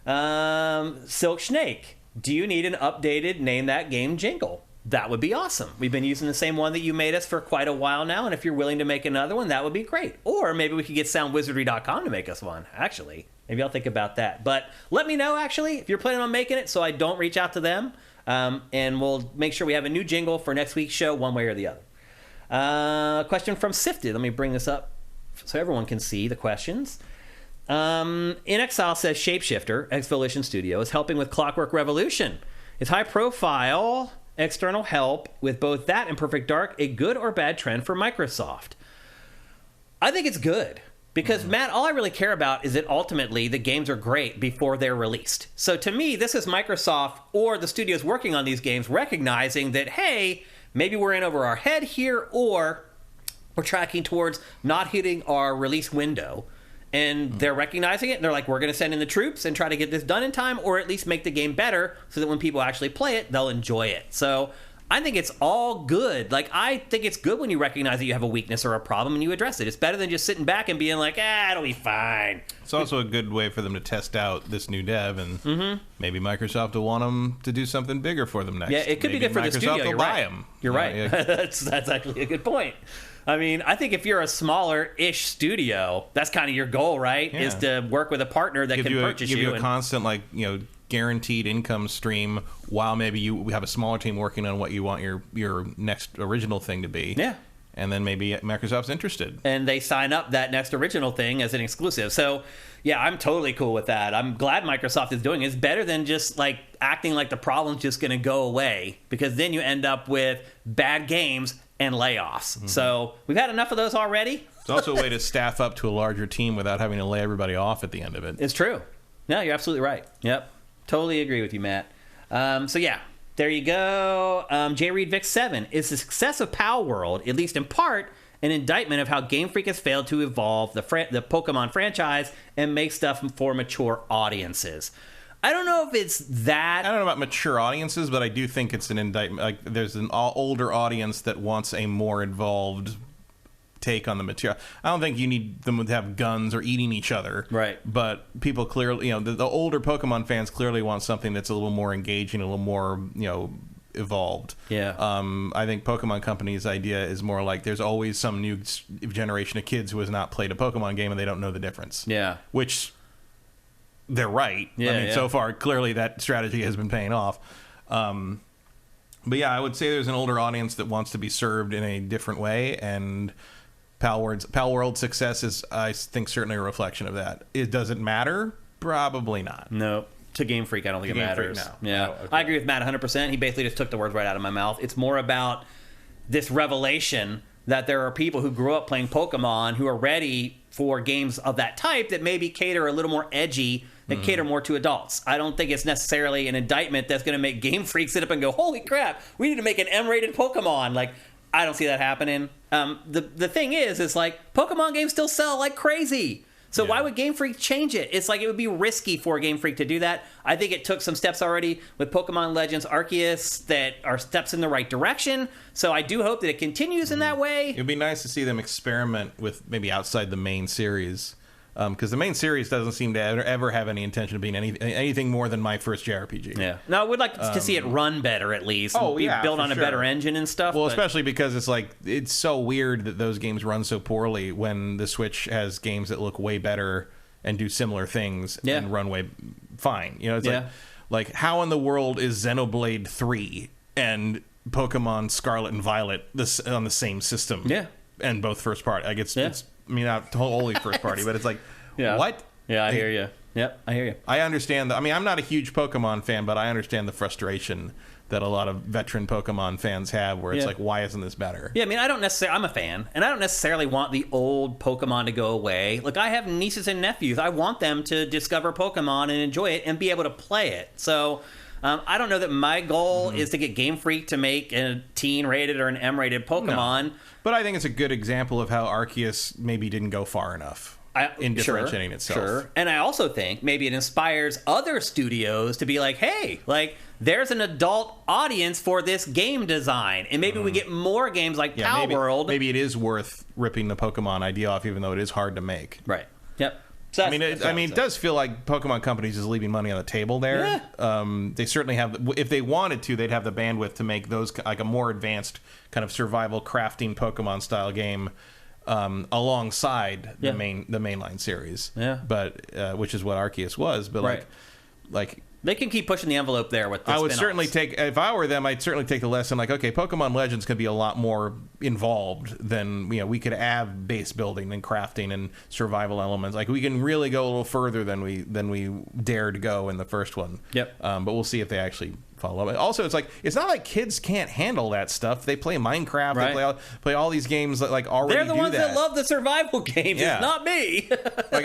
Silk Snake, do you need an updated Name That Game jingle? That would be awesome. We've been using the same one that you made us for quite a while now, and if you're willing to make another one, that would be great. Or maybe we could get soundwizardry.com to make us one, actually. Maybe I'll think about that. But let me know, actually, if you're planning on making it so I don't reach out to them, and we'll make sure we have a new jingle for next week's show, one way or the other. Question from Sifted. Let me bring this up so everyone can see the questions. In Exile says, Shapeshifter, Exvolition Studio, is helping with Clockwork Revolution. Is high-profile external help with both that and Perfect Dark a good or bad trend for Microsoft? I think it's good. Because, Matt, all I really care about is that ultimately the games are great before they're released. So to me, this is Microsoft or the studios working on these games recognizing that, hey, maybe we're in over our head here, or we're tracking towards not hitting our release window. and they're recognizing it, and they're like, we're going to send in the troops and try to get this done in time, or at least make the game better so that when people actually play it, they'll enjoy it. So I think it's all good. Like, I think it's good when you recognize that you have a weakness or a problem and you address it. It's better than just sitting back and being like, it'll be fine. It's also a good way for them to test out this new dev, and maybe Microsoft will want them to do something bigger for them next. Yeah, it could be good for the studio. Microsoft will buy them. You're right. Yeah. That's actually a good point. I mean, I think if you're a smaller-ish studio, that's kind of your goal, right? Yeah. Is to work with a partner that can purchase you. Give you a constant, guaranteed income stream while maybe you have a smaller team working on what you want your next original thing to be. Yeah. And then maybe Microsoft's interested. And they sign up that next original thing as an exclusive. So, yeah, I'm totally cool with that. I'm glad Microsoft is doing it. It's better than just, acting like the problem's just going to go away, because then you end up with bad games and layoffs. Mm-hmm. So we've had enough of those already. It's also a way to staff up to a larger team without having to lay everybody off at the end of it. It's true. No, you're absolutely right. Yep. Totally agree with you, Matt. So, yeah. There you go. J. Reed Vic 7. Is the success of Pal World, at least in part, an indictment of how Game Freak has failed to evolve the Pokemon franchise and make stuff for mature audiences? I don't know if it's that. I don't know about mature audiences, but I do think it's an indictment. There's an older audience that wants a more involved take on the material. I don't think you need them to have guns or eating each other. Right. But people clearly, the older Pokemon fans clearly want something that's a little more engaging, a little more, evolved. Yeah. I think Pokemon Company's idea is more like there's always some new generation of kids who has not played a Pokemon game and they don't know the difference. Yeah. Which they're right. Yeah, so far, clearly that strategy has been paying off. But yeah, I would say there's an older audience that wants to be served in a different way, and Pal World's success is, I think, certainly a reflection of that. Does it matter? Probably not. No. To Game Freak, I don't think it matters. Freak, no. Yeah. Okay. I agree with Matt 100%. He basically just took the words right out of my mouth. It's more about this revelation that there are people who grew up playing Pokemon who are ready for games of that type that maybe cater a little more edgy, that cater more to adults. I don't think it's necessarily an indictment that's going to make Game Freak sit up and go, holy crap, we need to make an M-rated Pokemon. I don't see that happening. The thing is Pokemon games still sell like crazy. So why would Game Freak change it? It's it would be risky for Game Freak to do that. I think it took some steps already with Pokemon Legends Arceus that are steps in the right direction. So I do hope that it continues in that way. It would be nice to see them experiment with maybe outside the main series. Because the main series doesn't seem to ever have any intention of being anything more than my first JRPG. Yeah. No, I would like to see it run better at least. Oh, be built on a better engine and stuff. Well, especially because it's so weird that those games run so poorly when the Switch has games that look way better and do similar things and run way fine. It's like how in the world is Xenoblade 3 and Pokemon Scarlet and Violet on the same system? Yeah. And both first party. It's not totally first party, but it's what? Yeah, I hear you. Yep, I hear you. I understand I'm not a huge Pokemon fan, but I understand the frustration that a lot of veteran Pokemon fans have, where it's why isn't this better? Yeah, I'm a fan, and I don't necessarily want the old Pokemon to go away. I have nieces and nephews. I want them to discover Pokemon and enjoy it and be able to play it. So I don't know that my goal is to get Game Freak to make a teen-rated or an M-rated Pokemon. No. But I think it's a good example of how Arceus maybe didn't go far enough in differentiating itself. Sure. And I also think maybe it inspires other studios to be like, hey, there's an adult audience for this game design. And maybe we get more games like Pal World. Maybe it is worth ripping the Pokemon idea off, even though it is hard to make. Right. Yep. So it does feel like Pokemon Companies is leaving money on the table there. Yeah. They certainly have. If they wanted to, they'd have the bandwidth to make those a more advanced kind of survival crafting Pokemon style game alongside the mainline series. Yeah. But which is what Arceus was. But they can keep pushing the envelope there with the I would spin-offs. certainly take, if I were them, I'd certainly take the lesson okay, Pokemon Legends could be a lot more involved than, we could have base building and crafting and survival elements. We can really go a little further than we dared go in the first one. Yep. But we'll see if they actually follow up. Also, it's not like kids can't handle that stuff. They play Minecraft, they play all these games that already They're the ones that. that love the survival games. Yeah. It's not me.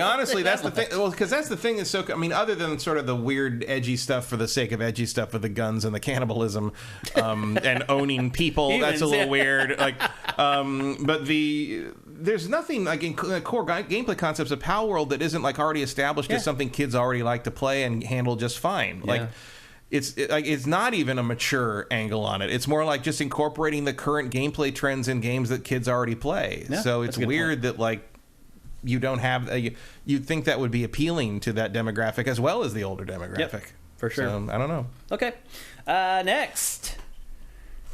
Honestly, that's the thing. Well, because that's the thing is other than sort of the weird edgy stuff for the sake of edgy stuff with the guns and the cannibalism and owning people, that's a little weird. But there's nothing like in core gameplay concepts of Pal World that isn't like already established as something kids already like to play and handle just fine. Like it's not even a mature angle on it. It's more like just incorporating the current gameplay trends in games that kids already play. So it's weird that like you don't have you'd think that would be appealing to that demographic as well as the older demographic. For sure. So, I don't know. Okay. Next.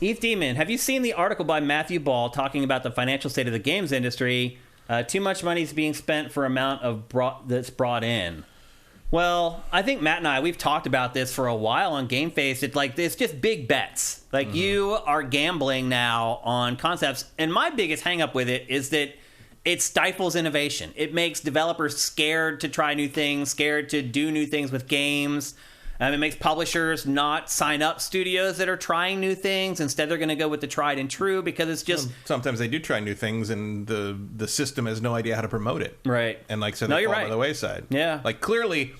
Heath Demon, have you seen the article by Matthew Ball talking about the financial state of the games industry? Too much money is being spent for amount of that's brought in. Well, I think Matt and I, we've talked about this for a while on GameFace. It's just big bets. Like you are gambling now on concepts. And my biggest hang up with it is that it stifles innovation. It makes developers scared to try new things, scared to do new things with games. It makes publishers not sign up studios that are trying new things. Instead, they're going to go with the tried and true because it's just... Sometimes they do try new things and the system has no idea how to promote it. Right. And so they fall by the wayside. Yeah. Like clearly,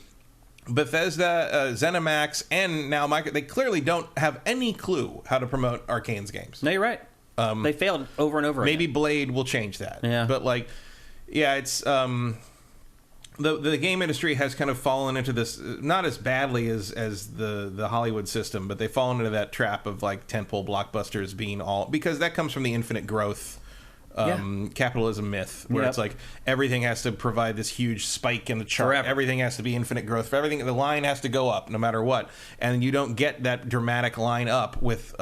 Bethesda, ZeniMax, and now Microsoft, they clearly don't have any clue how to promote Arcane's games. No, you're right. They failed over and over again. Maybe Blade will change that. Yeah. But it's... The game industry has kind of fallen into this, not as badly as the Hollywood system, but they've fallen into that trap of like tentpole blockbusters being all, because that comes from the infinite growth capitalism myth, where it's like everything has to provide this huge spike in the chart. Forever. Everything has to be infinite growth. For everything, the line has to go up no matter what. And you don't get that dramatic line up with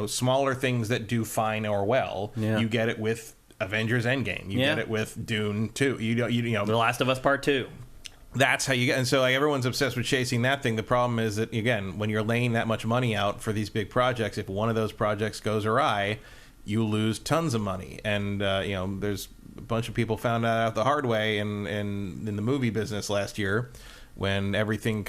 smaller things that do fine or well. Yeah. You get it with Avengers Endgame. You get it with Dune 2. You know The Last of Us Part 2. That's how you get. And so like everyone's obsessed with chasing that thing. The problem is that, again, when you're laying that much money out for these big projects, if one of those projects goes awry, you lose tons of money. And there's a bunch of people found that out the hard way in the movie business last year, when everything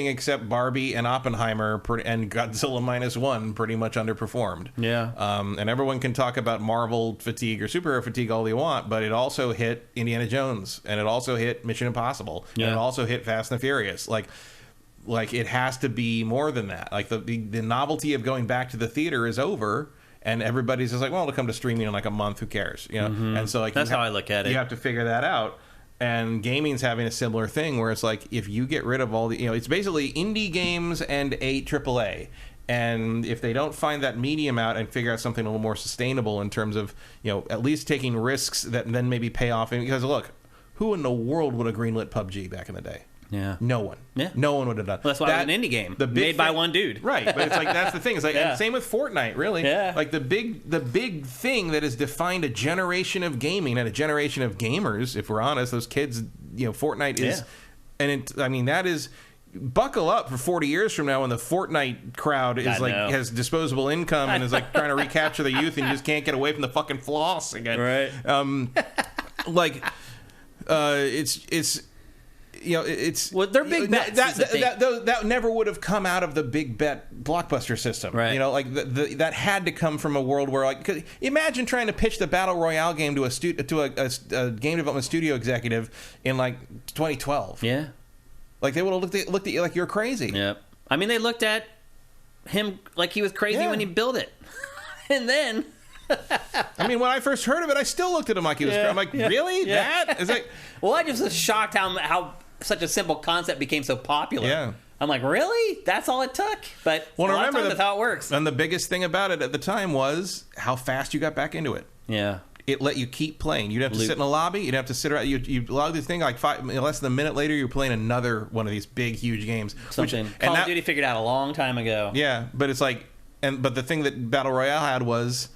except Barbie and Oppenheimer and Godzilla -1 pretty much underperformed. Yeah. And everyone can talk about Marvel fatigue or superhero fatigue all they want, but it also hit Indiana Jones, and it also hit Mission Impossible, and it also hit Fast and the Furious. Like it has to be more than that. Like the novelty of going back to the theater is over, and everybody's just like, well, it'll come to streaming in like a month. Who cares? And so that's how I look at it. You have to figure that out. And gaming's having a similar thing where it's like, if you get rid of all the, it's basically indie games and a AAA. And if they don't find that medium out and figure out something a little more sustainable in terms of, at least taking risks that then maybe pay off. Because look, who in the world would have greenlit PUBG back in the day? Yeah. No one. Yeah. No one would have done. Well, that's why it was an indie game made by one dude. Right. But it's like, that's the thing. It's like, and same with Fortnite, really. Yeah. Like the big thing that has defined a generation of gaming and a generation of gamers, if we're honest, those kids, Fortnite is, and that is, buckle up for 40 years from now when the Fortnite crowd is has disposable income and is like trying to recapture the youth and you just can't get away from the fucking floss again. Right. It's they're big bets. That never would have come out of the big bet blockbuster system, right? That had to come from a world where, like, imagine trying to pitch the battle royale game to a game development studio executive in like 2012. Yeah, like they would have looked at you like you're crazy. Yep. I mean, they looked at him like he was crazy when he built it, and then. I mean, when I first heard of it, I still looked at him like he was. I'm like, really? That is like. Well, I just was shocked how such a simple concept became so popular. Yeah. I'm like, really? That's all it took? But remember that's how it works. And the biggest thing about it at the time was how fast you got back into it. Yeah. It let you keep playing. You'd have to sit in a lobby. You'd have to sit around. You log this thing like less than a minute later, you're playing another one of these big, huge games. Call of Duty figured out a long time ago. Yeah, but it's like, but the thing that Battle Royale had was,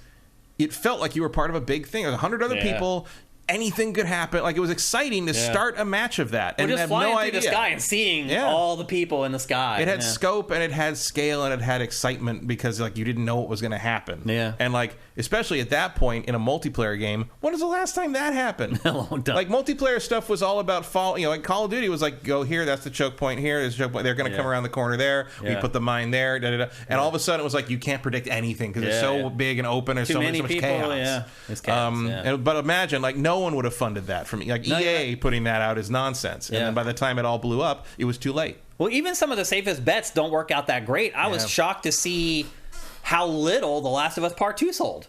it felt like you were part of a big thing. There was 100 other people. Anything could happen. Like, it was exciting to start a match of that. And just have flying no through idea. the sky and seeing all the people in the sky. It had scope and it had scale and it had excitement because, like, you didn't know what was going to happen. Yeah. And, like, especially at that point in a multiplayer game, when was the last time that happened? Like, multiplayer stuff was all about like Call of Duty was like, go here, that's the choke point here, there's a choke point. They're going to come around the corner there. We put the mine there. And all of a sudden it was like, you can't predict anything because it's so big and open. There's so much people, chaos. It's chaos. But imagine, like, no one would have funded that from like EA putting that out is nonsense. And then by the time it all blew up, it was too late. Well, even some of the safest bets don't work out that great. I was shocked to see how little The Last of Us Part 2 sold.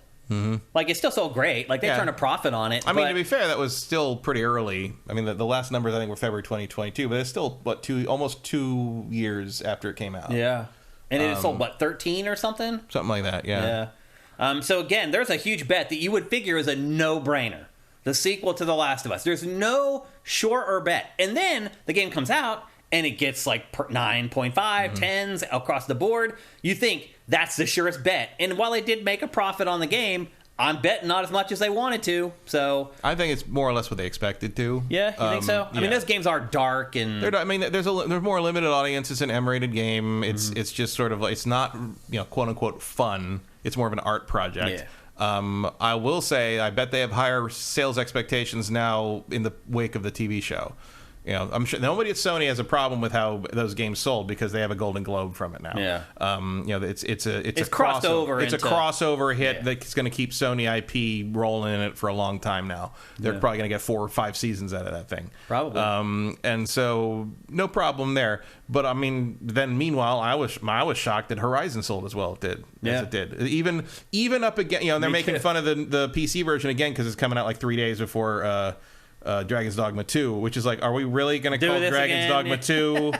Like, it's still so great. Like, they turned a profit on it. I mean, to be fair, that was still pretty early. I mean, the last numbers, I think, were February 2022, but it's still, almost 2 years after it came out. Yeah. And it sold, 13 or something? Something like that, yeah. So, again, there's a huge bet that you would figure is a no-brainer. The sequel to The Last of Us. There's no surer bet. And then the game comes out, and it gets, like, 9.5, 10s across the board. You think that's the surest bet. And while they did make a profit on the game, I'm betting not as much as they wanted to. So I think it's more or less what they expected to. Yeah, you think so? I mean, those games are dark and there's more limited audience. It's an M-rated game. It's just sort of like, it's not, quote unquote fun. It's more of an art project. Yeah. I will say, I bet they have higher sales expectations now in the wake of the TV show. I'm sure nobody at Sony has a problem with how those games sold because they have a Golden Globe from it now. Yeah. It's a crossed over. It's a crossover hit that's going to keep Sony IP rolling in it for a long time now. They're probably going to get 4 or 5 seasons out of that thing. Probably. And so no problem there. But I mean, then meanwhile, I was shocked that Horizon sold as well as it did. Even up again, they're making fun of the PC version again because it's coming out like 3 days before. Dragon's Dogma 2, which is like, are we really going to call Dragon's Dogma 2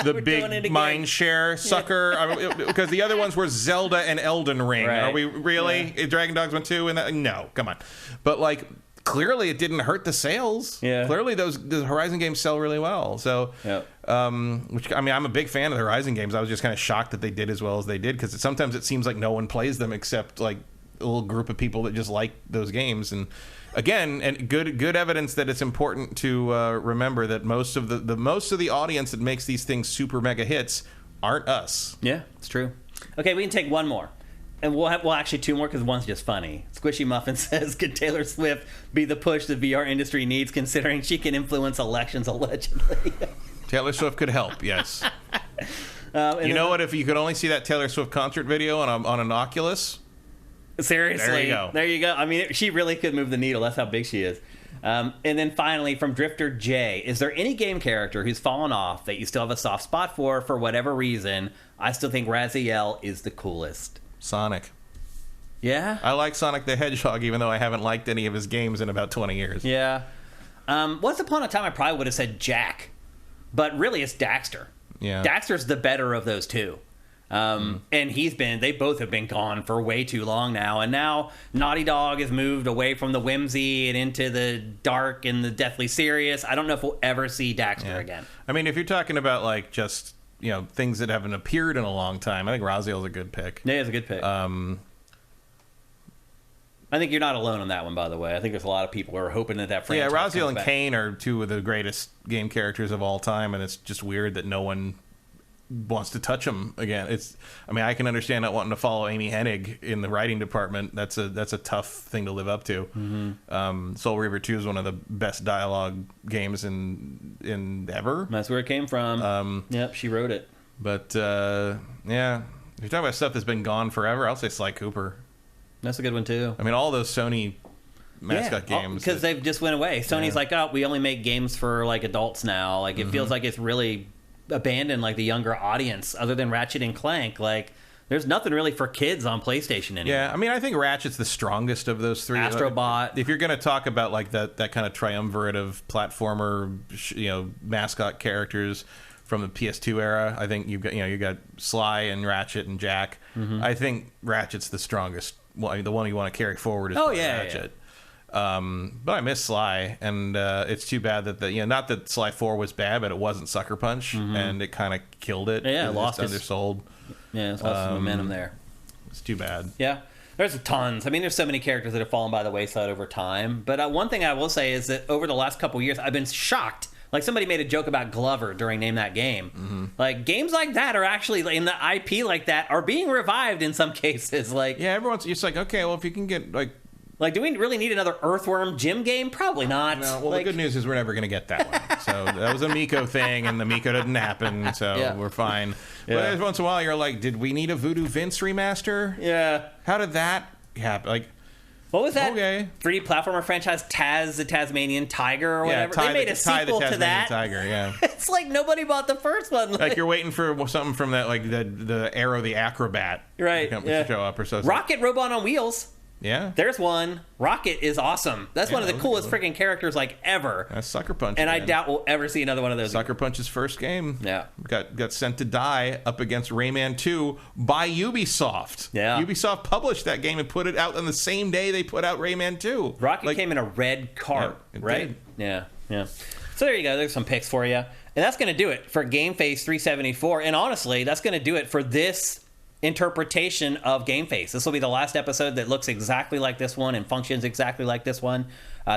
the big mind share sucker? Because the other ones were Zelda and Elden Ring. Right. Are we really Dragon Dogma 2? No, come on. But like, clearly it didn't hurt the sales. Yeah. Clearly the Horizon games sell really well. So, which, I mean, I'm a big fan of the Horizon games. I was just kind of shocked that they did as well as they did because sometimes it seems like no one plays them except like a little group of people that just like those games. And again, and good evidence that it's important to remember that most of the audience that makes these things super mega hits aren't us. Yeah, it's true. Okay, we can take one more, and we'll actually 2 more because one's just funny. Squishy Muffin says, "Could Taylor Swift be the push the VR industry needs, considering she can influence elections allegedly?" Taylor Swift could help. Yes. You know what? If you could only see that Taylor Swift concert video on an Oculus. Seriously. There you go. I mean, she really could move the needle. That's how big she is. And then finally, from Drifter J, is there any game character who's fallen off that you still have a soft spot for whatever reason? I still think Raziel is the coolest. Sonic. Yeah? I like Sonic the Hedgehog, even though I haven't liked any of his games in about 20 years. Yeah. Once upon a time, I probably would have said Jack. But really, it's Daxter. Yeah. Daxter's the better of those two. And they both have been gone for way too long now. And now Naughty Dog has moved away from the whimsy and into the dark and the deathly serious. I don't know if we'll ever see Daxter again. I mean, if you're talking about like just, things that haven't appeared in a long time, I think Raziel's a good pick. Yeah, it's a good pick. I think you're not alone on that one, by the way. I think there's a lot of people who are hoping that franchise Raziel and Kane are 2 of the greatest game characters of all time, and it's just weird that no one wants to touch him again. I can understand not wanting to follow Amy Hennig in the writing department. That's a tough thing to live up to. Mm-hmm. Soul Reaver 2 is one of the best dialogue games in ever. That's where it came from. Yep, she wrote it. But if you're talking about stuff that's been gone forever, I'll say Sly Cooper. That's a good one too. I mean, all those Sony mascot games, because they've just went away. Sony's like, oh, we only make games for like adults now. Like it feels like it's really abandoned like the younger audience. Other than Ratchet and Clank, like there's nothing really for kids on PlayStation anymore. Yeah, I mean, I think Ratchet's the strongest of those 3. Astrobot. If you're going to talk about like that kind of triumvirate of platformer, mascot characters from the PS2 era, I think you got Sly and Ratchet and Jack. I think Ratchet's the strongest. Well, the one you want to carry forward is Ratchet. But I miss Sly, and it's too bad that not that Sly 4 was bad, but it wasn't Sucker Punch, and it kind of killed it. Yeah, it's undersold. It's lost some momentum there. It's too bad. Yeah, there's tons. I mean, there's so many characters that have fallen by the wayside over time. But one thing I will say is that over the last couple of years, I've been shocked. Like somebody made a joke about Glover during Name That Game. Like games like that are actually in the IP like that are being revived in some cases. Like everyone's just like, okay, well if you can get like, do we really need another Earthworm Jim game? Probably not. No, well, the good news is we're never going to get that one. So that was a Miko thing, and the Miko didn't happen, so we're fine. But every once in a while, you're like, did we need a Voodoo Vince remaster? Yeah. How did that happen? Like, what was that 3D platformer franchise, Taz the Tasmanian Tiger or whatever? They made a sequel to that. Tiger, yeah. It's like nobody bought the first one. Like you're waiting for something from that, like the Arrow the Acrobat. Right. To show up or so. Rocket Robot on Wheels. Yeah. There's one. Rocket is awesome. That's one of the coolest freaking characters like ever. That's Sucker Punch. And man. I doubt we'll ever see another one of those. Sucker Punch's first game. Yeah. Got sent to die up against Rayman 2 by Ubisoft. Yeah. Ubisoft published that game and put it out on the same day they put out Rayman 2. Rocket came in a red cart, right? Did. Yeah, yeah. So there you go. There's some picks for you. And that's going to do it for GameFace 374. And honestly, that's going to do it for this interpretation of GameFace. This will be the last episode that looks exactly like this one and functions exactly like this one.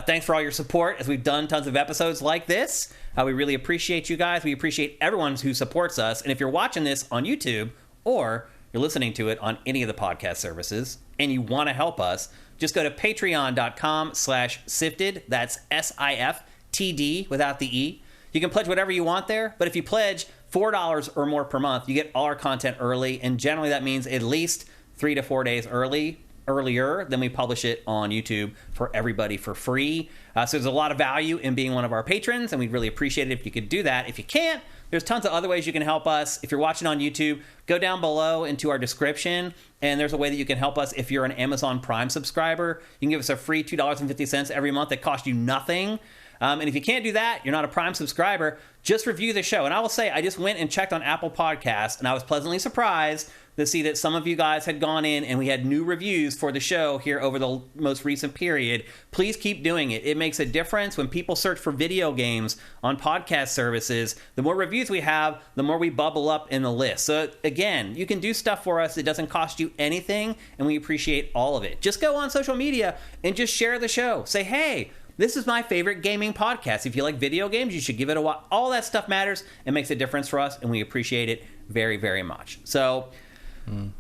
Thanks for all your support as we've done tons of episodes like this. We really appreciate you guys. We appreciate everyone who supports us. And if you're watching this on YouTube or you're listening to it on any of the podcast services and you want to help us, just go to patreon.com/sifted. That's SIFTD without the E. You can pledge whatever you want there, but if you pledge $4 or more per month, you get all our content early, and generally that means at least 3 to 4 days earlier than we publish it on YouTube for everybody for free. So there's a lot of value in being one of our patrons, and we'd really appreciate it if you could do that. If you can't, there's tons of other ways you can help us. If you're watching on YouTube, go down below into our description, and there's a way that you can help us. If you're an Amazon Prime subscriber, you can give us a free $2.50 every month that costs you nothing. And if you can't do that, you're not a Prime subscriber, just review the show. And I will say, I just went and checked on Apple Podcasts, and I was pleasantly surprised to see that some of you guys had gone in and we had new reviews for the show here over the most recent period. Please keep doing it. It makes a difference when people search for video games on podcast services. The more reviews we have, the more we bubble up in the list. So again, you can do stuff for us. It doesn't cost you anything, and we appreciate all of it. Just go on social media and just share the show. Say, hey, this is my favorite gaming podcast. If you like video games, you should give it a watch. All that stuff matters. It makes a difference for us, and we appreciate it very, very much. So,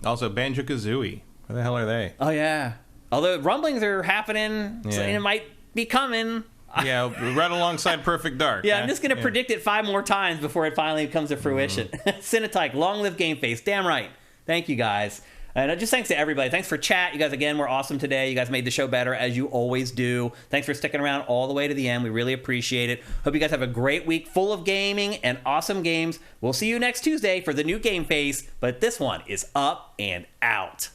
also, Banjo-Kazooie. Where the hell are they? Oh, yeah. Although rumblings are happening, so it might be coming. Yeah, right alongside Perfect Dark. Yeah, I'm just going to predict it 5 more times before it finally comes to fruition. Cinetyke, long live GameFace. Damn right. Thank you, guys. And just thanks to everybody. Thanks for chat. You guys, again, were awesome today. You guys made the show better, as you always do. Thanks for sticking around all the way to the end. We really appreciate it. Hope you guys have a great week full of gaming and awesome games. We'll see you next Tuesday for the new GameFace, but this one is up and out.